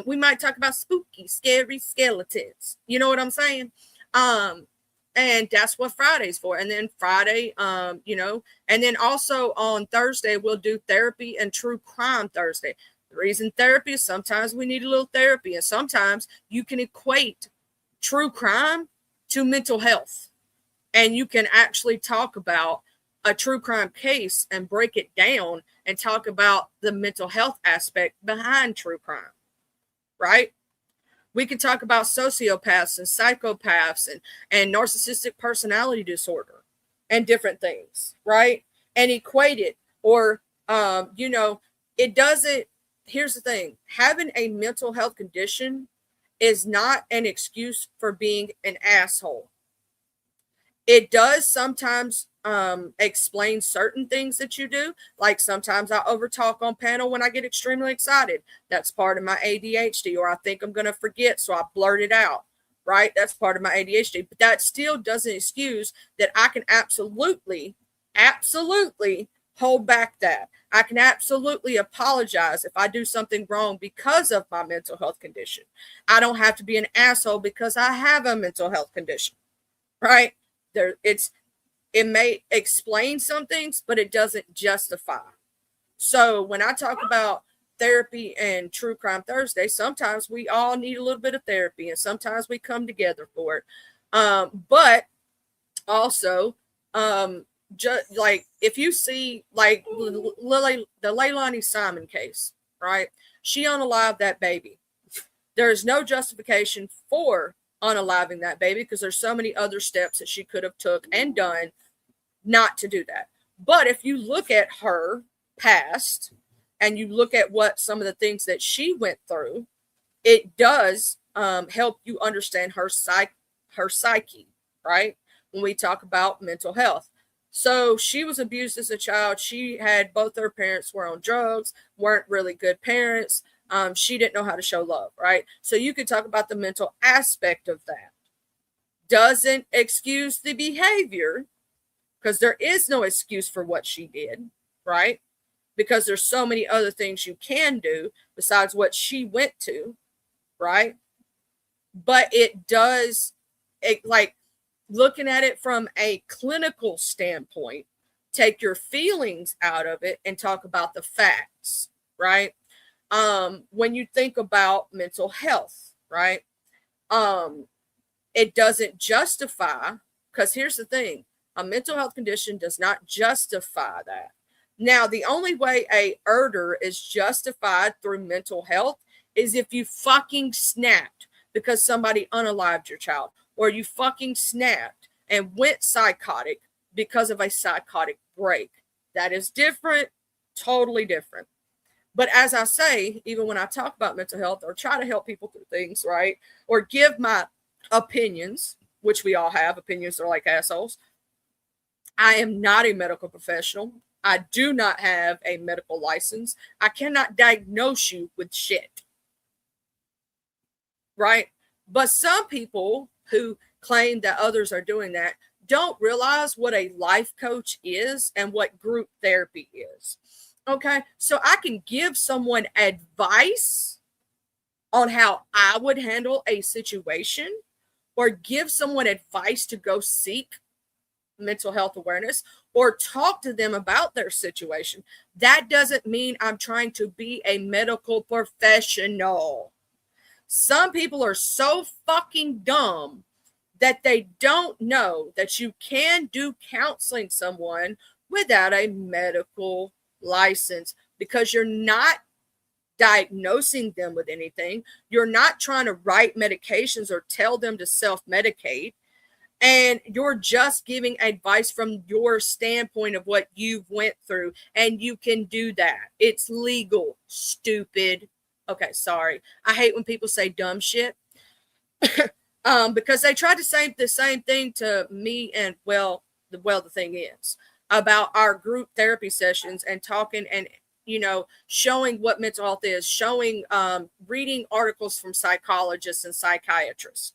Speaker 2: We might talk about spooky, scary skeletons. You know what I'm saying? And that's what Friday's for. And then Friday, and then also on Thursday, we'll do therapy and true crime Thursday. The reason therapy is sometimes we need a little therapy, and sometimes you can equate true crime to mental health. And you can actually talk about a true crime case and break it down and talk about the mental health aspect behind true crime, right? We can talk about sociopaths and psychopaths and narcissistic personality disorder and different things, right? And equate it. Or, it doesn't, here's the thing. Having a mental health condition is not an excuse for being an asshole. It does sometimes explain certain things that you do. Like sometimes I overtalk on panel when I get extremely excited. That's part of my ADHD, or I think I'm going to forget, so I blurt it out, right? That's part of my ADHD. But that still doesn't excuse that I can absolutely hold back that. I can absolutely apologize if I do something wrong because of my mental health condition. I don't have to be an asshole because I have a mental health condition, right? It may explain some things, but it doesn't justify. So when I talk about therapy and True Crime Thursday, sometimes we all need a little bit of therapy, and sometimes we come together for it. But also, just like if you see like Lily, the Leilani Simon case, right? She unalived that baby. There is no justification for unaliving that baby because there's so many other steps that she could have took and done not to do that. But if you look at her past and you look at what some of the things that she went through, it does help you understand her psyche, right? When we talk about mental health. So she was abused as a child. She had both her parents were on drugs, weren't really good parents. She didn't know how to show love, right? So you could talk about the mental aspect of that. Doesn't excuse the behavior, because there is no excuse for what she did, right? Because there's so many other things you can do besides what she went to, right? But it does, like looking at it from a clinical standpoint, take your feelings out of it and talk about the facts, right? When you think about mental health, right? It doesn't justify, because here's the thing, a mental health condition does not justify that. Now, the only way a murder is justified through mental health is if you fucking snapped because somebody unalived your child, or you fucking snapped and went psychotic because of a psychotic break. That is different, totally different. But as I say, even when I talk about mental health or try to help people through things, right, or give my opinions, which we all have, opinions are like assholes. I am not a medical professional. I do not have a medical license. I cannot diagnose you with shit. Right? But some people who claim that others are doing that don't realize what a life coach is and what group therapy is. Okay? So I can give someone advice on how I would handle a situation, or give someone advice to go seek mental health awareness, or talk to them about their situation. That doesn't mean I'm trying to be a medical professional. Some people are so fucking dumb that they don't know that you can do counseling someone without a medical license, because you're not diagnosing them with anything. You're not trying to write medications or tell them to self-medicate. And you're just giving advice from your standpoint of what you've went through. And you can do that. It's legal, stupid. Okay, sorry. I hate when people say dumb shit. Because they tried to say the same thing to me. And the thing is about our group therapy sessions and talking and, you know, showing what mental health is, showing, reading articles from psychologists and psychiatrists,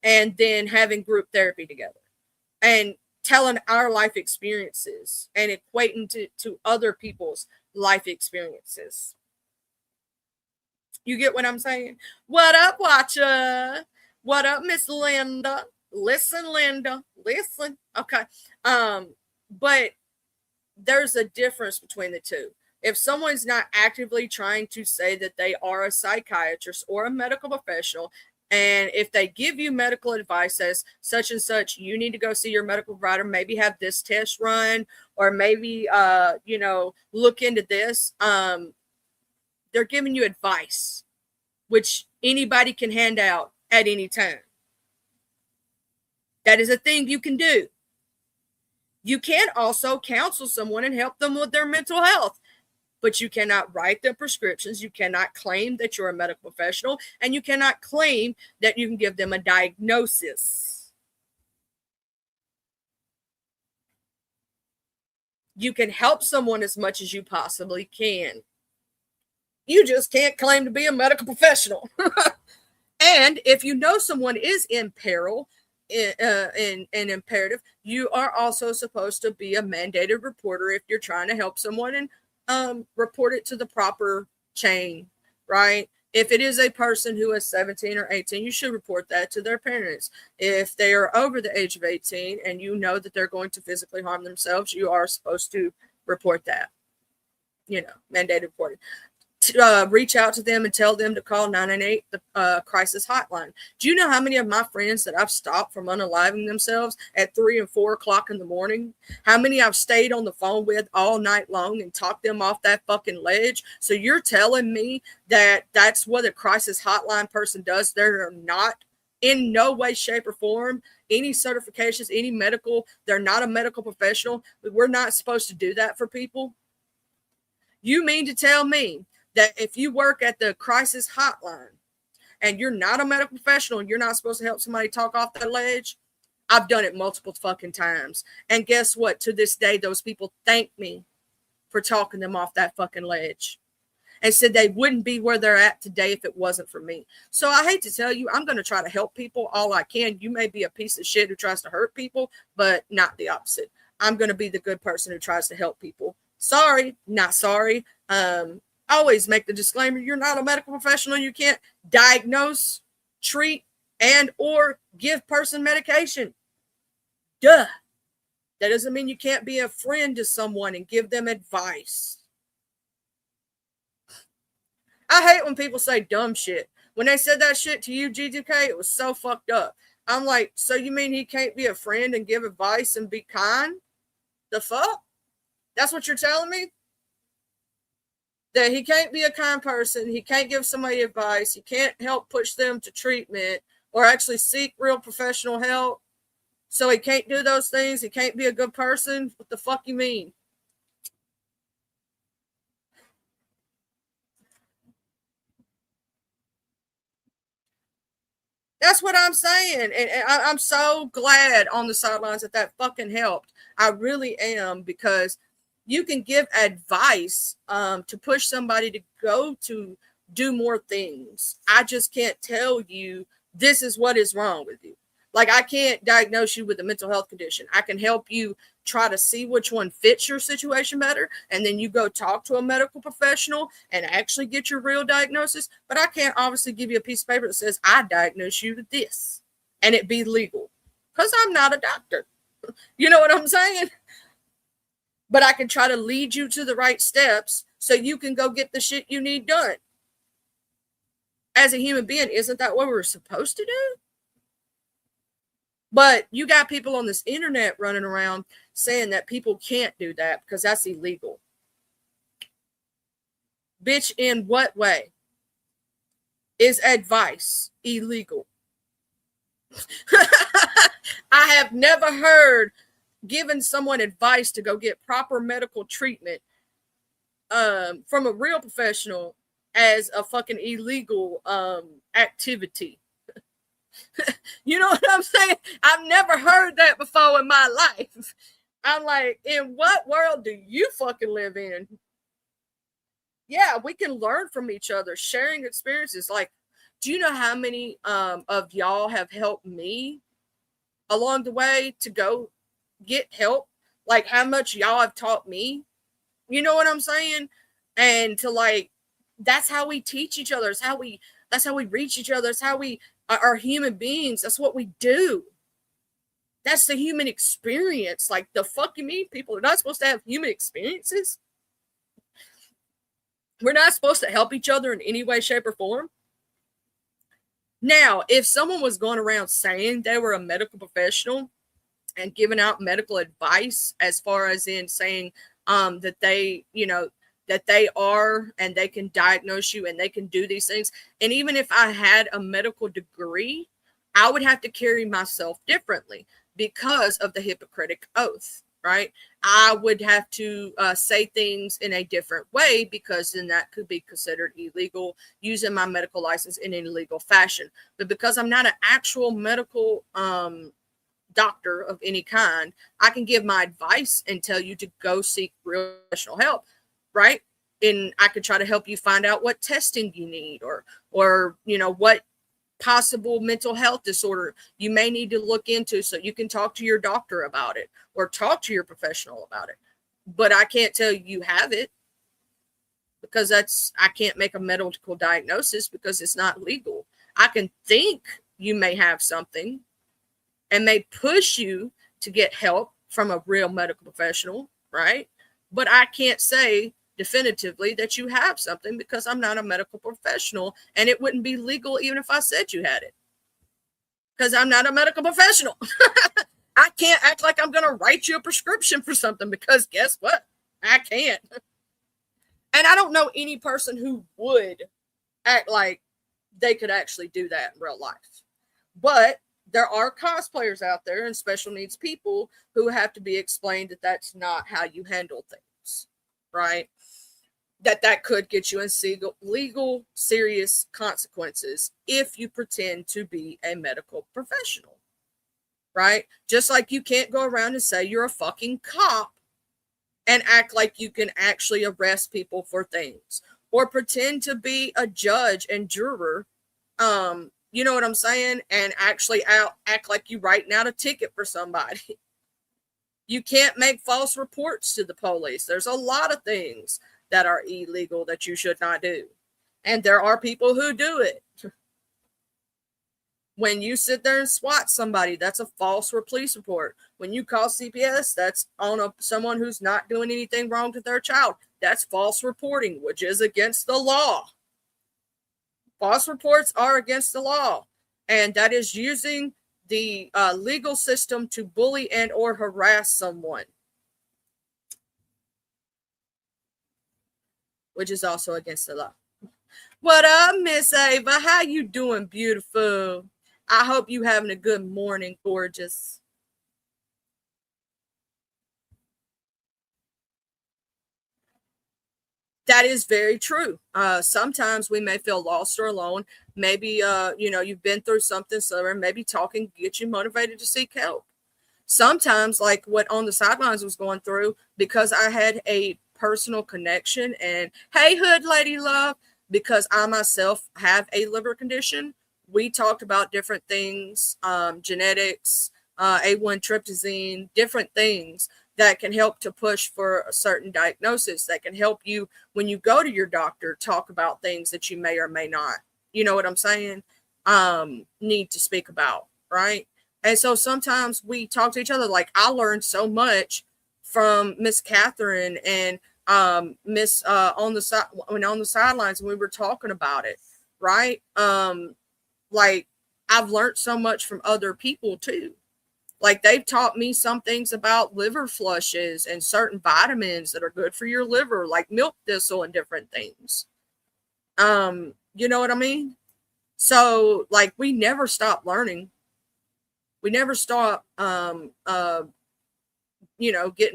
Speaker 2: and then having group therapy together and telling our life experiences and equating to other people's life experiences. You get what I'm saying? What up, Watcha? What up, Miss Linda? Listen, Linda. Listen. Okay. But there's a difference between the two. If someone's not actively trying to say that they are a psychiatrist or a medical professional, and if they give you medical advice as such and such, you need to go see your medical provider, maybe have this test run, or maybe, look into this. They're giving you advice, which anybody can hand out at any time. That is a thing you can do. You can also counsel someone and help them with their mental health, but you cannot write them prescriptions. You cannot claim that you're a medical professional, and you cannot claim that you can give them a diagnosis. You can help someone as much as you possibly can. You just can't claim to be a medical professional. And if you know someone is in peril, in imperative, you are also supposed to be a mandated reporter if you're trying to help someone, and report it to the proper chain, right? If it is a person who is 17 or 18, you should report that to their parents. If they are over the age of 18 and you know that they're going to physically harm themselves, you are supposed to report that, mandated reporting. reach out to them and tell them to call 998, the crisis hotline. Do you know how many of my friends that I've stopped from unaliving themselves at 3 and 4 o'clock in the morning? How many I've stayed on the phone with all night long and talked them off that fucking ledge? So you're telling me that that's what a crisis hotline person does? They're not in no way, shape, or form any certifications, any medical. They're not a medical professional. We're not supposed to do that for people. You mean to tell me that if you work at the crisis hotline and you're not a medical professional and you're not supposed to help somebody talk off that ledge? I've done it multiple fucking times. And guess what? To this day, those people thank me for talking them off that fucking ledge and said they wouldn't be where they're at today if it wasn't for me. So I hate to tell you, I'm going to try to help people all I can. You may be a piece of shit who tries to hurt people, but not the opposite. I'm going to be the good person who tries to help people. Sorry, not sorry. Always make the disclaimer, you're not a medical professional. You can't diagnose, treat, and or give person medication. Duh. That doesn't mean you can't be a friend to someone and give them advice. I hate when people say dumb shit. When they said that shit to you, GDK, it was so fucked up. I'm like, so you mean he can't be a friend and give advice and be kind? The fuck? That's what you're telling me? That he can't be a kind person, he can't give somebody advice, he can't help push them to treatment or actually seek real professional help. So he can't do those things, he can't be a good person? What the fuck you mean? That's what I'm saying. And I'm so glad on the sidelines that fucking helped. I really am, because you can give advice to push somebody to go to do more things. I just can't tell you this is what is wrong with you. Like, I can't diagnose you with a mental health condition. I can help you try to see which one fits your situation better, and then you go talk to a medical professional and actually get your real diagnosis. But I can't obviously give you a piece of paper that says I diagnose you with this and it be legal, because I'm not a doctor. You know what I'm saying? But I can try to lead you to the right steps so you can go get the shit you need done. As a human being, isn't that what we're supposed to do? But you got people on this internet running around saying that people can't do that because that's illegal. Bitch, in what way is advice illegal? I have never heard giving someone advice to go get proper medical treatment from a real professional as a fucking illegal activity. You know what I'm saying? I've never heard that before in my life. I'm like, in what world do you fucking live in? Yeah, we can learn from each other, sharing experiences. Like, do you know how many of y'all have helped me along the way to go get help? Like, how much y'all have taught me? You know what I'm saying? And to, like, that's how we teach each other. That's how we reach each other. That's how we are human beings. That's what we do. That's the human experience. Like, the fuck you mean people are not supposed to have human experiences? We're not supposed to help each other in any way, shape, or form. Now, if someone was going around saying they were a medical professional and giving out medical advice, as far as in saying that they, you know, that they are and they can diagnose you and they can do these things. And even if I had a medical degree, I would have to carry myself differently because of the Hippocratic Oath, right? I would have to say things in a different way, because then that could be considered illegal, using my medical license in an illegal fashion. But because I'm not an actual medical doctor of any kind, I can give my advice and tell you to go seek real professional help. Right. And I could try to help you find out what testing you need, or, you know, what possible mental health disorder you may need to look into, so you can talk to your doctor about it or talk to your professional about it. But I can't tell you have it, because I can't make a medical diagnosis because it's not legal. I can think you may have something and may push you to get help from a real medical professional. Right. But I can't say definitively that you have something because I'm not a medical professional, and it wouldn't be legal even if I said you had it because I'm not a medical professional. I can't act like I'm going to write you a prescription for something because guess what? I can't. And I don't know any person who would act like they could actually do that in real life. But there are cosplayers out there and special needs people who have to be explained that that's not how you handle things, right? That could get you in legal serious consequences if you pretend to be a medical professional, right? Just like you can't go around and say you're a fucking cop and act like you can actually arrest people for things, or pretend to be a judge and juror, you know what I'm saying, and actually act like you writing out a ticket for somebody. You can't make false reports to the police. There's a lot of things that are illegal that you should not do, and there are people who do it. When you sit there and SWAT somebody, that's a false police report. When you call CPS, that's on someone who's not doing anything wrong to their child. That's false reporting, which is against the law. False reports are against the law, and that is using the legal system to bully and or harass someone, which is also against the law. What up, Miss Ava? How you doing, beautiful? I hope you having a good morning, gorgeous. That is very true. Sometimes we may feel lost or alone. Maybe, you've been through something, so maybe talking gets you motivated to seek help. Sometimes, like what On the Sidelines was going through, because I had a personal connection, and hey, Hood Lady Love, because I myself have a liver condition, we talked about different things, genetics, A1 tryptophan, different things that can help to push for a certain diagnosis, that can help you when you go to your doctor, talk about things that you may or may not, you know what I'm saying, need to speak about, right? And so sometimes we talk to each other. Like I learned so much from Miss Catherine and Miss on the sidelines, and we were talking about it, right? Like I've learned so much from other people too. Like they've taught me some things about liver flushes and certain vitamins that are good for your liver, like milk thistle and different things. You know what I mean? So like we never stop learning. We never stop getting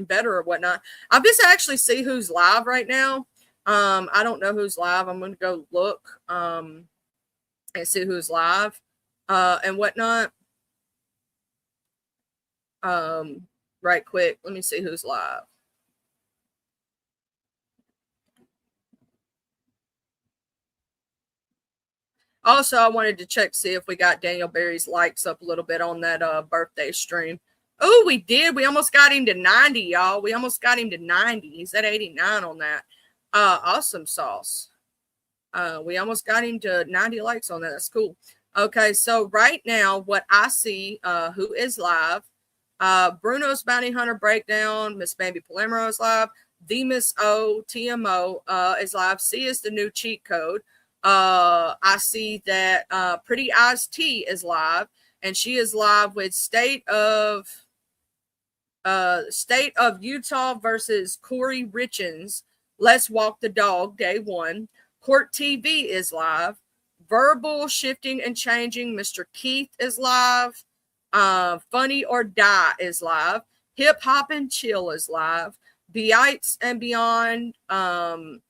Speaker 2: better or whatnot. I just actually see who's live right now. I don't know who's live. I'm gonna go look and see who's live and whatnot. Right quick. Let me see who's live. Also, I wanted to check, see if we got Daniel Berry's likes up a little bit on that birthday stream. Oh, we did. We almost got him to 90, y'all. We almost got him to 90. He's at 89 on that. Awesome sauce. We almost got him to 90 likes on that. That's cool. Okay, so right now, what I see, who is live, Bruno's Bounty Hunter Breakdown, Miss Bambi Palermo is live, the Miss O, TMO is live, C is the new cheat code. I see that Pretty Eyes T is live, and she is live with State of Utah versus Corey Richens. Let's Walk the Dog, day 1. Court TV is live. Verbal Shifting and Changing, Mr. Keith is live. Funny or Die is live. Hip Hop and Chill is live. Bites and Beyond TV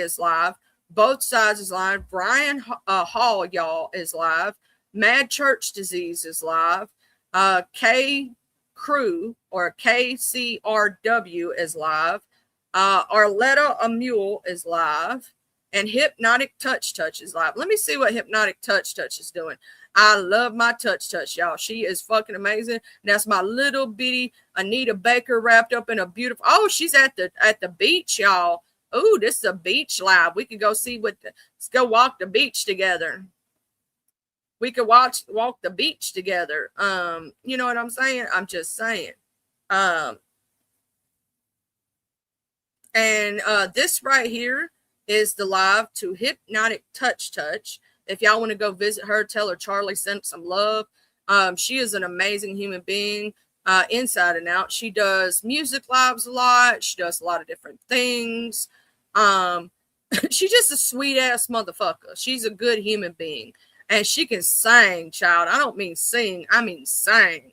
Speaker 2: is live. Both Sides is live. Brian Hall, y'all, is live. Mad Church Disease is live. K Crew or KCRW is live. Arletta a Mule is live. And Hypnotic Touch is live. Let me see what Hypnotic Touch is doing. I love my Touch, y'all. She is fucking amazing. That's my little bitty Anita Baker wrapped up in a beautiful. Oh, she's at the beach, y'all. Oh, this is a beach live. We could go see let's go walk the beach together. We could walk the beach together. You know what I'm saying? I'm just saying. And this right here is the live to Hypnotic Touch. If y'all want to go visit her, tell her Charlie sent some love. She is an amazing human being, inside and out. She does music lives a lot. She does a lot of different things. She's just a sweet ass motherfucker. She's a good human being. And she can sing, child. I don't mean sing, I mean sing.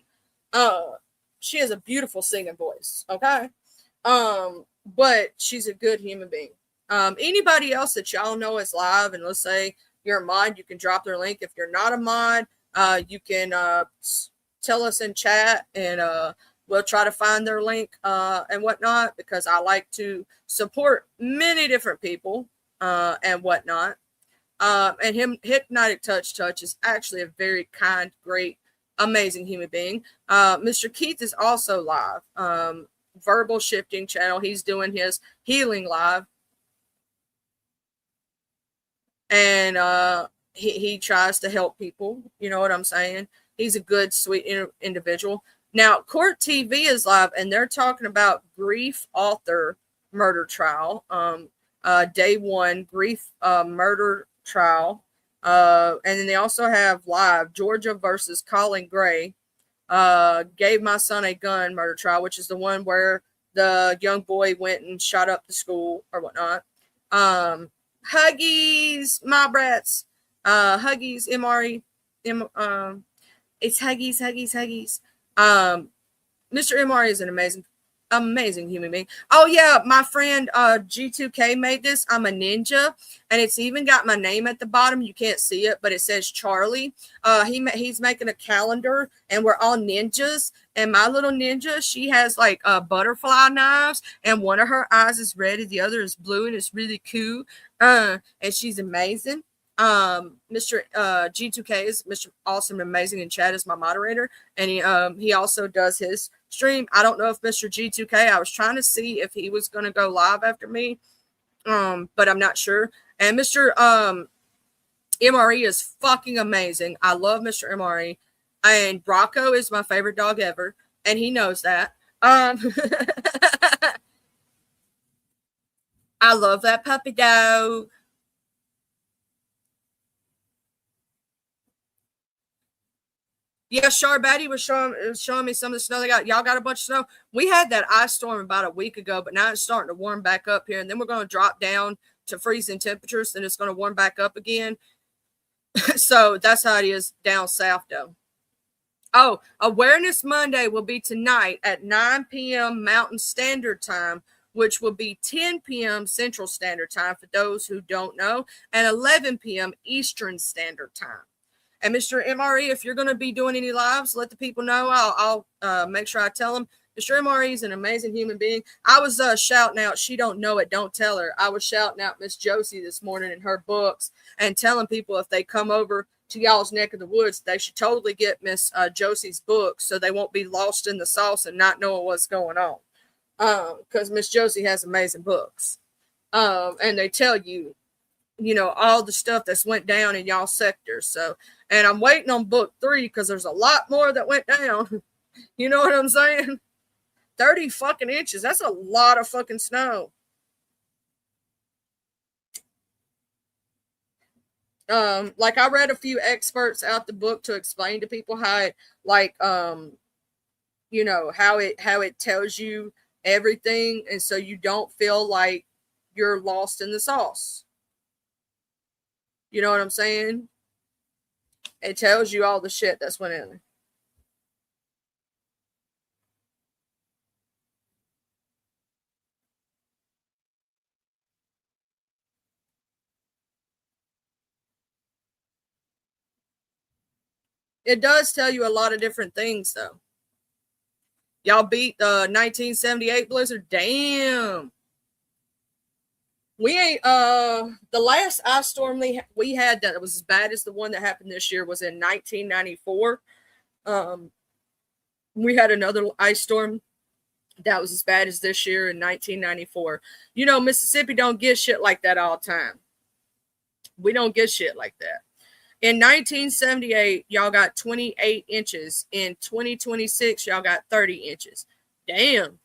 Speaker 2: She has a beautiful singing voice, okay? But she's a good human being. Anybody else that y'all know is live, and let's say you're a mod, you can drop their link. If you're not a mod, you can tell us in chat, and we'll try to find their link and whatnot, because I like to support many different people and whatnot. And Hypnotic Touch is actually a very kind, great, amazing human being. Mr. Keith is also live. Verbal Shifting channel. He's doing his healing live. And he tries to help people. You know what I'm saying? He's a good, sweet individual. Now, Court TV is live, and they're talking about Grief Author murder trial. Day 1, Grief murder trial. And then they also have live Georgia versus Colin Gray. Gave my son a gun murder trial, which is the one where the young boy went and shot up the school or whatnot. Huggies, my brats. Huggies, MRE. It's Huggies. Mr. MRE is an amazing human being. Oh yeah, my friend G2K made this. I'm a ninja, and it's even got my name at the bottom. You can't see it, but it says Charlie. He's making a calendar, and we're all ninjas. And my little ninja, she has like butterfly knives, and one of her eyes is red, and the other is blue, and it's really cool. And she's amazing. Mr. G2K is Mr. Awesome, Amazing, and Chad is my moderator, and he also does his stream. I don't know if Mr. G2K, I was trying to see if he was going to go live after me, but I'm not sure. And Mr. MRE is fucking amazing. I love Mr. MRE, and Rocco is my favorite dog ever, and he knows that. I love that puppy dog. Yeah, Sharbati was showing me some of the snow they got. Y'all got a bunch of snow. We had that ice storm about a week ago, but now it's starting to warm back up here. And then we're going to drop down to freezing temperatures, and it's going to warm back up again. So that's how it is down south, though. Oh, Awareness Monday will be tonight at 9 p.m. Mountain Standard Time, which will be 10 p.m. Central Standard Time for those who don't know, and 11 p.m. Eastern Standard Time. And Mr. MRE, if you're going to be doing any lives, let the people know. I'll make sure I tell them. Mr. MRE is an amazing human being. I was shouting out, she don't know it, don't tell her. I was shouting out Miss Josie this morning in her books and telling people if they come over to y'all's neck of the woods, they should totally get Miss Josie's books so they won't be lost in the sauce and not knowing what's going on. Because Miss Josie has amazing books. And they tell you, all the stuff that's went down in y'all sectors. So, and I'm waiting on book 3 because there's a lot more that went down. You know what I'm saying? 30 fucking inches. That's a lot of fucking snow. Like I read a few experts out the book to explain to people how it, like, how it tells you everything. And so you don't feel like you're lost in the sauce. You know what I'm saying? It tells you all the shit that's went in there. It does tell you a lot of different things, though. Y'all beat the 1978 blizzard? Damn. We ain't, the last ice storm we had that was as bad as the one that happened this year was in 1994. We had another ice storm that was as bad as this year in 1994. Mississippi don't get shit like that all the time. We don't get shit like that. In 1978, y'all got 28 inches. In 2026, y'all got 30 inches. Damn.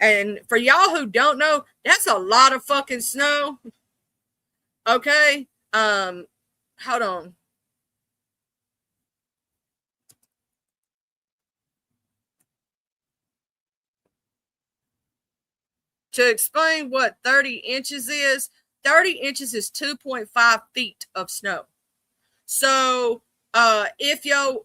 Speaker 2: And for y'all who don't know, that's a lot of fucking snow. Okay. Hold on. To explain what 30 inches is, 30 inches is 2.5 feet of snow. So if your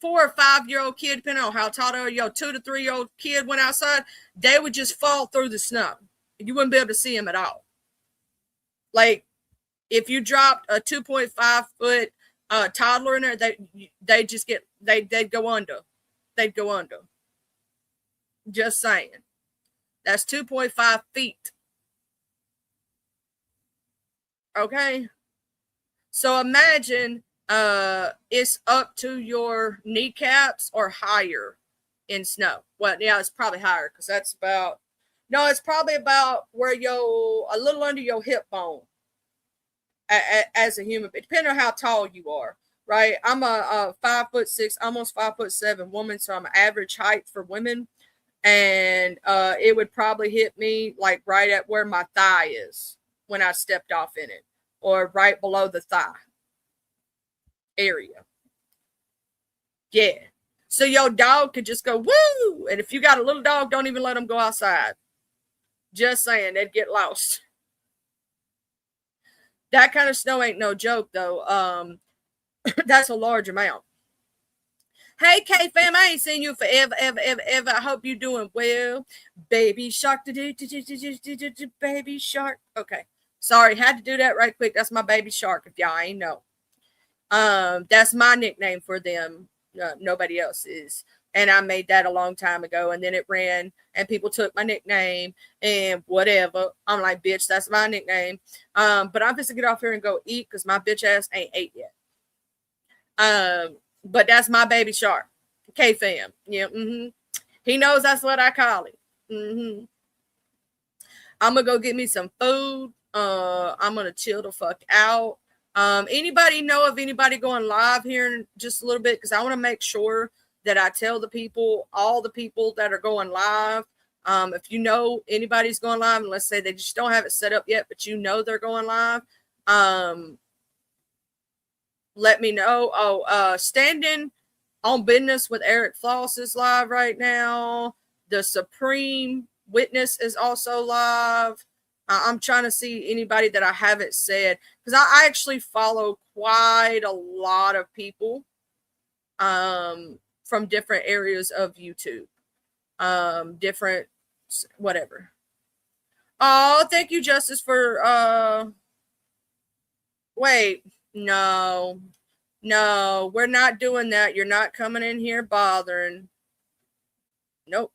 Speaker 2: 4 or 5 year old kid, depending on how tall they are, your 2 to 3 year old kid went outside, they would just fall through the snow. You wouldn't be able to see them at all. Like if you dropped a 2.5 foot toddler in there, they just get they'd go under. They'd go under. Just saying. That's 2.5 feet. Okay. So imagine it's up to your kneecaps or higher in snow. Well, yeah, it's probably higher because that's about, no, it's probably about where a little under your hip bone as a human, depending on how tall you are, right? I'm a 5'6", almost 5'7" woman, so I'm average height for women. And it would probably hit me like right at where my thigh is when I stepped off in it, or right below the thigh area. Yeah. So your dog could just go, woo! And if you got a little dog, don't even let them go outside. Just saying, they'd get lost. That kind of snow ain't no joke, though. That's a large amount. Hey, K-Fam, I ain't seen you forever, ever. I hope you're doing well. Baby shark, baby shark. Okay. Sorry, had to do that right quick. That's my baby shark, if y'all ain't know. That's my nickname for them. Nobody else is. And I made that a long time ago, and then it ran, and people took my nickname and whatever. I'm like, bitch, that's my nickname. But I'm just to get off here and go eat because my bitch ass ain't ate yet. But that's my baby shark, K-Fam. Yeah, he knows that's what I call him. I'm gonna go get me some food. I'm gonna chill the fuck out. Anybody know of anybody going live here in just a little bit? Because I want to make sure that I tell the people, all the people that are going live. If you know anybody's going live, and let's say they just don't have it set up yet, but you know they're going live, let me know. Standing on Business with Eric Floss is live right now. The Supreme Witness is also live. I'm trying to see anybody that I haven't said, because I actually follow quite a lot of people from different areas of YouTube, different whatever. Oh, thank you, Justice, for wait, no, we're not doing that. You're not coming in here bothering. Nope.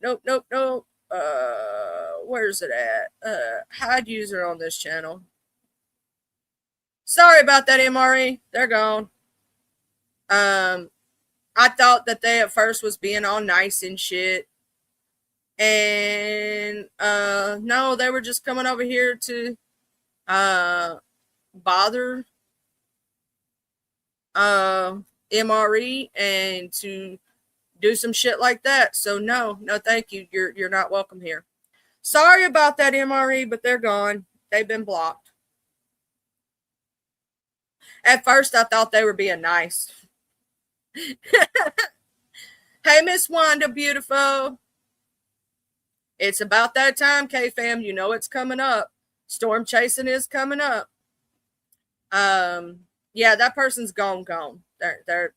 Speaker 2: Where's it at? Hide user on this channel. Sorry about that, MRE. They're gone. I thought that they at first was being all nice and shit. And no, they were just coming over here to bother MRE and to do some shit like that. So no, thank you. You're not welcome here. Sorry about that, MRE, but they're gone. They've been blocked. At first, I thought they were being nice. Hey, Miss Wanda, beautiful. It's about that time, K-Fam. You know it's coming up. Storm chasing is coming up. Yeah, that person's gone. They're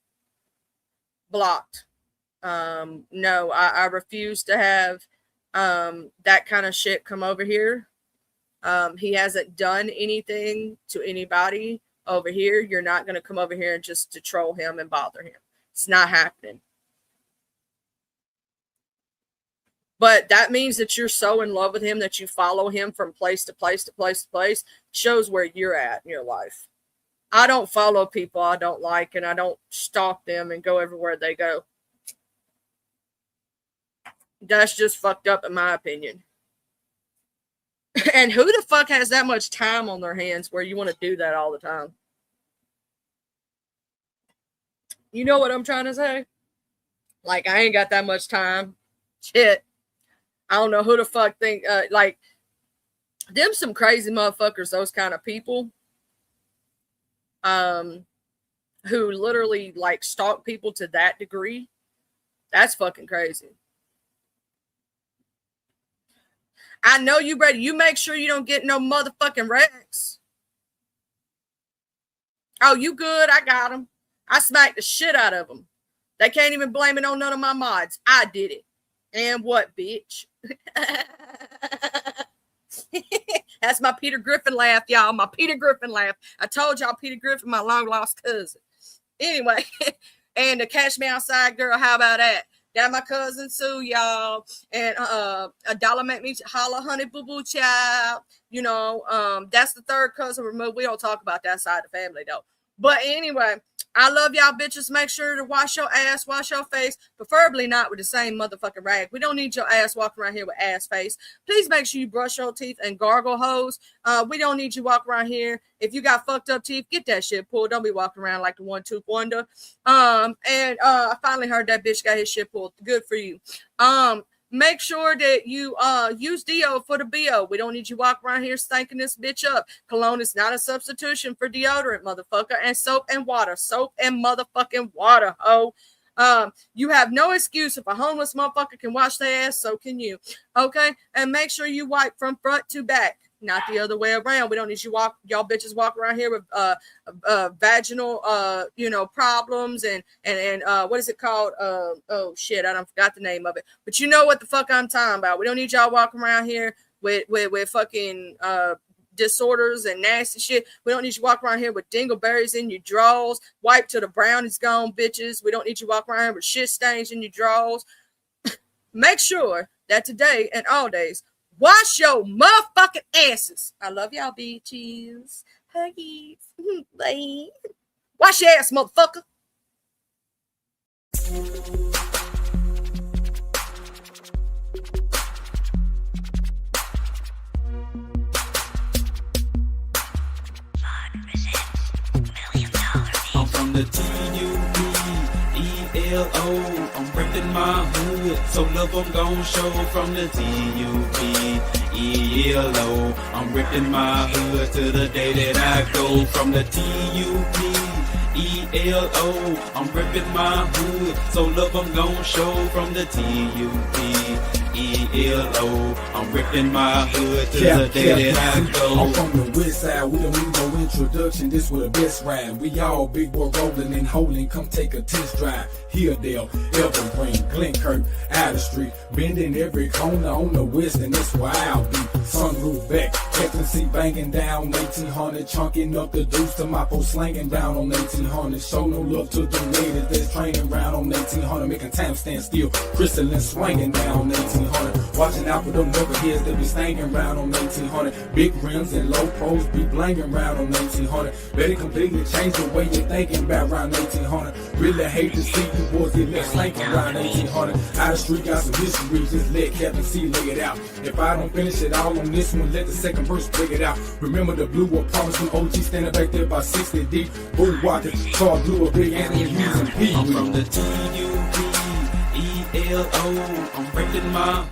Speaker 2: blocked. No, I refuse to have that kind of shit come over here. He hasn't done anything to anybody over here. You're not going to come over here and just to troll him and bother him. It's not happening. But that means that you're so in love with him that you follow him from place to place to place to place. Shows where you're at in your life. I don't follow people I don't like, and I don't stalk them and go everywhere they go. That's just fucked up in my opinion. And who the fuck has that much time on their hands where you want to do that all the time? You know what I'm trying to say? Like, I ain't got that much time. Shit. I don't know who the fuck think, like, them some crazy motherfuckers, those kind of people. Who literally like stalk people to that degree. That's fucking crazy. I know you ready. You make sure you don't get no motherfucking wrecks. Oh, you good? I got them. I smacked the shit out of them. They can't even blame it on none of my mods. I did it. And what, bitch? That's my Peter Griffin laugh, y'all. My Peter Griffin laugh. I told y'all Peter Griffin, my long lost cousin. Anyway, and the Cash Me Outside girl, how about that? That my cousin Sue, y'all. And a dollar make me holla, honey boo boo child. You know, that's the third cousin removed. We don't talk about that side of the family though. But anyway, I love y'all bitches. Make sure to wash your ass, wash your face, preferably not with the same motherfucking rag. We don't need your ass walking around here with ass face. Please make sure you brush your teeth and gargle hose. We don't need you walking around here. If you got fucked up teeth, get that shit pulled. Don't be walking around like the one-tooth wonder. I finally heard that bitch got his shit pulled. Good for you. Make sure that you use Deo for the BO. We don't need you walking around here stinking this bitch up. Cologne is not a substitution for deodorant, motherfucker. And soap and water. Soap and motherfucking water, ho. You have no excuse. If a homeless motherfucker can wash their ass, so can you. Okay? And make sure you wipe from front to back. Not the other way around. We don't need y'all bitches walk around here with vaginal problems and what is it called? Oh shit, I forgot the name of it. But you know what the fuck I'm talking about. We don't need y'all walking around here with fucking disorders and nasty shit. We don't need you walking around here with dingleberries in your drawers. Wipe till the brown is gone, bitches. We don't need you walking around here with shit stains in your drawers. Make sure that today and all days, wash your motherfucking asses. I love y'all, bitches. Huggies. Bye. Wash your ass, motherfucker.
Speaker 7: I'm from the TUBELO. I'm reppin' my hood, so love I'm gon' show from the TUBELO. I'm reppin' my hood to the day that I go from the TUBELO. I'm reppin' my hood, so love I'm gon' show from the TUBELO. I'm reppin' my hood to the day that I go.
Speaker 8: I'm from the west side, we don't need no introduction. This was the best ride. We all big boy rolling and holding. Come take a test drive. Hilldale, Evergreen, Glenkirk, Outer Street, bending every corner on the west, and that's where I'll be. Sunroof back, Captain C banging down 1800, chunking up the deuce to my post slanging down on 1800. Show no love to the ladies that's training round on 1800, making time stand still. Crystalline swinging down 1800, watching out for them leatherheads that be stanging round on 1800. Big rims and low pros be blanging round on 1800. Better completely change the way you're thinking about round 1800. Really hate to see you boys get left slanking around 1800. Out of street got some history, just let Captain C lay it out. If I don't finish it all on this one, let the second verse break it out. Remember the blue apartments from OG standing back there by 60 deep. Bull walking, car blue, a big Anthony using P.
Speaker 7: I'm from the TUBELO. I'm reppin' my